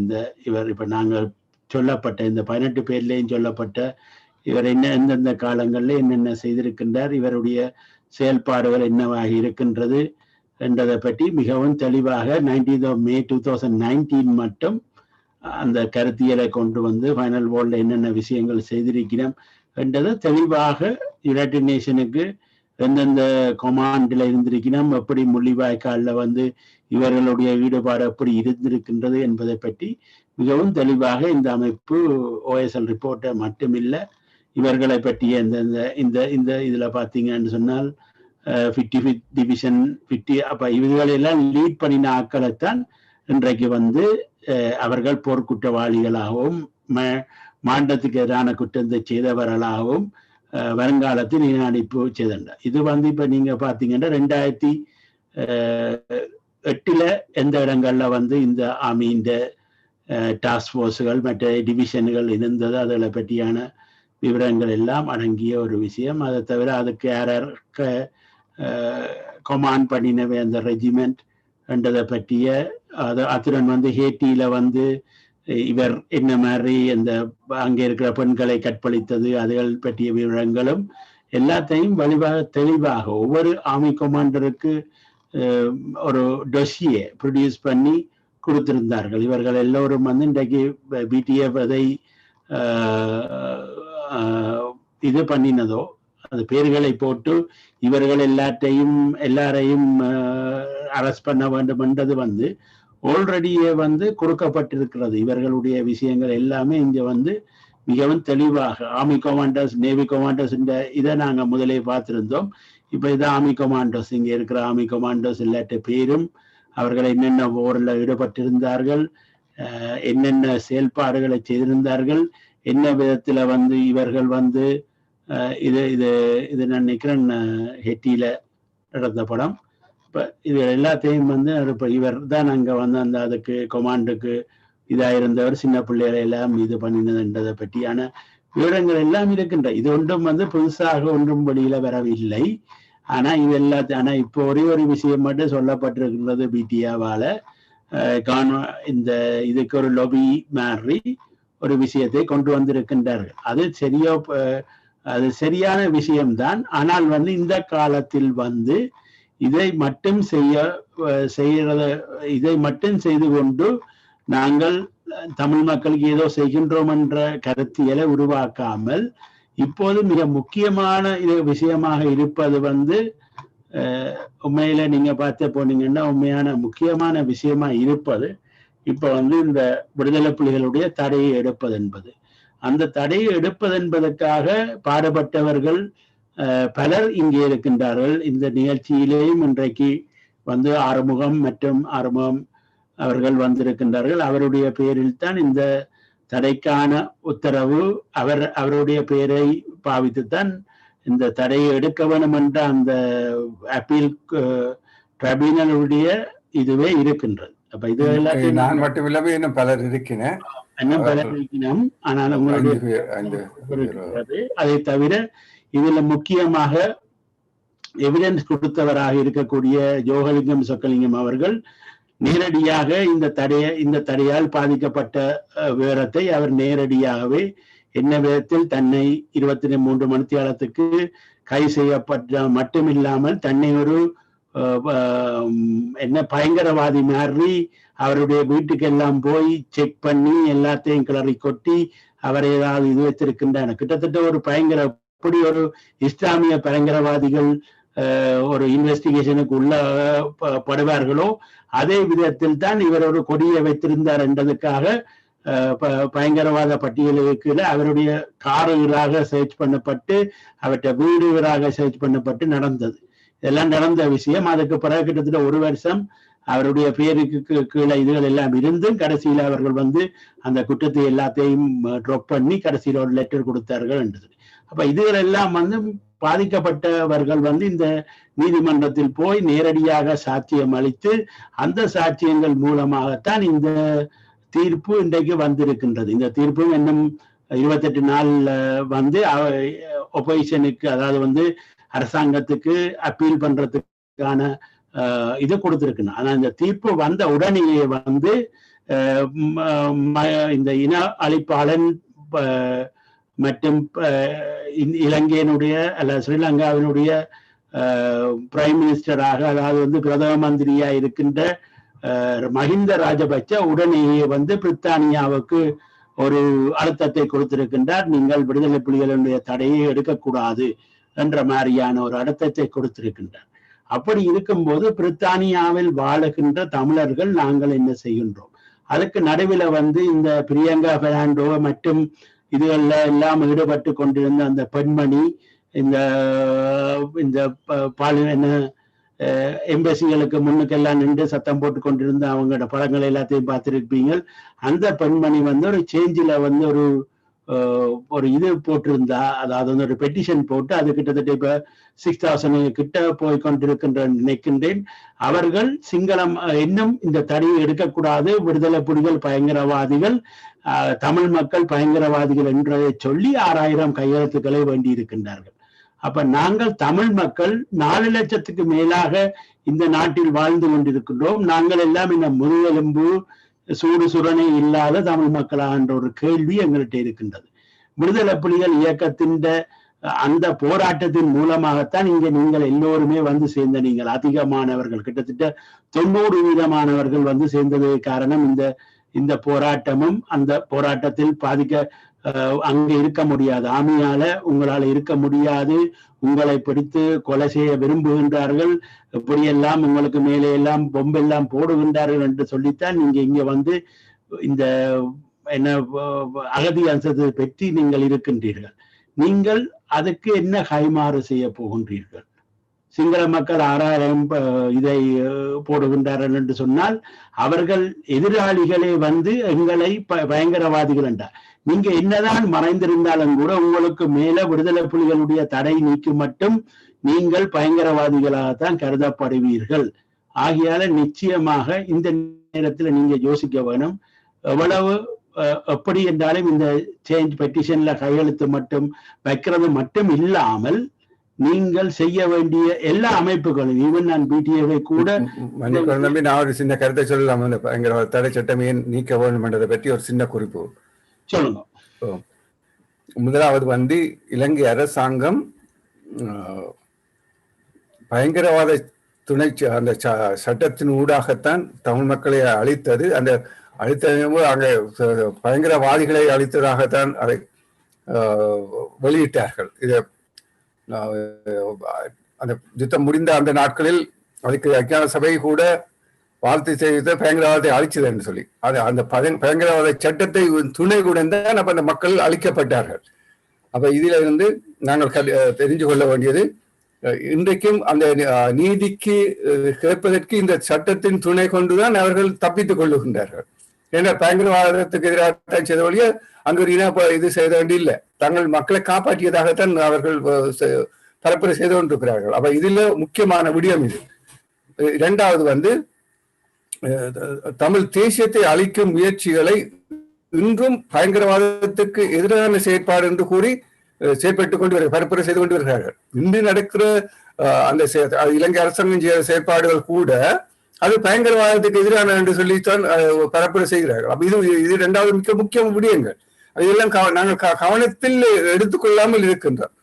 Speaker 1: இவர் இப்ப நாங்கள் சொல்லப்பட்ட இந்த 18 பேர்லையும் சொல்லப்பட்ட இவர் எந்தெந்த காலங்கள்ல என்னென்ன செய்திருக்கின்றார், இவருடைய செயல்பாடுகள் என்னவாக இருக்கின்றது என்றதை பற்றி மிகவும் தெளிவாக 19 May 2019 மட்டும் அந்த கருத்தியலை கொண்டு வந்து ஃபைனல் வேர்ல்ட்ல என்னென்ன விஷயங்கள் செய்திருக்கிறோம் என்றதை தெளிவாக யுனைடெட் நேஷனுக்கு எந்தெந்த கொமாண்டில் இருந்திருக்கிறோம், எப்படி முள்ளிவாய்க்கால்ல வந்து இவர்களுடைய ஈடுபாடு எப்படி இருந்திருக்கின்றது என்பதை பற்றி மிகவும் தெளிவாக இந்த அமைப்பு ஓஎஸ்எல் ரிப்போர்ட்டை மட்டுமில்லை இவர்களை பற்றிய இந்த இதுல பாத்தீங்கன்னு சொன்னால் 55th டிவிஷன் 50 அப்ப இவர்களெல்லாம் லீட் பண்ணின ஆட்களைத்தான் இன்றைக்கு வந்து அவர்கள் போர்க்குற்றவாளிகளாகவும் மாண்டத்துக்கு எதிரான குற்றத்தை செய்தவர்களாகவும் வருங்காலத்தில் இனஅழிப்பு செய்தார். இது வந்து இப்ப நீங்க பாத்தீங்கன்னா 2008 எந்த இடங்கள்ல வந்து இந்த ஆர்மியின் டாஸ்க் போர்ஸுகள் மற்ற டிவிஷன்கள் இருந்தது அதில் பற்றியான விவரங்கள் எல்லாம் அடங்கிய ஒரு விஷயம். அதை தவிர அதுக்கு யாருக்கு கொமாண்ட் பண்ணினவை அந்த ரெஜிமெண்ட் என்றதை பற்றிய அத்துடன் வந்து ஹேட்டியில வந்து இவர் என்ன மாதிரி இந்த அங்கே இருக்கிற பெண்களை கற்பழித்தது அதுகள் பற்றிய விவரங்களும் எல்லாத்தையும் தெளிவாக ஒவ்வொரு ஆர்மி கமாண்டருக்கு ஒரு டொசியை ப்ரொடியூஸ் பண்ணி கொடுத்திருந்தார்கள். இவர்கள் எல்லோரும் வந்து இன்றைக்கு பிடிஎஃப் அதை இது பண்ணினதோ அது பேர்களை போட்டு இவர்கள் எல்லாரையும் அரெஸ்ட் பண்ண வேண்டும் என்றது வந்து ஆல்ரெடியே வந்து கொடுக்கப்பட்டிருக்கிறது. இவர்களுடைய விஷயங்கள் எல்லாமே இங்க வந்து மிகவும் தெளிவாக ஆர்மி கமாண்டர்ஸ் நேவி கமாண்டர்ஸ் இதை நாங்க முதலே பார்த்திருந்தோம். இப்ப இது ஆர்மி கமாண்டர்ஸ், இங்க இருக்கிற ஆர்மி கமாண்டர்ஸ் எல்லாட்ட பேரும் அவர்கள் என்னென்ன போரில் ஈடுபட்டிருந்தார்கள், என்னென்ன செயல்பாடுகளை செய்திருந்தார்கள், என்ன விதத்துல வந்து இவர்கள் வந்து இது நான் நினைக்கிறேன் ஹெட்டியில நடந்த படம். இப்ப இது எல்லாத்தையும் வந்து இப்ப இவர் தான் அங்க வந்து அந்த அதுக்கு கொமாண்டுக்கு இதாயிருந்தவர், சின்ன பிள்ளைகளை எல்லாம் இது பண்ணினதுன்றதை பற்றியான விவரங்கள் எல்லாம் இருக்கின்ற. இது ஒன்றும் வந்து புதுசாக ஒன்றும் வெளியில வரவில்லை. ஆனா இது எல்லாத்தையும் ஆனா இப்போ ஒரே ஒரு விஷயம் மட்டும் சொல்லப்பட்டிருக்கிறது, பிடிஆவால இந்த இதுக்கு ஒரு லொபி மாதிரி ஒரு விஷயத்தை கொண்டு வந்திருக்கின்றார்கள். அது சரியான விஷயம்தான். ஆனால் வந்து இந்த காலத்தில் வந்து இதை மட்டும் செய்து கொண்டு நாங்கள் தமிழ் மக்களுக்கு ஏதோ செய்கின்றோம் என்ற கருத்தியலை உருவாக்காமல் இப்போது மிக முக்கியமான விஷயமாக இருப்பது வந்து உண்மையில நீங்க பார்த்து போனீங்கன்னா உண்மையான முக்கியமான விஷயமா இருப்பது இப்ப வந்து இந்த விடுதலை புலிகளுடைய தடையை எடுப்பது என்பது. அந்த தடையை எடுப்பது என்பதற்காக பாடுபட்டவர்கள் பலர் இங்கே இருக்கின்றார்கள். இந்த நிகழ்ச்சியிலேயும் இன்றைக்கு வந்து ஆறுமுகம் அவர்கள் வந்திருக்கின்றார்கள். அவருடைய பெயரில் தான் இந்த தடைக்கான உத்தரவு அவருடைய பெயரை பாவித்துத்தான் இந்த தடையை எடுக்க வேண்டும் என்ற அந்த அப்பீல் ட்ரைபியூனலுடைய இதுவே இருக்கின்றது. அப்ப இது எல்லாத்தையும்
Speaker 3: நான் மட்டுமில்லாம இன்னும் பலர் இருக்கிறேன்.
Speaker 1: ஆனால் உங்களுடைய அதை தவிர இதுல முக்கியமாக எவிடன்ஸ் கொடுத்தவராக இருக்கக்கூடிய யோகலிங்கம் சொக்கலிங்கம் அவர்கள் நேரடியாக இந்த தடையால் பாதிக்கப்பட்ட விவரத்தை அவர் நேரடியாகவே என்ன விதத்தில் தன்னை 23 மணித்தியாலத்துக்கு கைது செய்யப்பட்ட மட்டுமில்லாமல் தன்னை ஒரு என்ன பயங்கரவாதி மாதிரி அவருடைய வீட்டுக்கெல்லாம் போய் செக் பண்ணி எல்லாத்தையும் கிளறி கொட்டி அவர் ஏதாவது இது வச்சிருக்கின்றன. கிட்டத்தட்ட ஒரு இப்படி ஒரு இஸ்லாமிய பயங்கரவாதிகள் ஒரு இன்வெஸ்டிகேஷனுக்கு உள்ள படுவார்களோ அதே விதத்தில் தான் இவர் ஒரு கொடியை வைத்திருந்தார் என்றதுக்காக பயங்கரவாத பட்டியலுக்கு அவருடைய காருகளாக சர்ச் பண்ணப்பட்டு அவற்றை வீடுகளாக சர்ச் பண்ணப்பட்டு நடந்தது. இதெல்லாம் நடந்த விஷயம். அதுக்கு பிறகு கிட்டத்தட்ட 1 வருஷம் அவருடைய பேருக்கு கீழே இதுகள் எல்லாம் இருந்தும் கடைசியில் அவர்கள் அந்த குற்றத்தை எல்லாத்தையும் ட்ராப் பண்ணி கடைசியில் ஒரு லெட்டர் கொடுத்தார்கள் என்றது. அப்ப இதுகள் எல்லாம் பாதிக்கப்பட்டவர்கள் இந்த நீதிமன்றத்தில் போய் நேரடியாக சாட்சியம் அளித்து அந்த சாட்சியங்கள் மூலமாகத்தான் இந்த தீர்ப்பு இன்றைக்கு வந்திருக்கின்றது. இந்த தீர்ப்பும் இன்னும் 28 நாள்ல ஒப்போசிஷனுக்கு அதாவது அரசாங்கத்துக்கு அப்பீல் பண்றதுக்கான இது கொடுத்திருக்கு. ஆனா இந்த தீர்ப்பு வந்த உடனேயே இந்த இன அழிப்பாளன் மற்றும் இலங்கையினுடைய அல்ல ஸ்ரீலங்காவினுடைய பிரைம் மினிஸ்டராக அதாவது பிரதம மந்திரியா இருக்கின்ற மஹிந்த ராஜபக்ச உடனேயே பிரித்தானியாவுக்கு ஒரு அழுத்தத்தை கொடுத்திருக்கின்றார். நீங்கள் விடுதலை புலிகளுடைய தடையை எடுக்கக்கூடாது என்ற மாதிரியான ஒரு அழுத்தத்தை கொடுத்திருக்கின்றார். அப்படி இருக்கும்போது பிரித்தானியாவில் வாழுகின்ற தமிழர்கள் நாங்கள் என்ன செய்கின்றோம்? அதுக்கு நடுவில் இந்த பிரியங்கா பெர்னாண்டோ மற்றும் இதுகள்ல எல்லாம் ஈடுபட்டு கொண்டிருந்த அந்த பெண்மணி இந்த எம்பசிகளுக்கு முன்னுக்கெல்லாம் நின்று சத்தம் போட்டு கொண்டிருந்த அவங்களோட படங்களை எல்லாத்தையும் பார்த்திருப்பீங்க. அந்த பெண்மணி ஒரு சேஞ்சில ஒரு இது போட்டிருந்தா, அதாவது ஒரு பெட்டிஷன் போட்டு அது கிட்டத்தட்ட இப்ப 6000 கிட்ட போய் கொண்டிருக்கின்ற நினைக்கின்றேன். அவர்கள் சிங்களம் இன்னும் இந்த தடையை எடுக்கக்கூடாது, விடுதலை புலிகள் பயங்கரவாதிகள், தமிழ் மக்கள் பயங்கரவாதிகள் என்றதை சொல்லி 6000 கையெழுத்துக்களை வேண்டி இருக்கின்றார்கள். அப்ப நாங்கள் தமிழ் மக்கள் 4 லட்சத்துக்கு மேலாக இந்த நாட்டில் வாழ்ந்து கொண்டிருக்கின்றோம். நாங்கள் எல்லாம் இந்த முதுகெலும்பு சூடு சுரணை இல்லாத தமிழ் மக்களா என்ற ஒரு கேள்வி எங்கள்கிட்ட இருக்கின்றது. விடுதலை புலிகள் இயக்கத்தின் அந்த போராட்டத்தின் மூலமாகத்தான் இங்க நீங்கள் எல்லோருமே சேர்ந்த நீங்கள் அதிகமானவர்கள் கிட்டத்தட்ட 90% சேர்ந்தது காரணம் இந்த போராட்டமும் அந்த போராட்டத்தில் அங்க இருக்க முடியாது, ஆமியால உங்களால இருக்க முடியாது, உங்களை பிடித்து கொலை செய்ய விரும்புகின்றார்கள், இப்படியெல்லாம் உங்களுக்கு மேலே எல்லாம் பொம்பெல்லாம் போடுகின்றார்கள் என்று சொல்லித்தான் நீங்க இங்க இந்த என்ன அகதி அம்சத்தை பற்றி நீங்கள் இருக்கின்றீர்கள். நீங்கள் அதுக்கு என்ன கைமாறு செய்ய போகின்றீர்கள்? சிங்கள மக்கள் 6000 இதை போடுகின்றார்கள் என்று சொன்னால் அவர்கள் எதிராளிகளே எங்களை பயங்கரவாதிகள் என்றார். நீங்க என்னதான் மறைந்திருந்தாலும் கூட உங்களுக்கு மேல விடுதலை புலிகளுடைய தடை நீக்கும் மட்டும் நீங்கள் பயங்கரவாதிகளாகத்தான் கருதப்படுவீர்கள். ஆகையால நிச்சயமாக இந்த நேரத்தில் நீங்க யோசிக்க வேணும். எவ்வளவு எப்படி என்றாலும் இந்த சேஞ்ச் பெட்டிஷன்ல கையெழுத்து மட்டும் வைக்கிறது மட்டும் இல்லாமல் நீங்கள் செய்ய வேண்டிய எல்லா அமைப்புகளும், ஈவன் நான் பிடிஏவை கூட
Speaker 3: நான் ஒரு சின்ன கருத்தை சொல்லலாம். பயங்கரவாத தடை சட்டமே நீக்க வேண்டும் என்றதை பற்றி ஒரு சின்ன குறிப்பு
Speaker 1: சொல்லுங்க.
Speaker 3: முதலாவது இலங்கை அரசாங்கம் பயங்கரவாத துணை அந்த சட்டத்தின் ஊடாகத்தான் தமிழ் மக்களை அழித்தது. அந்த அழித்தது அங்கே பயங்கரவாதிகளை அழித்ததாகத்தான் அதை வெளியிட்டார்கள். இதை அந்த யுத்தம் முடிந்த அந்த நாட்களில் அதுக்கு ஐக்கிய சபை கூட வாழ்த்து செய்த பயங்கரவாதத்தை அழிச்சது என்று சொல்லி அந்த பயங்கரவாத சட்டத்தை துணை கூட தான் அப்ப அந்த மக்கள் அழிக்கப்பட்டார்கள். அப்ப இதுல இருந்து நாங்கள் தெரிஞ்சு கொள்ள வேண்டியது, இன்றைக்கும் அந்த நீதிக்கு கேட்பதற்கு இந்த சட்டத்தின் துணை கொண்டுதான் அவர்கள் தப்பித்துக் கொள்ளுகின்றார்கள். ஏன்னா பயங்கரவாதத்துக்கு எதிராக செய்த வழிய அங்கு ஒரு இது செய்த வேண்டியில்லை, தங்கள் மக்களை காப்பாற்றியதாகத்தான் அவர்கள் பரப்புரை செய்து கொண்டிருக்கிறார்கள். அப்ப இதுல முக்கியமான விடயம் இது. இரண்டாவது தமிழ் தேசியத்தை அழிக்கும் முயற்சிகளை இன்றும் பயங்கரவாதத்துக்கு எதிரான செயற்பாடு என்று கூறி செயற்பட்டுக் கொண்டு பரப்புரை செய்து கொண்டு வருகிறார்கள். இன்று நடக்கிற அந்த இலங்கை அரசாங்கம் செய்த செயற்பாடுகள் கூட அது பயங்கரவாதத்துக்கு எதிரான என்று சொல்லித்தான் பரப்புரை செய்கிறார்கள். அப்ப இது இரண்டாவது மிக முக்கிய விடயங்கள். அதெல்லாம் நாங்கள் கவனத்தில் எடுத்துக்கொள்ளாமல் இருக்கின்றோம்.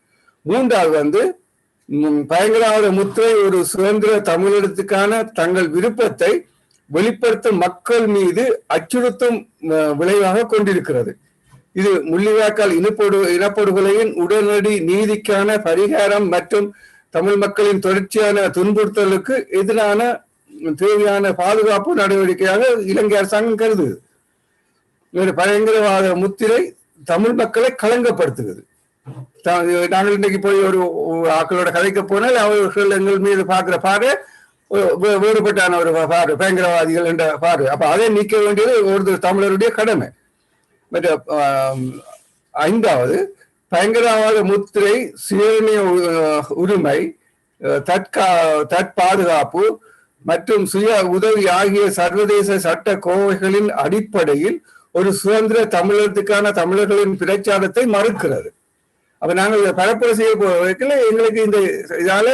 Speaker 3: மூன்றாவது பயங்கரவாத முத்திரை ஒரு சுதந்திர தமிழகத்துக்கான தங்கள் விருப்பத்தை வெளிப்படுத்தும் மக்கள் மீது அச்சுறுத்தும் விளைவாக கொண்டிருக்கிறது. இது முள்ளிவாய்க்கால் இனப்படுகொலையின் உடனடி நீதிக்கான பரிகாரம் மற்றும் தமிழ் மக்களின் தொடர்ச்சியான துன்புறுத்தலுக்கு எதிரான தேவையான பாதுகாப்பு நடவடிக்கையாக இலங்கை அரசாங்கம் கருதுது. பயங்கரவாத முத்திரை தமிழ் மக்களை களங்கப்படுத்துகிறது. நாங்கள் இன்னைக்கு போய் ஒரு ஆக்களோட கதைக்க போனால் அவர்கள் எங்கள் மீது பார்க்கிற பார்வை வேறுபட்டான ஒரு பார்வை, பயங்கரவாதிகள் என்ற பார்வை. அப்ப அதை நீக்க வேண்டியது ஒரு தமிழருடைய கடமை. ஐந்தாவது, பயங்கரவாத முத்திரை, சுயநிர்ணய உரிமை, தற்பாதுகாப்பு மற்றும் சுய உதவி ஆகிய சர்வதேச சட்ட கோவைகளின் அடிப்படையில் ஒரு சுதந்திர தமிழகத்துக்கான தமிழர்களின் பிரச்சாரத்தை மறுக்கிறது. அப்ப நாங்கள் பரப்புரை செய்ய போவதற்குள்ள எங்களுக்கு இந்த இதால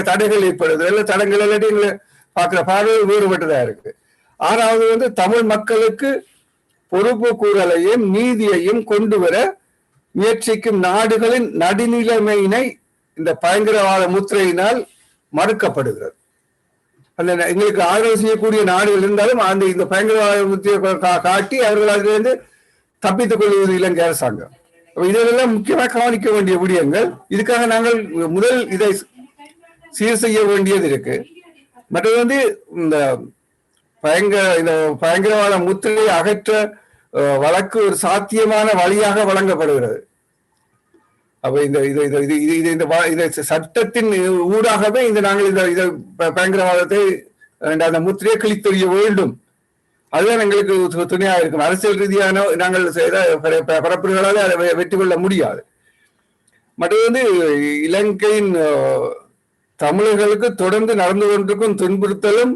Speaker 3: தடைகள் ஏற்படுது, இல்லை தடங்கள் இல்லாட்டி எங்களை பார்க்கிற பார்வை வேறுபட்டதா இருக்கு. ஆறாவது தமிழ் மக்களுக்கு பொறுப்பு கூறலையும் நீதியையும் கொண்டு வர முயற்சிக்கும் நாடுகளின் நடுநிலைமையினை இந்த பயங்கரவாத முத்திரையினால் மறுக்கப்படுகிறது. அந்த எங்களுக்கு ஆதரவு செய்யக்கூடிய நாடுகள் இருந்தாலும் அந்த இந்த பயங்கரவாத முத்திரையை காட்டி அவர்கள் அதிலிருந்து தப்பித்துக் கொள்வது இலங்கை அரசாங்கம். இதெல்லாம் முக்கியமாக கவனிக்க வேண்டிய விடயங்கள். இதுக்காக நாங்கள் முதல் இதை சீர் செய்ய வேண்டியது இருக்கு. மற்றது இந்த பயங்கரவாத முத்திரையை அகற்ற வழக்கு ஒரு சாத்தியமான வழியாக வழங்கப்படுகிறது. அப்ப இந்த சட்டத்தின் ஊடாகவே நாங்கள் இந்த பயங்கரவாதத்தை அந்த முத்திரையை கிழித்தெறிய வேண்டும். அதுதான் எங்களுக்கு துணையாக இருக்கும். அரசியல் ரீதியான நாங்கள் பரப்புரைகளால் அதை வெற்றி கொள்ள முடியாது. மற்றது இலங்கையின் தமிழர்களுக்கு தொடர்ந்து நடந்து கொண்டிருக்கும் துன்புறுத்தலும்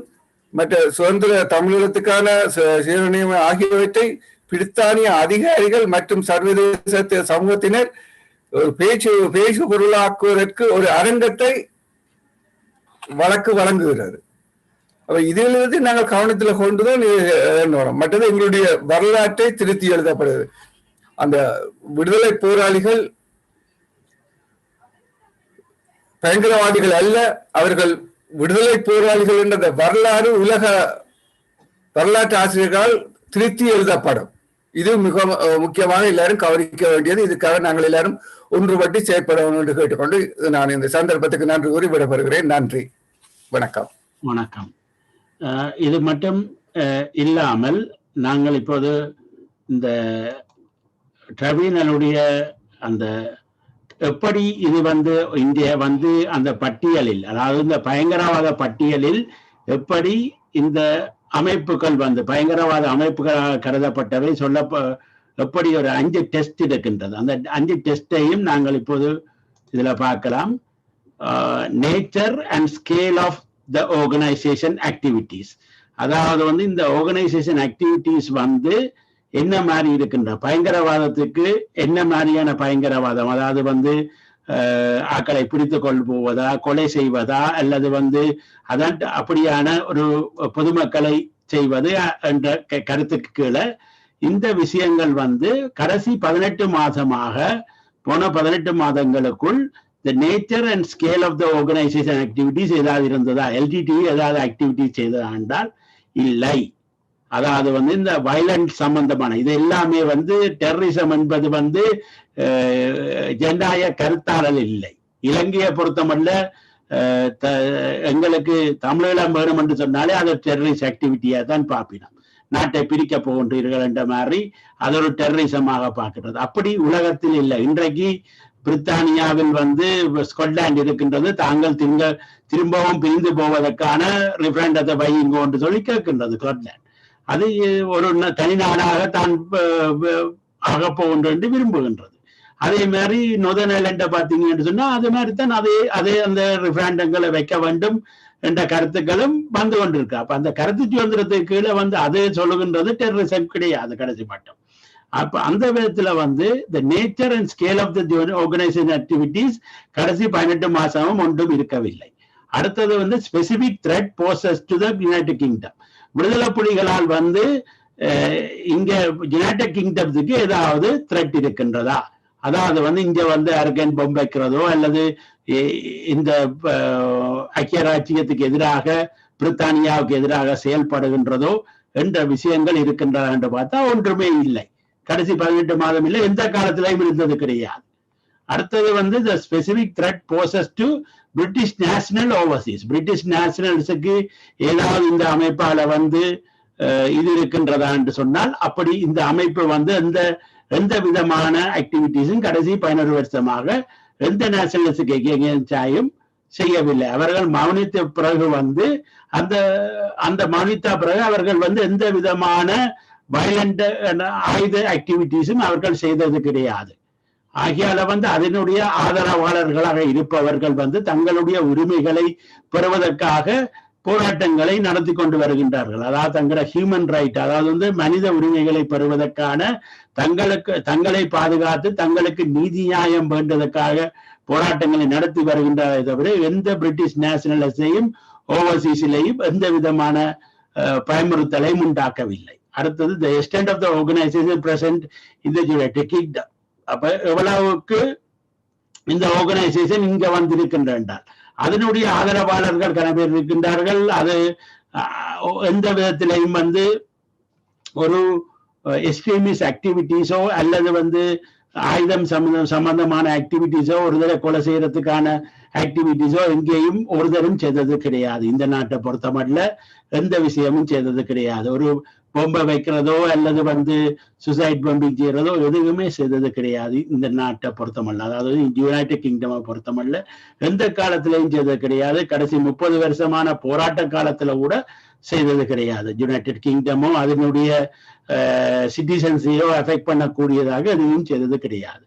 Speaker 3: மற்ற சுதந்திர தமிழகத்துக்கான சீரணியம் ஆகியவற்றை பிரித்தானிய அதிகாரிகள் மற்றும் சர்வதேச சமூகத்தினர் ஒரு பேச்சு பொருளாக்குவதற்கு ஒரு அரங்கத்தை வழக்கு வழங்குகிறது. இதிலிருந்து நாங்கள் கவனத்தில் கொண்டுதான் வரும். மற்றது எங்களுடைய வரலாற்றை திருத்தி எழுதப்படுது. அந்த விடுதலை போராளிகள் பயங்கரவாதிகள் அல்ல, அவர்கள் விடுதலை போராளிகள் என்ற வரலாறு உலக வரலாற்று ஆசிரியர்களால் திருத்தி எழுதப்படும். இது மிக முக்கியமாக எல்லாரும் கவனிக்க வேண்டியது. இதுக்காக நாங்கள் எல்லாரும் ஒன்றுபட்டு செயற்பட வேண்டும் என்று கேட்டுக்கொண்டு நான் இந்த சந்தர்ப்பத்துக்கு நன்றி கூறி விடைபெறுகிறேன். நன்றி, வணக்கம்.
Speaker 1: வணக்கம். இது மட்டும் இல்லாமல் நாங்கள் இப்போது இந்த ட்ரிபியூனலுடைய அந்த எப்படி இது இந்தியா அந்த பட்டியலில், அதாவது இந்த பயங்கரவாத பட்டியலில் எப்படி இந்த அமைப்புகள் பயங்கரவாத அமைப்புகளாக கருதப்பட்டவை எப்படி ஒரு 5 டெஸ்ட் இருக்கின்றது. அந்த 5 டெஸ்டையும் நாங்கள் இப்போது இதுல பார்க்கலாம். Nature and scale of the organisation activities, அதாவது இந்த ஆர்கனைசேஷன் ஆக்டிவிட்டிஸ் என்ன மாதிரி இருக்கின்ற பயங்கரவாதத்துக்கு என்ன மாதிரியான பயங்கரவாதம், அதாவது ஆக்களை பிடித்து கொண்டு போவதா, கொலை செய்வதா, அல்லது அதான் அப்படியான ஒரு பொதுமக்களை செய்வது என்ற கருத்துக்கு கீழே இந்த விஷயங்கள் கடைசி 18 மாதமாக போன 18 மாதங்களுக்குள் the nature and scale of the organization activities ஏதாவது இருந்ததா, எல்டிடி ஏதாவது ஆக்டிவிட்டிஸ் செய்ததா என்றால் இல்லை. அதாவது இந்த வயலண்ட் சம்பந்தமான இது எல்லாமே டெரரிசம் என்பது ஜனநாயக கருத்தாளல் இல்லை. இலங்கையை பொறுத்தமல்ல, எங்களுக்கு தமிழீழம் வேணும் என்று சொன்னாலே அது டெரரிஸ்ட் ஆக்டிவிட்டியா தான் பார்ப்பினோம். நாட்டை பிரிக்க போகின்றீர்கள் என்ற மாதிரி அது ஒரு டெரரிசமாக பார்க்கிறது. அப்படி உலகத்தில் இல்லை. இன்றைக்கு பிரித்தானியாவில் ஸ்காட்லாந்து இருக்கின்றது, தாங்கள் திரும்பவும் பிரிந்து போவதற்கான ரிஃபரண்டத்தை வையுங்க என்று சொல்லி கேட்கின்றது ஸ்காட்லாந்து. அது ஒரு தனி நாடாக தான் ஆகப்போகின்ற என்று விரும்புகின்றது. அதே மாதிரி நொதர்ன் ஐலண்ட பார்த்தீங்கன்னு சொன்னா அது மாதிரி தான் அதே அந்த ரிஃபரண்டங்களை வைக்க வேண்டும் என்ற கருத்துக்களும் வந்து கொண்டிருக்கு. அப்ப அந்த கருத்து சுதந்திரத்துக்கு கீழே அது சொல்லுகின்றது டெரரிசம் கிடையாது கடைசி மட்டும். அப்ப அந்த விதத்துல the nature and scale of the organization activities கடைசி 18 மாசமும் ஒன்றும் இருக்கவில்லை. அடுத்தது specific threat poses to the United Kingdom. விடுதலை புலிகளால் இங்க யுனைடெட் கிங்டம்ஸுக்கு ஏதாவது த்ரெட் இருக்கின்றதா, அதாவது வந்து இங்க வந்து அரகன் பொம்பு வைக்கிறதோ அல்லது இந்த ஐக்கிய ராஜ்யத்துக்கு எதிராக பிரித்தானியாவுக்கு எதிராக செயல்படுகின்றதோ என்ற விஷயங்கள் இருக்கின்றன என்று பார்த்தா ஒன்றுமே இல்லை. கடைசி 18 மாதம் இல்லை, எந்த காலத்திலையும் இருந்தது கிடையாது. அடுத்தது வந்து the specific threat poses to British national overseas. British நேஷனல்ஸுக்கு ஏதாவது இந்த அமைப்பால வந்து இது இருக்கின்றதா என்று சொன்னால், அப்படி இந்த அமைப்பு வந்து எந்த விதமான ஆக்டிவிட்டிஸும் கடைசி 11 வருஷமாக எந்த நேஷனலிஸ்டுக்கு எகெயின்ஸ்டாயும் செய்யவில்லை. அவர்கள் மௌனித்த பிறகு வந்து அந்த மௌனித்த பிறகு அவர்கள் வந்து எந்த விதமான வயலண்ட் ஆயுத ஆக்டிவிட்டிஸும் அவர்கள் செய்தது கிடையாது. ஆகியால வந்து அதனுடைய ஆதரவாளர்களாக இருப்பவர்கள் வந்து தங்களுடைய உரிமைகளை பெறுவதற்காக போராட்டங்களை நடத்தி கொண்டு வருகின்றார்கள். அதாவது தங்களோட ஹியூமன் ரைட், அதாவது வந்து மனித உரிமைகளை பெறுவதற்கான தங்களை பாதுகாத்து தங்களுக்கு நீதி நியாயம் வேண்டதற்காக போராட்டங்களை நடத்தி வருகின்றதை தவிர எந்த பிரிட்டிஷ் நேஷனலிஸ்டையும் ஓவர்சீஸிலையும் எந்த விதமான பயமுறுத்தலையும் உண்டாக்கவில்லை. அடுத்தது the extent of the organization present in the United Kingdom. அப்ப எவ்வளவுக்கு இந்த ஆர்கனைசேஷன் இங்க வந்திருக்கின்றால் அதனுடைய ஆதரவாளர்கள் கன பேர் இருக்கின்றார்கள். அது எந்த விதத்திலையும் வந்து ஒரு எக்ஸ்ட்ரீமிஸ்ட் ஆக்டிவிட்டிஸோ அல்லது வந்து ஆயுதம் சம்பந்தமான ஆக்டிவிட்டிஸோ ஒரு தடவை கொலை செய்யறதுக்கான ஆக்டிவிட்டிஸோ எங்கேயும் ஒருதரும் செய்தது கிடையாது. இந்த நாட்டை பொறுத்த மட்டும் எந்த விஷயமும் செய்தது கிடையாது. ஒரு பொம்பை வைக்கிறதோ அல்லது வந்து சுசைட் பம்பிங் செய்யறதோ எதுவுமே செய்தது கிடையாது இந்த நாட்டை பொறுத்தமல்ல. அதாவது யுனைடெட் கிங்டமை பொறுத்தமல்ல எந்த காலத்திலையும் செய்தது கிடையாது. கடைசி 30 வருஷமான போராட்ட காலத்துல கூட செய்தது கிடையாது. யுனைடெட் கிங்டமோ அதனுடைய சிட்டிசன்ஸையோ அஃபெக்ட் பண்ணக்கூடியதாக எதுவும் செய்தது கிடையாது.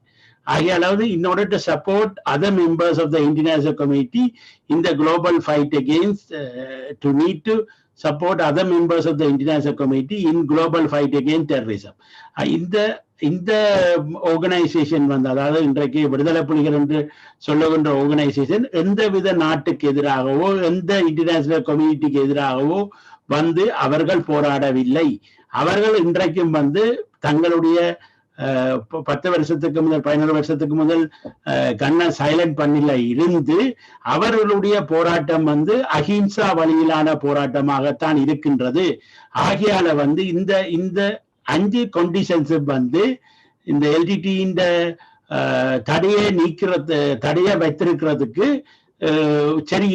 Speaker 1: ஆகையாலாவது in order to support other members of the international community in the global fight against to need to support other members of the international community in global fight against terrorism. இந்த organisation வந்து அதாவது இன்றைக்கு விடுதலை புலிகள் என்று சொல்லுகின்ற organisation எந்தவித நாட்டுக்கு எதிராகவோ எந்த இன்டர்நேஷனல் கம்யூனிட்டிக்கு எதிராகவோ வந்து அவர்கள் போராடவில்லை. அவர்கள் இன்றைக்கும் வந்து தங்களுடைய 10 வருஷத்துக்கு முதல் 11 வருஷத்துக்கு முதல் கண்ணை சைலண்ட் பண்ணல இருந்து அவர்களுடைய போராட்டம் வந்து அஹிம்சா வழியிலான போராட்டமாகத்தான் இருக்கின்றது. ஆகையால வந்து இந்த 5 கண்டிஷன்ஸ் வந்து இந்த எல்டிடி தடையை வைத்திருக்கிறதுக்கு சரி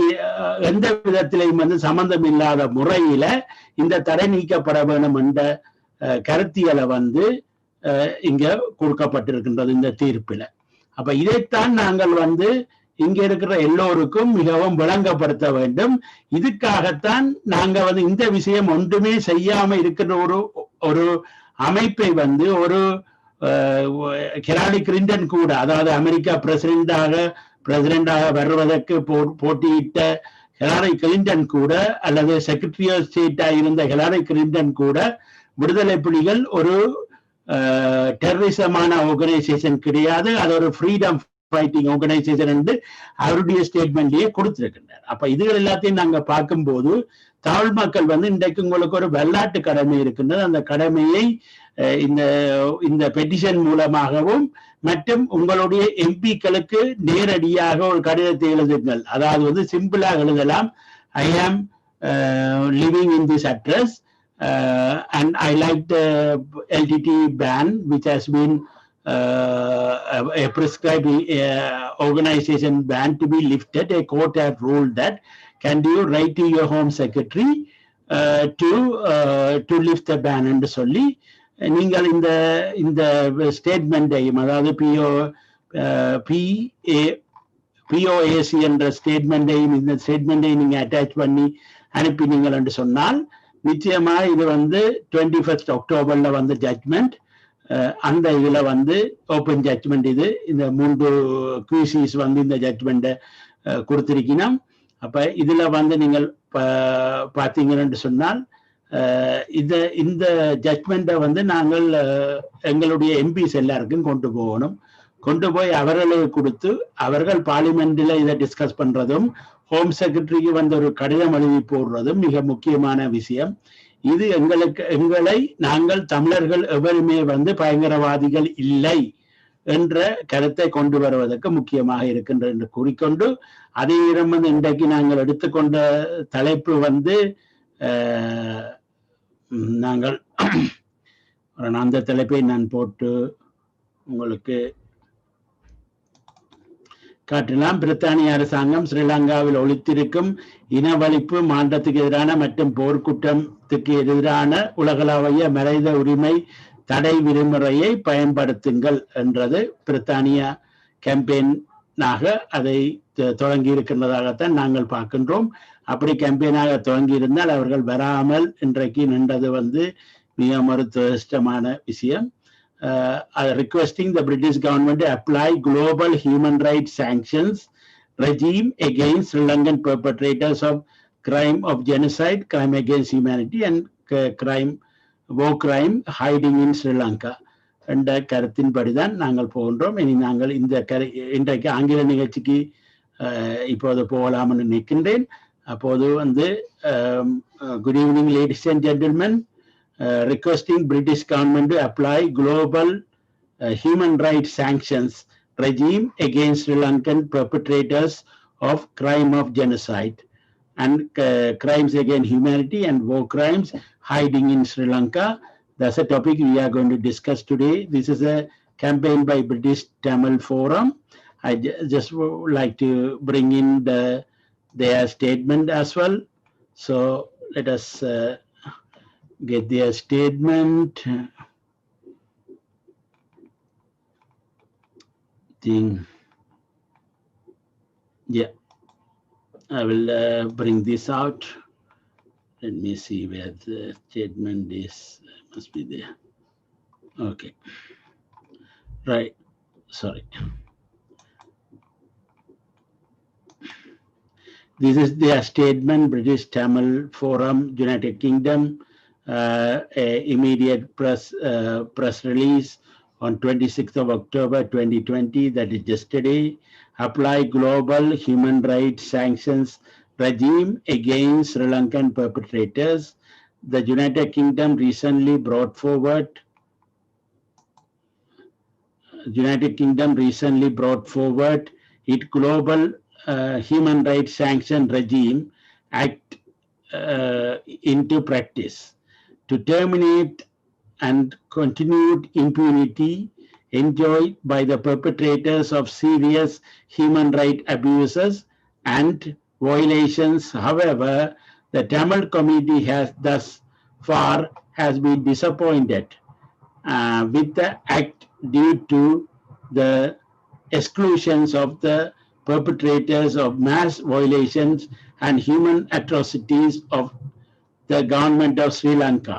Speaker 1: எந்த விதத்திலையும் வந்து சம்பந்தம் இல்லாத முறையில இந்த தடை நீக்கப்பட வேண்டும் என்ற கருத்தியலை வந்து இங்க கொடுக்கப்பட்டிருக்கின்றது இந்த தீர்ப்பில. அப்ப இதைத்தான் நாங்கள் வந்து இங்க இருக்கிற எல்லோருக்கும் மிகவும் விளங்கப்படுத்த வேண்டும். இதுக்காகத்தான் நாங்க வந்து இந்த விஷயம் ஒன்றுமே செய்யாம இருக்கிற ஒரு அமைப்பை வந்து ஒரு ஹிலாரி கிளின்டன் கூட, அதாவது அமெரிக்கா பிரசிடென்டாக வருவதற்கு போட்டியிட்ட ஹிலாரி கிளின்டன் கூட அல்லது செக்ரட்டரி ஆஃப் ஸ்டேட்டா இருந்த ஹிலாரி கிளின்டன் கூட விடுதலை புலிகள் ஒரு டெரரிசமான ஆர்கனைசேஷன் கிடையாது, அது ஒரு ஃப்ரீடம் ஃபைட்டிங் ஆர்கனைசேஷன் என்று அவருடைய ஸ்டேட்மெண்ட்லயே கொடுத்திருக்கின்றார். அப்ப இதுகள் எல்லாத்தையும் நாங்க பார்க்கும்போது தமிழ் மக்கள் வந்து இன்றைக்கு உங்களுக்கு ஒரு வெள்ளாட்டு கடமை இருக்கின்றது. அந்த கடமையை இந்த பெட்டிஷன் மூலமாகவும் மற்றும் உங்களுடைய எம்பிக்களுக்கு நேரடியாக ஒரு கடிதத்தை எழுதுங்கள். அதாவது வந்து சிம்பிளா எழுதலாம், ஐ ஆம் living in this address and I like the LTT ban which has been a prescribed organization ban to be lifted. A court has ruled that. Can you write to your home secretary to lift the ban என்று சொல்லி நீங்கள் இந்த ஸ்டேட்மெண்டையும் அதாவது POAC என்ற ஸ்டேட்மெண்டையும் இந்த ஸ்டேட்மெண்டையும் நீங்க attach பண்ணி அனுப்பினீங்கள் என்று சொன்னால் நிச்சயமா இது வந்து 21 அக்டோபர்ல வந்து ஜட்மெண்ட். அந்த இதுல வந்து ஓப்பன் ஜட்மெண்ட். இந்த 3 QCs வந்து இந்த ஜட்மெண்ட்டை கொடுத்திருக்கணும். அப்ப இதுல வந்து நீங்கள் பாத்தீங்கன்னு சொன்னால் இந்த ஜட்மெண்ட்டை வந்து நாங்கள் எங்களுடைய எம்பிஸ் எல்லாருக்கும் கொண்டு போய் அவர்களுக்கு கொடுத்து அவர்கள் பார்லிமெண்ட்ல இதை டிஸ்கஸ் பண்றதும் ஹோம் செக்ரட்டரிக்கு வந்து ஒரு கடிதம் எழுதி போடுறதும் மிக முக்கியமான விஷயம். இது எங்களை நாங்கள் தமிழர்கள் எவருமே வந்து பயங்கரவாதிகள் இல்லை என்ற கருத்தை கொண்டு வருவதற்கு முக்கியமாக இருக்கின்றது என்று கூறிக்கொண்டு, அதே நேரம் இன்றைக்கு நாங்கள் எடுத்துக்கொண்ட தலைப்பு நாங்கள் அந்த தலைப்பை நான் போட்டு உங்களுக்கு காட்டலாம். பிரித்தானிய அரசாங்கம் ஸ்ரீலங்காவில் ஒழித்திருக்கும் இனவழிப்பு, மாற்றத்துக்கு எதிரான மற்றும் போர்க்குற்றத்துக்கு எதிரான உலகளாவிய மனித உரிமை தடை விதிமுறையை பயன்படுத்துங்கள் என்றது பிரித்தானிய கேம்பெயினாக அதை தொடங்கி இருக்கின்றதாகத்தான் நாங்கள் பார்க்கின்றோம். அப்படி கேம்பெயினாக தொடங்கி இருந்தால் அவர்கள் வராமல் இன்றைக்கு நின்றது மிக மருத்துவமான விஷயம். Requesting the British government to apply global human rights sanctions regime against Sri Lankan perpetrators of crime of genocide, crime against humanity and war crime hiding in Sri Lanka என்ற கருத்தின்படிதான் நாங்கள் போகின்றோம். இனி நாங்கள் இன்றைக்கு ஆங்கில நிகழ்ச்சிக்கு இப்போது போகலாம்னு நினைக்கின்றேன். அப்போது good evening ladies and gentlemen. Requesting British government to apply global human rights sanctions regime against Sri Lankan perpetrators of crime of genocide and crimes against humanity and war crimes hiding in Sri Lanka. That's a topic we are going to discuss today. This is a campaign by British Tamil Forum. I just would like to bring in their statement as well. So let us get their statement. Yeah, I will bring this out. Let me see where the statement is. Must be there. Okay. Right. Sorry. This is their statement, British Tamil Forum, United Kingdom. Immediate press release on 26th of October 2020, that is yesterday. Apply global human rights sanctions regime against Sri Lankan perpetrators. The United Kingdom recently brought forward its global human rights sanction regime act into practice to terminate and continued impunity enjoyed by the perpetrators of serious human rights abuses and violations. However, the Tamil community has thus far been disappointed with the act due to the exclusions of the perpetrators of mass violations and human atrocities of the government of Sri Lanka,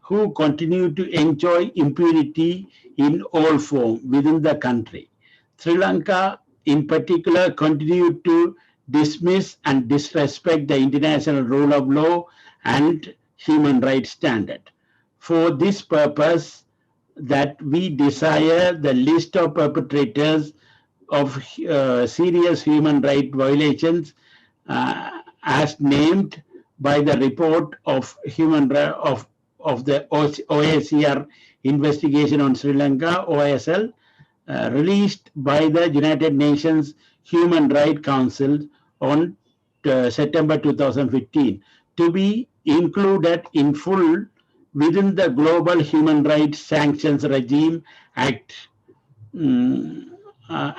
Speaker 1: who continue to enjoy impunity in all forms within the country. Sri Lanka, in particular, continued to dismiss and disrespect the international rule of law and human rights standard. For this purpose, that we desire the list of perpetrators of serious human rights violations as named by the report of the OACR investigation on Sri Lanka, OSL, released by the United Nations Human Rights Council on September 2015, to be included in full within the Global Human Rights Sanctions Regime Act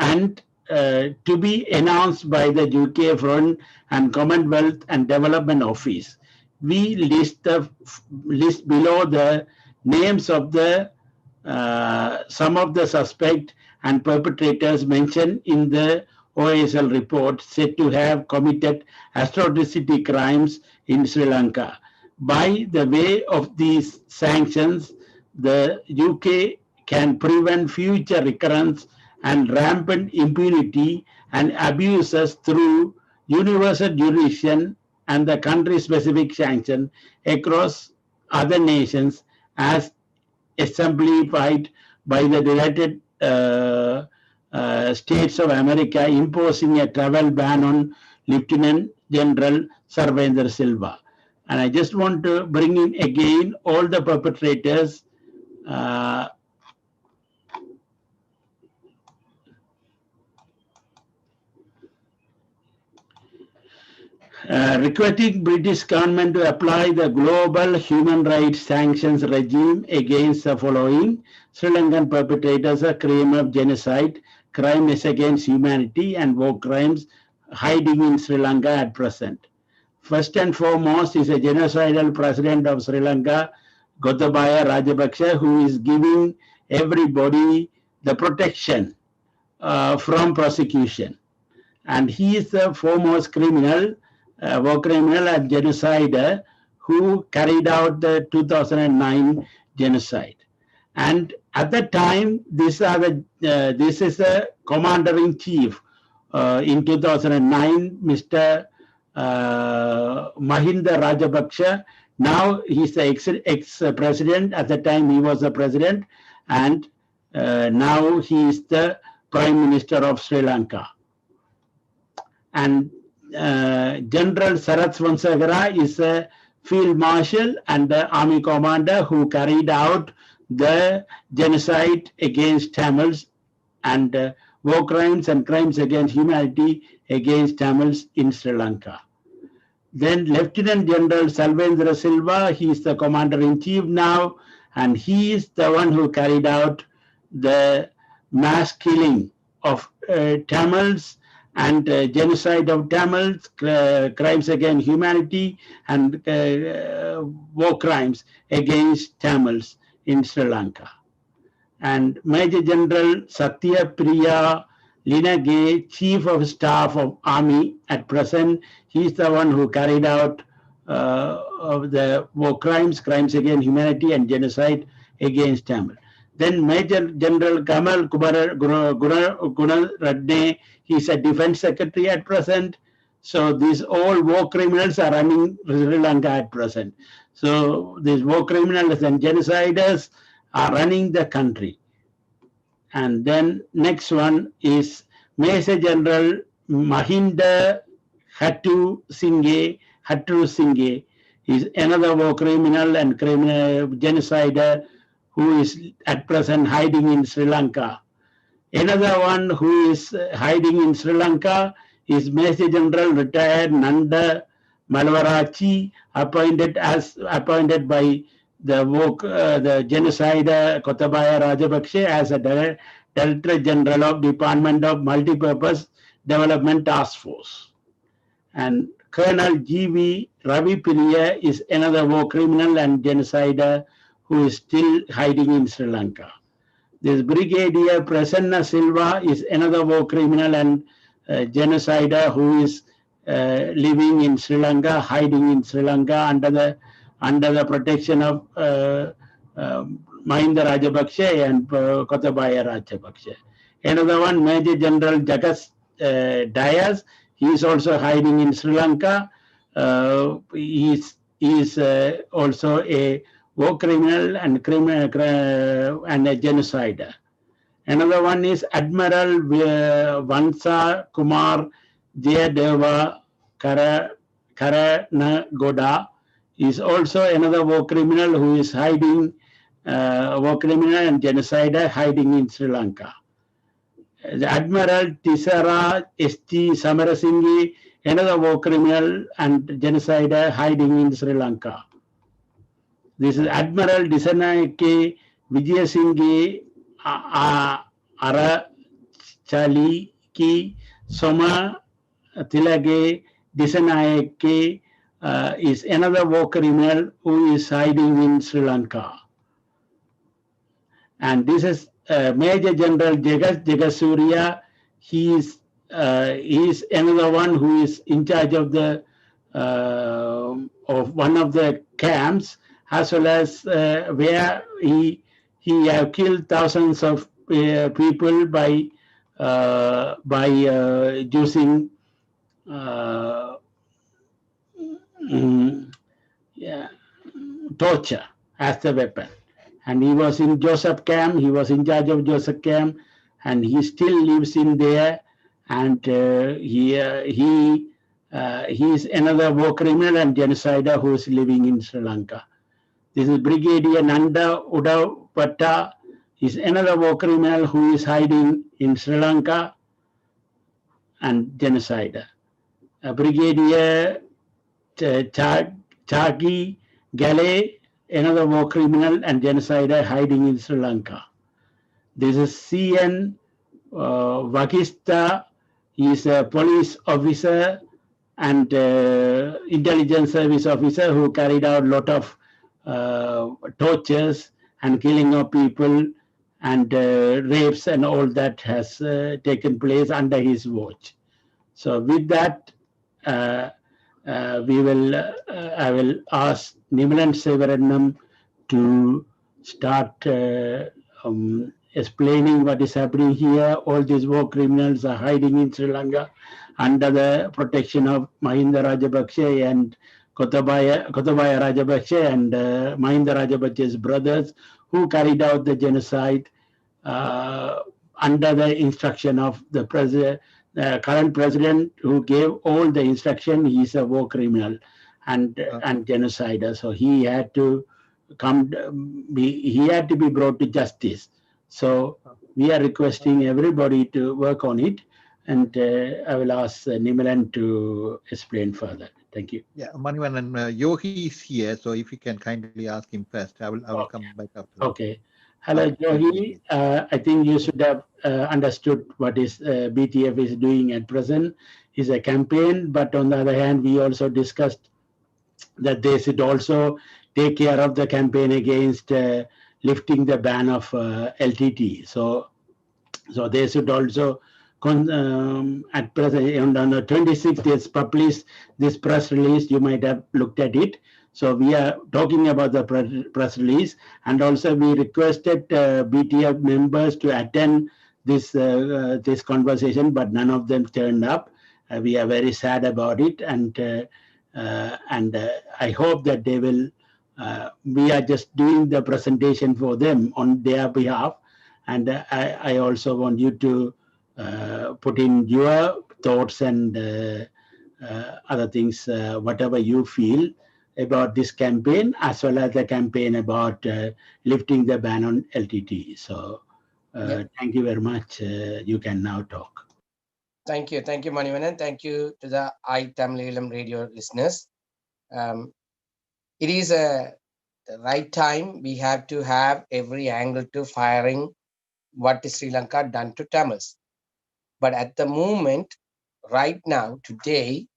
Speaker 1: and to be announced by the UK Foreign and Commonwealth and Development Office. We list below the names of some of the suspects and perpetrators mentioned in the OSL report said to have committed atrocity crimes in Sri Lanka. By the way of these sanctions, the UK can prevent future recurrence and rampant impunity and abuses through universal jurisdiction and the country-specific sanction across other nations as exemplified by the United States of America imposing a travel ban on Lieutenant General Sarvendra Silva. And I just want to bring in again all the perpetrators requesting British government to apply the global human rights sanctions regime against the following Sri Lankan perpetrators a crime of genocide, crimes against humanity and war crimes hiding in Sri Lanka at present. First and foremost is a genocidal president of Sri Lanka, Gotabaya Rajapaksa, who is giving everybody the protection from prosecution. And he is the foremost criminal, war criminal and genocider who carried out the 2009 genocide. And at that time, this is the commander-in-chief in 2009, Mr. Mahinda Rajapaksa. Now he's the ex-president. At the time, he was the president, and now he is the Prime Minister of Sri Lanka. And General Sarath Vansagara is a field marshal and the army commander who carried out the genocide against Tamils and war crimes and crimes against humanity against Tamils in Sri Lanka. Then Lieutenant General Salvendra Silva, he is the commander-in-chief now, and he is the one who carried out the mass killing of Tamils and genocide of Tamils, crimes against humanity and war crimes against Tamils in Sri Lanka. And Major General Satya Priya Linage, Chief of Staff of Army at present, he is the one who carried out of the war crimes, crimes against humanity and genocide against Tamil. Then Major General Kamal Gunaradne, he is a defense secretary at present. So these all war criminals are running Sri Lanka at present. So these war criminals and genociders are running the country. And then next one is Major General Mahinda Hattu Singhe. Is another war criminal and genocider who is at present hiding in Sri Lanka. Another one who is hiding in Sri Lanka is Major General retired Nanda Malvarachi, appointed by the genocider Gotabaya Rajapaksa as a Director General of Department of Multipurpose Development Task Force. And Colonel G.V. Ravi Piriya is another war criminal and genocider who is still hiding in Sri Lanka. This Brigadier Prasanna Silva is another war criminal and genocider who is living in Sri Lanka, hiding in Sri Lanka under the protection of Mahinda Rajapaksa and Gotabaya Rajapaksa. Another one, Major General Jagas Dias, he is also hiding in Sri Lanka. He is also a war criminal and a genocider. Another one is Admiral Vansa Kumar Jayadeva Karanagoda. Is also another war criminal who is hiding, war criminal and genocider hiding in Sri Lanka. The Admiral Tisara S.T. Samarasinghe, another war criminal and genocider hiding in Sri Lanka. This is Admiral Disanayake Vijayasinghe Arachaliki Soma Tilage Disanayake is another war criminal who is hiding in Sri Lanka. And this is Major General Jagasuriya. He is another one who is in charge of the of one of the camps, as well as where he have killed thousands of people by using torture as the weapon. And he was in Joseph camp, he was in charge of Joseph camp, and he still lives in there. And he is another war criminal and genocider who is living in Sri Lanka. This is Brigadier Nanda Udavatta, is another war criminal who is hiding in Sri Lanka and genocider. Brigadier Chagi Gale, another war criminal and genocider hiding in Sri Lanka. This is CN Vakista. He is a police officer and intelligence service officer who carried out a lot of tortures and killing of people and rapes and all that has taken place under his watch. So with that, I will ask Nimilan Sevaranam to start explaining what is happening here. All these war criminals are hiding in Sri Lanka under the protection of Mahinda Rajapaksa and Gotabaya Rajapaksa and Mahinda Rajapaksa's brothers who carried out the genocide under the instruction of the current president who gave all the instruction. He's a war criminal and genocider. So he had to be brought to justice. So we are requesting everybody to work on it, and I will ask Nimilan to explain further. Thank you.
Speaker 2: Yeah, Manivan, Yogi is here, so if you can kindly ask him first, I will come back after that.
Speaker 1: Okay. Hello, Yogi. I think you should have understood what is BTF is doing at present. Is a campaign, but on the other hand, we also discussed that they should also take care of the campaign against lifting the ban of LTT. So they should also at present on the 26th is published this press release. You might have looked at it. So we are talking about the press release, and also we requested BTF members to attend this conversation, but none of them turned up. We are very sad about it, and I hope that they will. We are just doing the presentation for them on their behalf, and I also want you to put in your thoughts and other things, whatever you feel about this campaign, as well as the campaign about lifting the ban on LTT. So thank you very much. You can now talk.
Speaker 4: Thank you, Manivanan. Thank you to the iTamilam radio listeners. It is the right time. We have to have every angle to firing what is Sri Lanka done to Tamils. But at the moment, right now, today,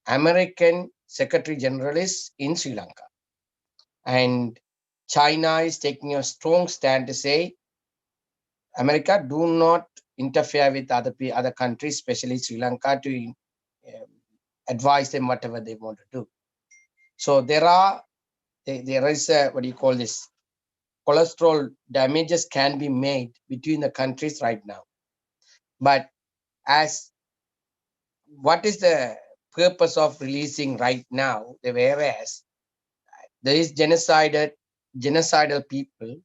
Speaker 4: American Secretary General is in Sri Lanka. And China is taking a strong stand to say, America, do not interfere with other countries, especially Sri Lanka, to advise them whatever they want to do. So there is what do you call this? Cholesterol damages can be made between the countries right now. But as what is the purpose of releasing right now, whereas there is genocidal people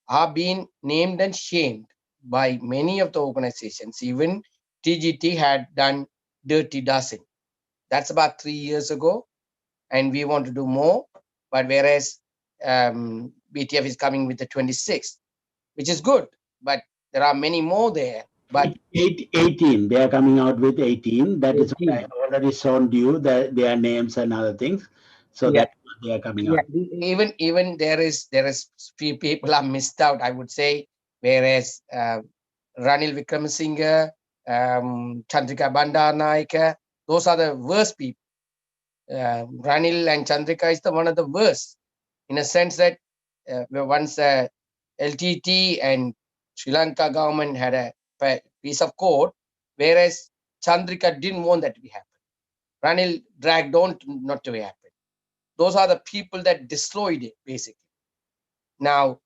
Speaker 4: are being named and shamed by many of the organizations. Even TGT had done Dirty Dozen. That's about 3 years ago, and we want to do more. But whereas BTF is coming with the 26th, which is good, but there are many more there. But
Speaker 1: 18, they are coming out with 18. That 18. Is what I already shown you their names and other things. So that's what they are coming out.
Speaker 4: Even there is few people are missed out, I would say. Whereas Ranil Wickramasinghe, Chandrika Bandaranaike, those are the worst people. Ranil and Chandrika is one of the worst, in a sense that once LTT and Sri Lanka government had a piece of code, whereas Chandrika didn't want that to be happen. Ranil dragged on not to happen. Those are the people that destroyed it, basically. Now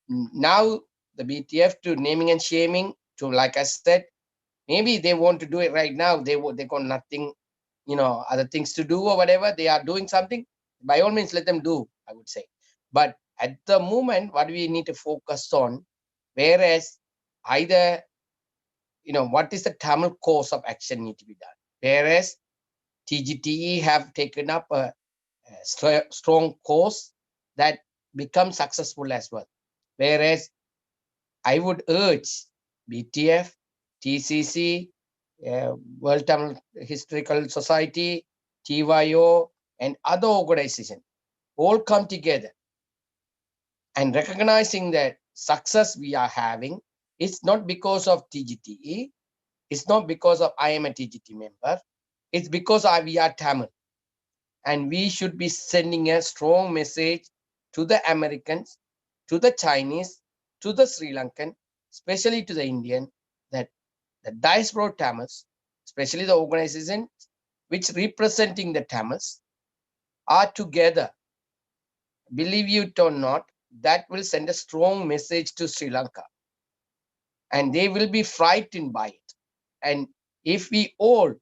Speaker 4: the BTF to naming and shaming, to, like I said, maybe they want to do it right now. They got nothing, other things to do or whatever. They are doing something. By all means, let them do, I would say. But at the moment, what we need to focus on, whereas either, what is the Tamil course of action need to be done? Whereas TGTE have taken up a strong course that becomes successful as well. Whereas I would urge BTF, TCC, World Tamil Historical Society, TYO, and other organizations all come together and recognizing that success we are having, it's not because of TGTE, it's not because of I am a TGT member, it's because we are Tamil. And we should be sending a strong message to the Americans, to the Chinese, to the Sri Lankan, especially to the Indian, that the diaspora Tamils, especially the organizations which representing the Tamils, are together. Believe it or not, that will send a strong message to Sri Lanka. And they will be frightened by it. And if we all,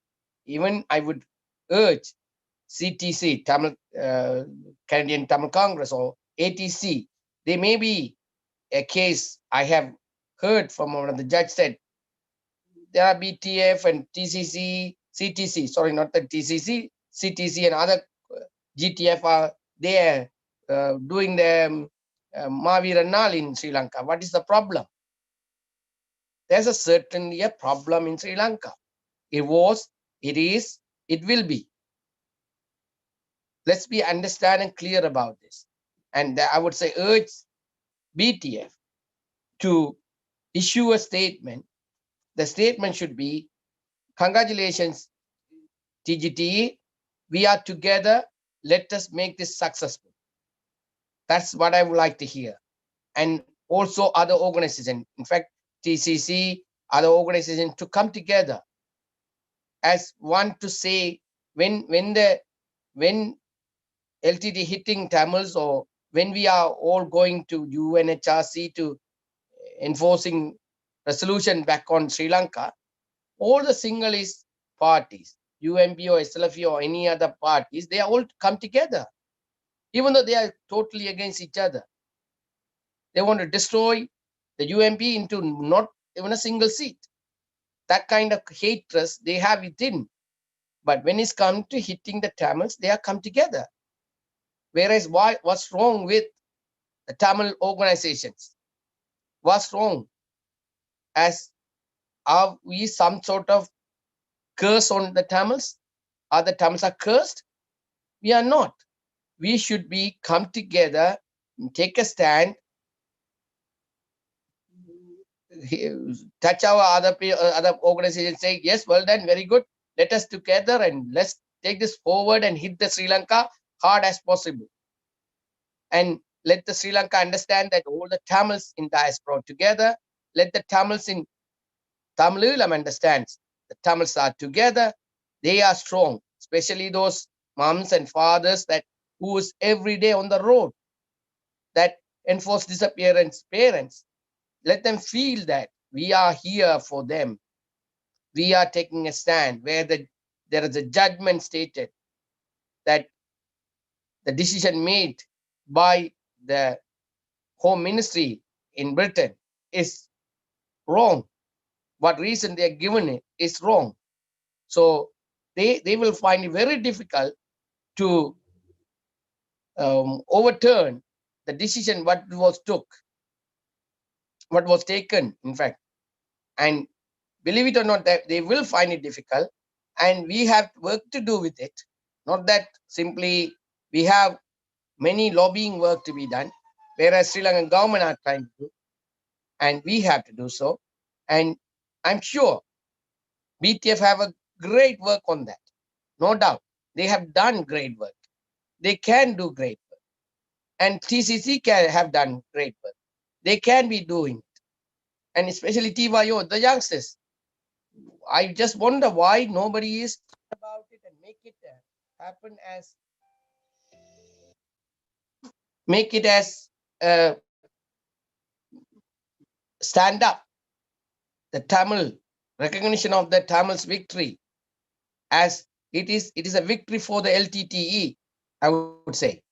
Speaker 4: even I would urge CTC, Tamil, Canadian Tamil Congress, or ATC, there may be a case I have heard from one of the judge said, there are BTF and TCC, CTC, sorry, not the TCC, CTC and other GTF are there doing the Maviranal in Sri Lanka. What is the problem? There's certainly a problem in Sri Lanka. It was, it is, it will be. Let's be understand and clear about this. And I would say urge BTF to issue a statement. The statement should be, congratulations, TGTE, we are together, let us make this successful. That's what I would like to hear. And also other organizations, in fact, TCC, other organizations to come together as one to say, when LTT hitting Tamils, or when we are all going to UNHRC to enforcing resolution back on Sri Lanka, all the Sinhalese parties, UMP or SLF or any other parties, they all come together, even though they are totally against each other. They want to destroy the UMP into not even a single seat. That kind of hatred they have within. But when it's come to hitting the Tamils, they are come together. Whereas what's wrong with the Tamil organizations? What's wrong? As are we some sort of curse on the Tamils? Are the Tamils are cursed? We are not. We should be come together, take a stand, touch our other organizations, say, yes, well done, very good. Let us together and let's take this forward and hit the Sri Lanka hard as possible. And let the Sri Lanka understand that all the Tamils in diaspora together, let the Tamils in Tamilam understands the Tamils are together, they are strong, especially those moms and fathers that who is every day on the road, that enforce disappearance parents. Let them feel that we are here for them. We are taking a stand where there is a judgment stated that the decision made by the Home Ministry in Britain is wrong. What reason they are given it is wrong. So they will find it very difficult to overturn the decision what was taken, in fact. And believe it or not, that they will find it difficult, and we have work to do with it. Not that simply we have many lobbying work to be done, whereas Sri Lankan government are trying to do, and we have to do so. And I'm sure BTF have a great work on that. No doubt. They have done great work. They can do great work. And TCC can have done great work. They can be doing it. And especially TYO, the youngsters. I just wonder why nobody is about it and make it happen as stand up the Tamil recognition of the Tamil's victory, as it is a victory for the LTTE, I would say.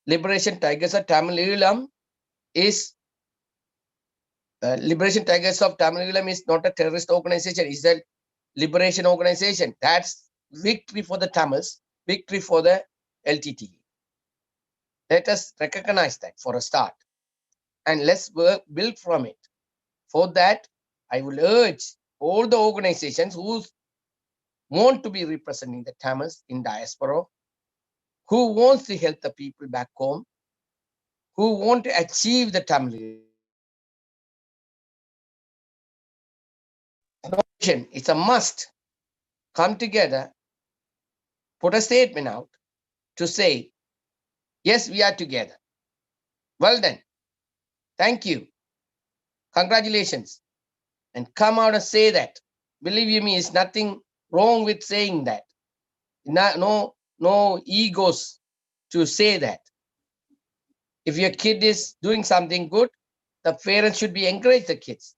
Speaker 4: Liberation Tigers of Tamil Eelam is Liberation Tigers of Tamil Eelam is not a terrorist organization, it's a liberation organization. That's victory for the Tamils, victory for the LTTE. Let us recognize that for a start, and let's build from it. For that, I will urge all the organizations whose want to be representing the Tamils in diaspora, who wants to help the people back home, who want to achieve the Tamil. It's a must. Come together, put a statement out to say, yes, we are together. Well done. Thank you. Congratulations. And come out and say that. Believe you me, it's nothing wrong with saying that. No egos to say that. If your kid is doing something good, the parents should be encourage the kids,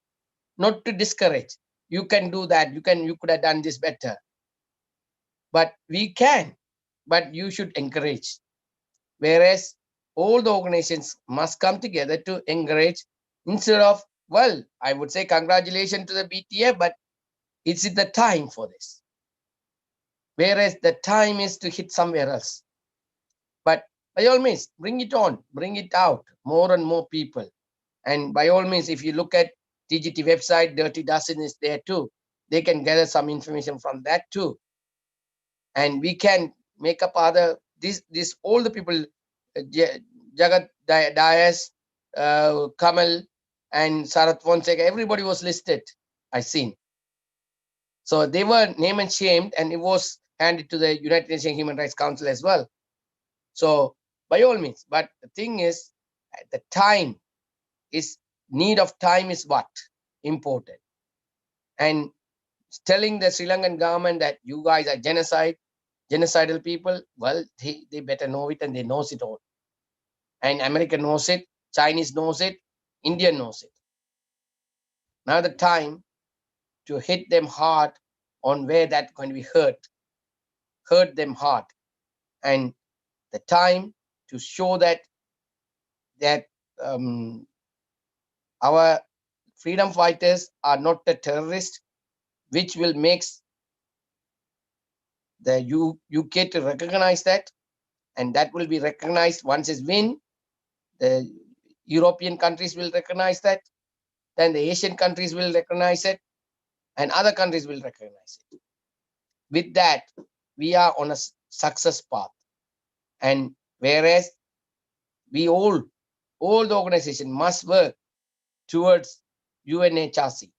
Speaker 4: not to discourage. You can do that. You could have done this better. But we can. But you should encourage. Whereas all the organizations must come together to encourage instead of, well, I would say congratulations to the BTA, but it's the time for this. Whereas the time is to hit somewhere else. But by all means, bring it on, bring it out, more and more people. And by all means, if you look at TGT website, Dirty Dozen is there too. They can gather some information from that too. And we can make up other, this all the people, Jagat Dias, Kamal, and Sarath Fonseca, everybody was listed, I seen. So they were named and shamed, and it was handed to the United Nations Human Rights Council as well. So by all means, but the thing is, at the time is, need of time is what important. And telling the Sri Lankan government that you guys are genocidal people, well, they better know it, and they knows it all. And America knows it, Chinese knows it, India knows it. Now the time to hit them hard on where that's going to be hurt them hard. And the time to show that our freedom fighters are not a terrorist, which will make the UK to recognize that, and that will be recognized once it's win. The European countries will recognize that, then the Asian countries will recognize it, and other countries will recognize it. With that, we are on a success path. And whereas we all the organization must work towards UNHRC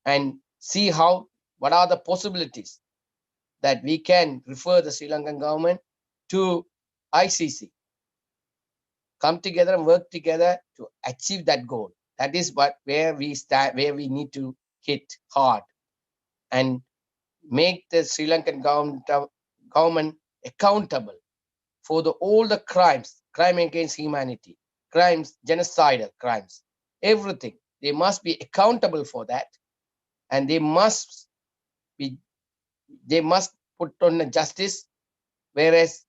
Speaker 4: and see what are the possibilities that we can refer the Sri Lankan government to ICC. Come together and work together to achieve that goal. That is where we need to hit hard and make the Sri Lankan government accountable for all the crimes against humanity, crimes, genocidal crimes, everything. They must be accountable for that, and they must put on the justice, whereas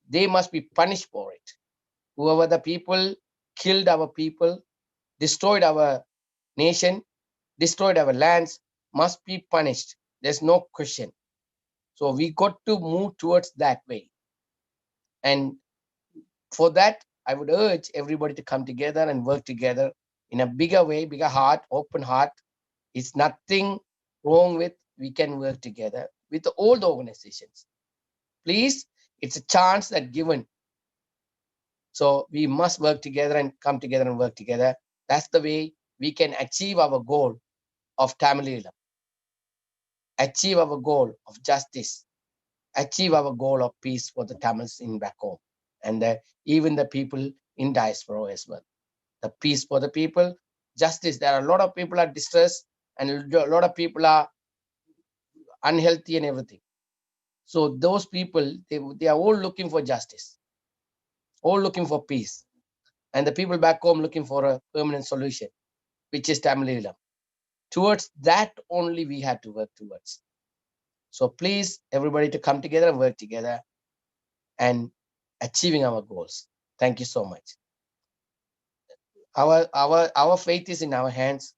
Speaker 4: they must be punished for it. Whoever the people killed our people, destroyed our nation, destroyed our lands, must be punished. There's no question. So we got to move towards that way. And for that, I would urge everybody to come together and work together in a bigger way, bigger heart, open heart. It's nothing wrong with, we can work together with all the organizations. Please, it's a chance that given. So we must work together and come together and work together. That's the way we can achieve our goal of Tamil, achieve our goal of justice, achieve our goal of peace for the Tamils in back home, and even the people in diaspora as well. The peace for the people, justice. There are a lot of people are distressed, and a lot of people are unhealthy and everything. So those people, they are all looking for justice, all looking for peace. And the people back home looking for a permanent solution, which is Tamil. Towards that only we have to work towards. So please, everybody to come together and work together and achieving our goals. Thank you so much. Our faith is in our hands.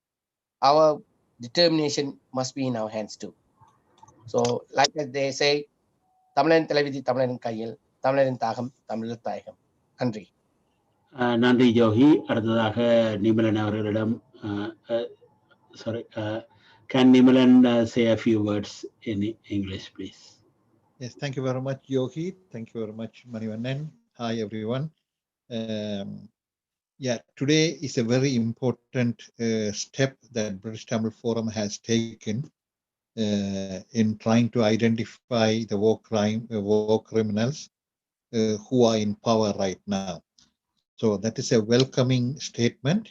Speaker 4: Our determination must be in our hands too. So like they say, Tamilan Televithi, Tamilan Kayil, Tamilan Taham, Tamilan Taiham. Nandri.
Speaker 1: நன்றி ஜோகி. அடுத்ததாக நிமலன் அவர்களிடம் Can Nimilan say a few words in English, please?
Speaker 2: Yes, thank you very much, Yogi. Thank you very much, Manivannan. Hi, everyone. Yeah, today is a very important step that British Tamil Forum has taken in trying to identify the war criminals who are in power right now. So that is a welcoming statement.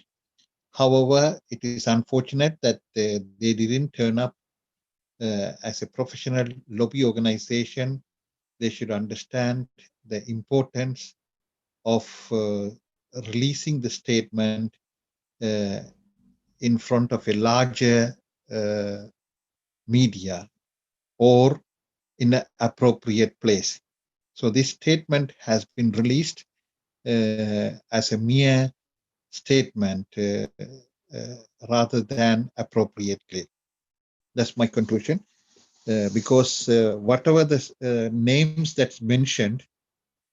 Speaker 2: However, it is unfortunate that they didn't turn up as a professional lobby organization. They should understand the importance of releasing the statement in front of a larger media or in an appropriate place. So this statement has been released as a mere statement rather than appropriately. That's my conclusion. Because whatever the names that's mentioned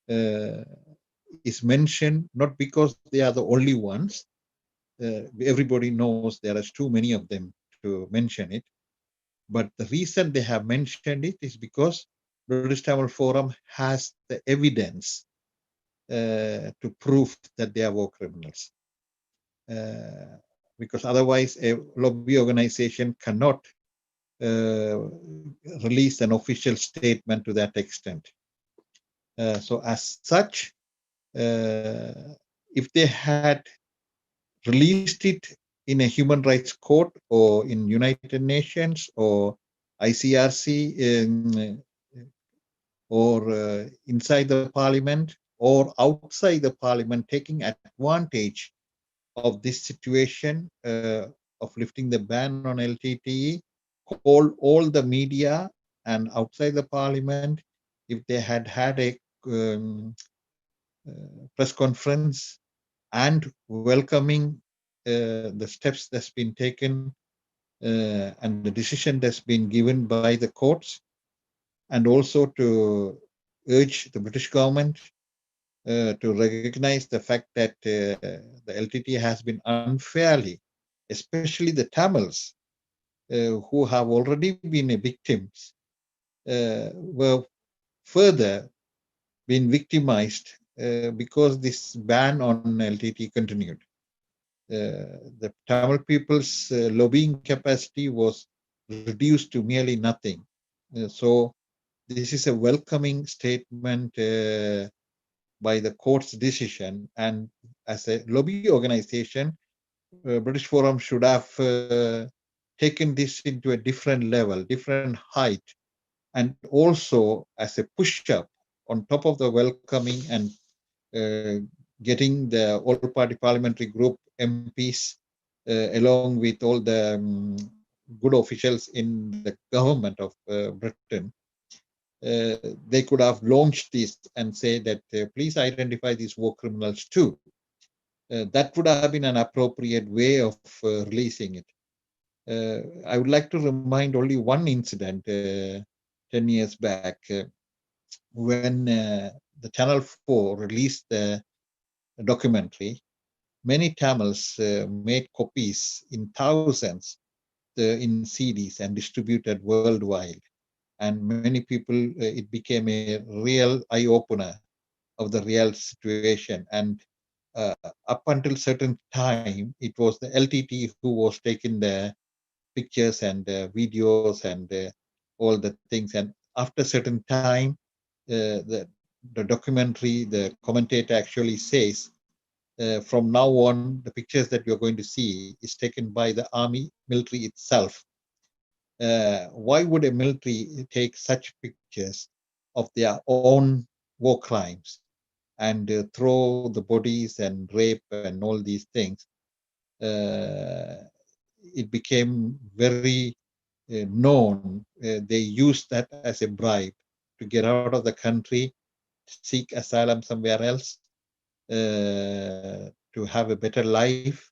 Speaker 2: is mentioned not because they are the only ones. Everybody knows there are too many of them to mention it. But the reason they have mentioned it is because British Tamil Forum has the evidence to prove that they are war criminals. Because otherwise a lobby organization cannot release an official statement to that extent. So as such, if they had released it in a human rights court or in United Nations or ICRC or inside the parliament or outside the parliament, taking advantage of this situation of lifting the ban on LTTE, call all the media and outside the parliament, if they had had a press conference and welcoming the steps that's been taken and the decision that's been given by the courts, and also to urge the British government to recognize the fact that the LTT has been unfairly, especially the Tamils who have already been victims, were further been victimized because this ban on LTT continued. The Tamil people's lobbying capacity was reduced to merely nothing. So this is a welcoming statement by the court's decision, and as a lobby organization, British Forum should have taken this into a different level, different height, and also as a push-up on top of the welcoming and getting the all-party parliamentary group MPs along with all the good officials in the government of Britain. They could have launched this and say that please identify these war criminals too. That would have been an appropriate way of releasing it. I would like to remind only one incident 10 years back when the Channel 4 released the documentary. Many Tamils made copies in thousands in CDs and distributed worldwide. And many people, it became a real eye-opener of the real situation. And up until certain time, it was the LTT who was taking the pictures and videos and all the things. And after certain time, the documentary, the commentator actually says, from now on, the pictures that you're going to see is taken by the army military itself. Why would a military take such pictures of their own war crimes and throw the bodies and rape and all these things? It became very known. They used that as a bribe to get out of the country, seek asylum somewhere else, to have a better life.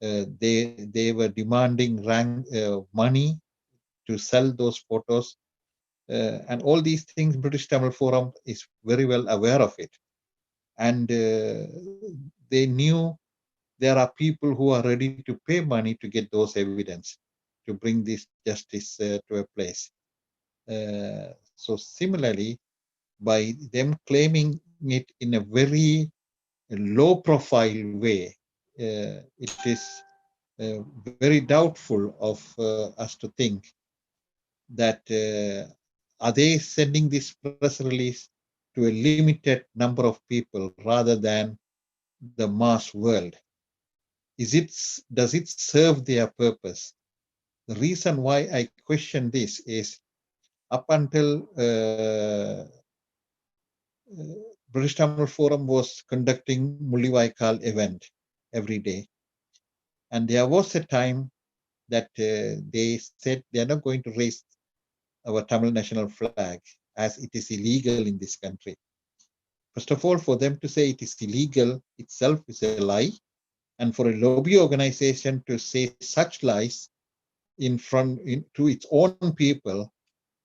Speaker 2: They were demanding money to sell those photos, and all these things. British Tamil Forum is very well aware of it, and they knew there are people who are ready to pay money to get those evidence. to bring this justice to a place. So similarly, by them claiming it in a very low profile way, it is very doubtful of us to think that are they sending this press release to a limited number of people rather than the mass world? Does it serve their purpose? The reason why I question this is up until British Tamil Forum was conducting Mullivaikal event every day. And there was a time that they said they are not going to raise our Tamil national flag as it is illegal in this country. First of all, for them to say it is illegal itself is a lie. And for a lobby organization to say such lies to its own people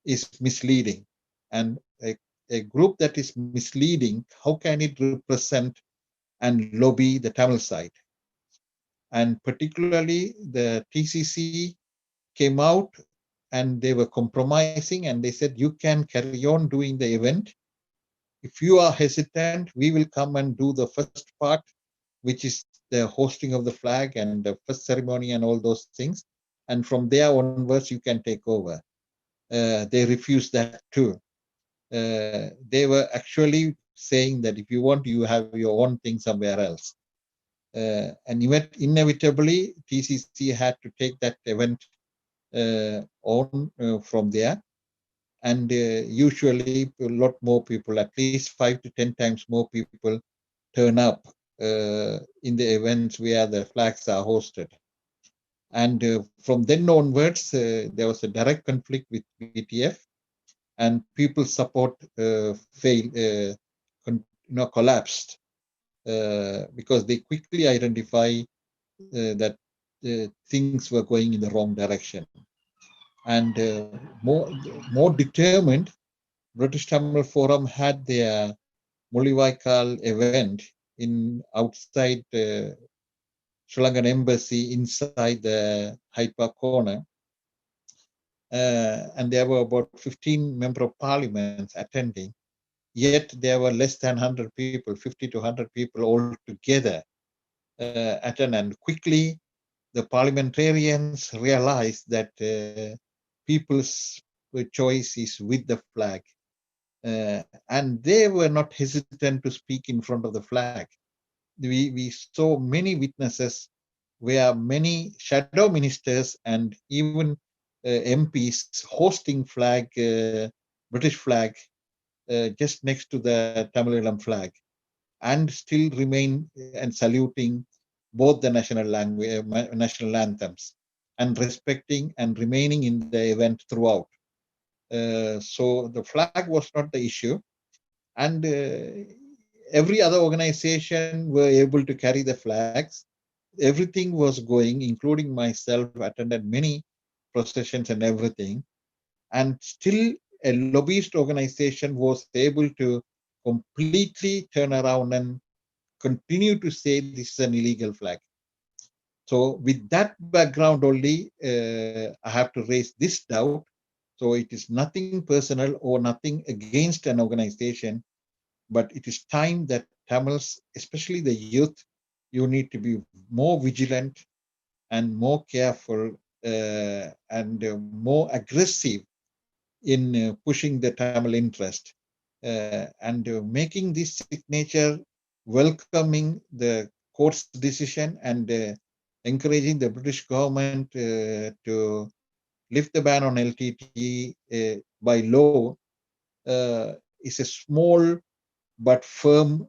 Speaker 2: is misleading. And a group that is misleading, how can it represent and lobby the Tamil side? And particularly the TCC came out and they were compromising and they said, you can carry on doing the event. If you are hesitant, we will come and do the first part, which is the hosting of the flag and the first ceremony and all those things. And from there onwards, you can take over. They refused that too. They were actually saying that if you want, you have your own thing somewhere else. And inevitably, TCC had to take that event on from there. And usually a lot more people, at least 5 to 10 times more people turn up in the events where the flags are hosted. And from then onwards, there was a direct conflict with BTF, and people's support collapsed because they quickly identify that things were going in the wrong direction. And more determined, British Tamil Forum had their Mullivaikal event outside Sri Lankan embassy inside the Hyde Park corner. And there were about 15 member of parliaments attending. Yet there were less than 100 people, 50 to 100 people all together attend. And quickly, the parliamentarians realized that people's choice is with the flag. And they were not hesitant to speak in front of the flag. We saw many witnesses where many shadow ministers and even MPs hosting British flag just next to the Tamilam flag, and still remain and saluting both the national anthems and respecting and remaining in the event throughout. So the flag was not the issue, and every other organization were able to carry the flags. Everything was going, including myself, attended many processions and everything. And still a lobbyist organization was able to completely turn around and continue to say this is an illegal flag. So with that background only, I have to raise this doubt. So it is nothing personal or nothing against an organization, but it is time that Tamils, especially the youth, you need to be more vigilant and more careful and more aggressive in pushing the Tamil interest and making this signature welcoming the court's decision and encouraging the British government to lift the ban on LTT by law is a small but firm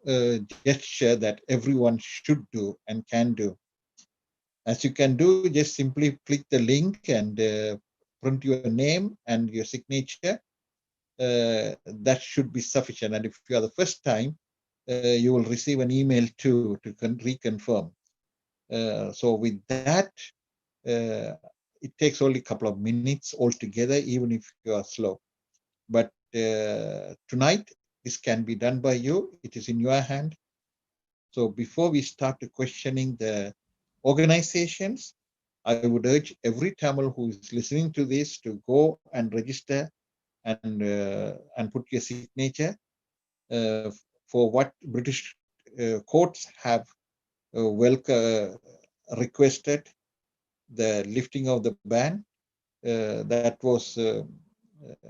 Speaker 2: gesture that everyone should do and can do. As you can do, just simply click the link and print your name and your signature. That should be sufficient. And if you are the first time, you will receive an email too to reconfirm. So with that, it takes only a couple of minutes altogether, even if you are slow. But tonight, this can be done by you. It is in your hand. So before we start questioning the organizations, I would urge every Tamil who is listening to this to go and register and put your signature for what British courts have requested the lifting of the ban. That was,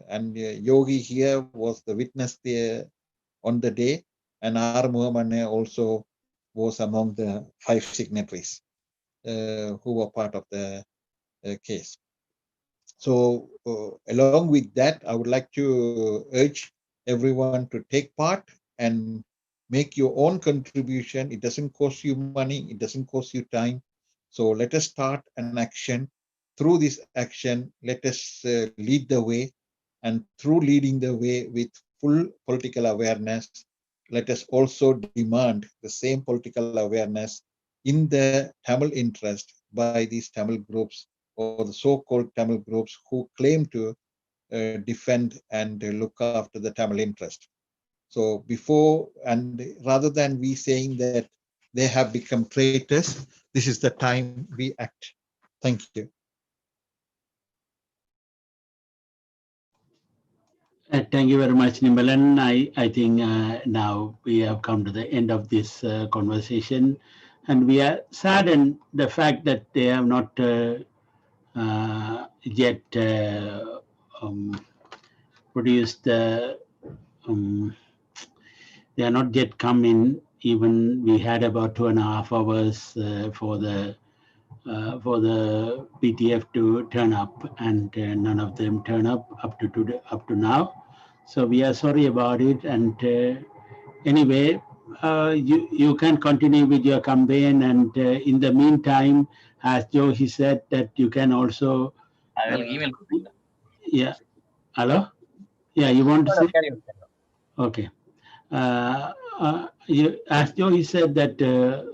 Speaker 2: and Yogi here was the witness there on the day, and R. Muhammad also was among the 5 signatories who were part of the case. So along with that, I would like to urge everyone to take part and make your own contribution. It doesn't cost you money, it doesn't cost you time. So let us start an action. Through this action, let us lead the way, and through leading the way with full political awareness, let us also demand the same political awareness in the Tamil interest by these Tamil groups or the so-called Tamil groups who claim to defend and look after the Tamil interest. So before, and rather than we saying that they have become traitors, this is the time we act. Thank you.
Speaker 1: Thank you very much, Nimbalan. I think now we have come to the end of this conversation, and we are saddened the fact that they have not yet produced they are not yet come in. Even we had about 2.5 hours for the PTF to turn up, and none of them turn up to now. So we are sorry about it. And anyway, you can continue with your campaign, and in the meantime, as Joe he said that you can also.
Speaker 5: I will email.
Speaker 1: Yeah. Hello. Yeah, you want to say? Okay. As Joe he said that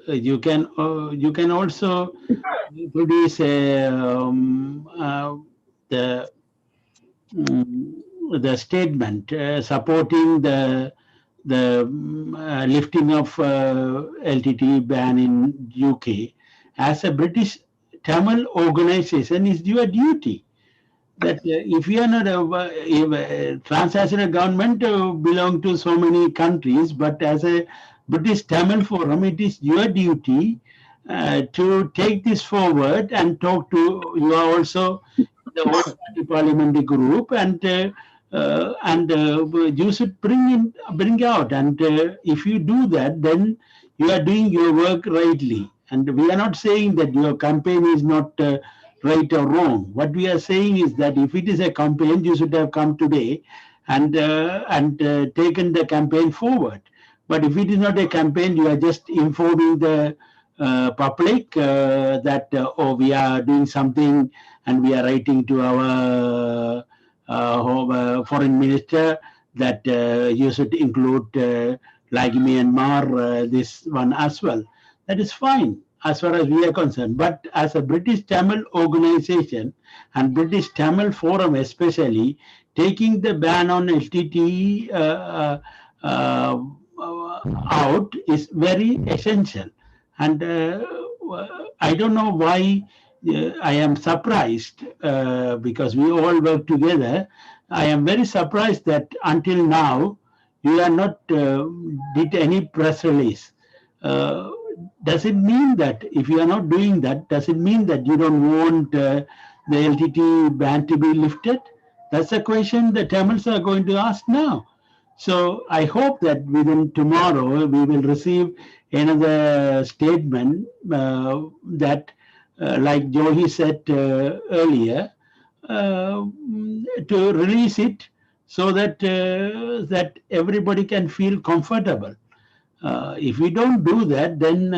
Speaker 1: you can also produce the statement supporting the lifting of LTT ban in UK as a British Tamil organization is your duty. That if you are not a transnational government belong to so many countries, but as a British Tamil Forum, it is your duty to take this forward and talk to. You are also the whole parliamentary group, and you should bring out. And if you do that, then you are doing your work rightly. And we are not saying that your campaign is not right or wrong. What we are saying is that if it is a campaign, you should have come today and taken the campaign forward. But if it is not a campaign, you are just informing the public that we are doing something, and we are writing to our foreign minister that you should include like Myanmar this one as well. That is fine as far as we are concerned. But as a British Tamil organization and British Tamil Forum especially, taking the ban on LTTE out is very essential. And I don't know why I am surprised because we all work together. I am very surprised that until now you are not did any press release. Does it mean that if you are not doing that, does it mean that you don't want the LTT ban to be lifted? That's a question the Tamils are going to ask now. So I hope that within tomorrow we will receive another statement that, like Johi said earlier, to release it so that that everybody can feel comfortable. If we don't do that, then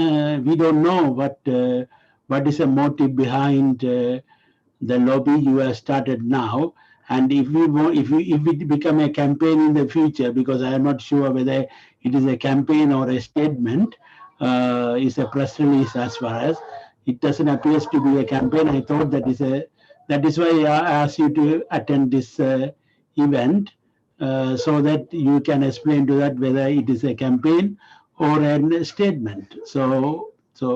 Speaker 1: we don't know what is the motive behind the lobby you have started now. And if it become a campaign in the future, because I am not sure whether it is a campaign or a statement, is a press release as far as it doesn't appear to be a campaign. I thought that is why I asked you to attend this event so that you can explain to that whether it is a campaign or a statement. So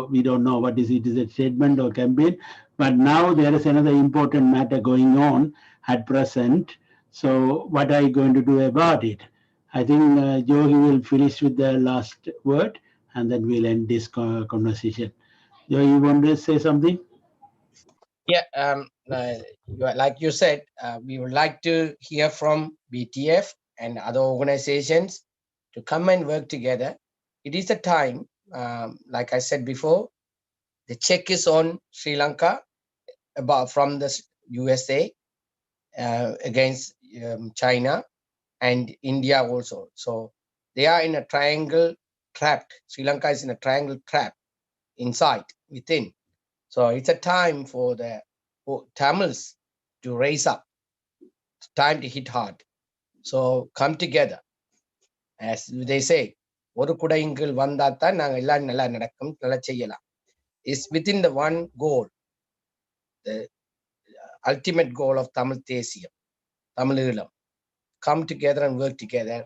Speaker 1: we don't know what is it is a statement or campaign, But now there is another important matter going on at present. So what are you going to do about it? I think Jogi will finish with the last word, and then we'll end this conversation. Jogi, you want to say something?
Speaker 4: Yeah, like you said, we would like to hear from BTF and other organizations to come and work together. It is a time, like I said before, the check is on Sri Lanka from the USA against China and India also. So they are in a triangle trapped. Sri Lanka is in a triangle trap inside, within. So it's a time for the Tamils to raise up. It's time to hit hard. So come together. As they say, ஒரு குடையின்கீழ் வந்தாத்தான் நாங்கள் எல்லாம் நல்லா நடக்கும், நல்லா செய்யலாம். It's within the one goal, the ultimate goal of Tamil Desiyam, Tamileelam. Come together and work together.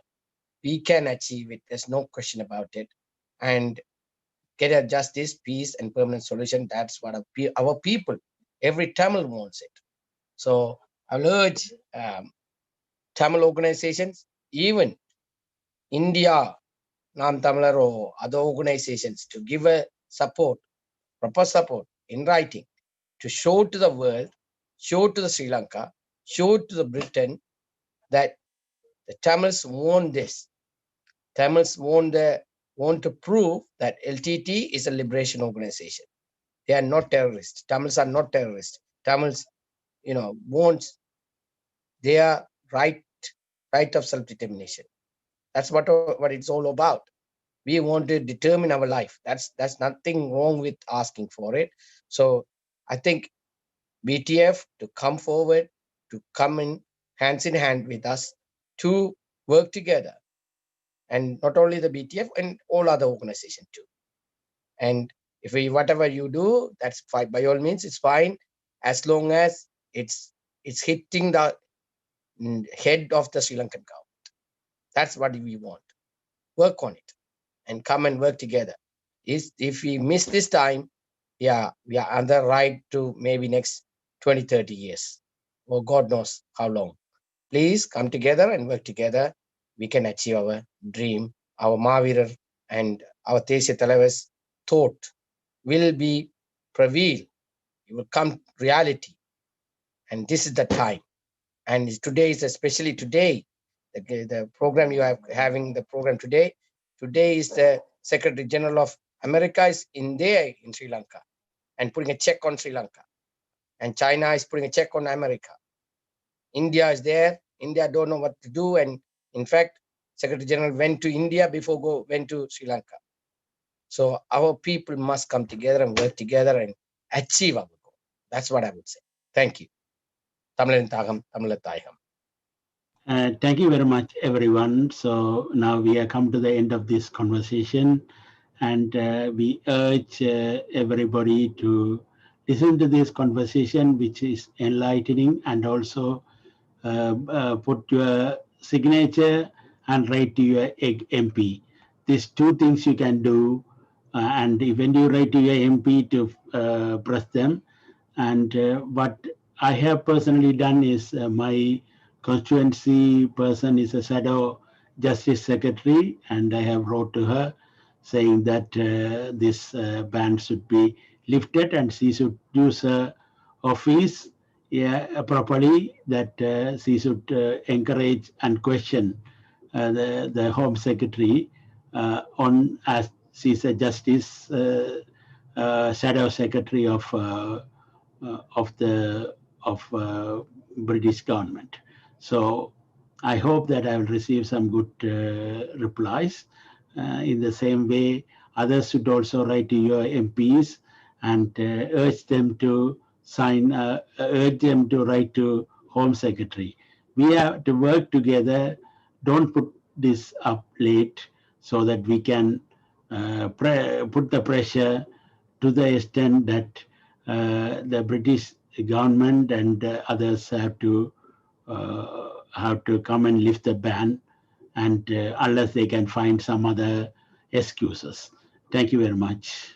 Speaker 4: We can achieve it. There's no question about it. And get a justice, peace, and permanent solution. That's what our people, every Tamil wants it. So I'll urge Tamil organizations, even India, Nam Tamilar or other organizations, to give a support, proper support in writing, to show to the world, show to the Sri Lanka, show to the Britain that the Tamils want this. Tamils want to prove that LTT is a liberation organization. They are not terrorists. Tamils are not terrorists. Tamils, wants their right of self-determination. That's what it's all about. We want to determine our life. That's nothing wrong with asking for it. So I think BTF to come forward, to come in hands in hand with us to work together. And not only the BTF and all other organizations too. And if whatever you do, that's fine. By all means, it's fine, as long as it's hitting the head of the Sri Lankan government. That's what we want. Work on it and come and work together. If we miss this time, we are on the ride to maybe next 20-30 years, or God knows how long. Please come together and work together. We can achieve our dream. Our Mavirar and our Deshiya Thalaivar's thought will be prevail. It will come reality. And this is the time. And today is especially today, the program you are having, the program today. Today is the Secretary General of America is in Sri Lanka and putting a check on Sri Lanka. And China is putting a check on America. India is there. India don't know what to do. And in fact, Secretary General went to India before went to Sri Lanka. So our people must come together and work together and achieve our goal. That's what I would say. Thank you. Tamilan Thagam, Tamila Thayam.
Speaker 1: Thank you very much, everyone. So now we have come to the end of this conversation, and we urge everybody to listen to this conversation, which is enlightening, and also put your signature and write to your MP. These two things you can do, and when you write to your MP to press them. And what I have personally done is my constituency person is a shadow justice secretary, and I have wrote to her saying that this ban should be lifted and she should use her office properly, that she should encourage and question the Home Secretary on, as she's a justice shadow secretary of British government. So I hope that I will receive some good replies. In the same way, others should also write to your MPs and urge them to urge them to write to Home Secretary. We have to work together. Don't put this up late, so that we can put the pressure to the extent that the British government and others have to come and lift the ban, and unless they can find some other excuses. Thank you very much.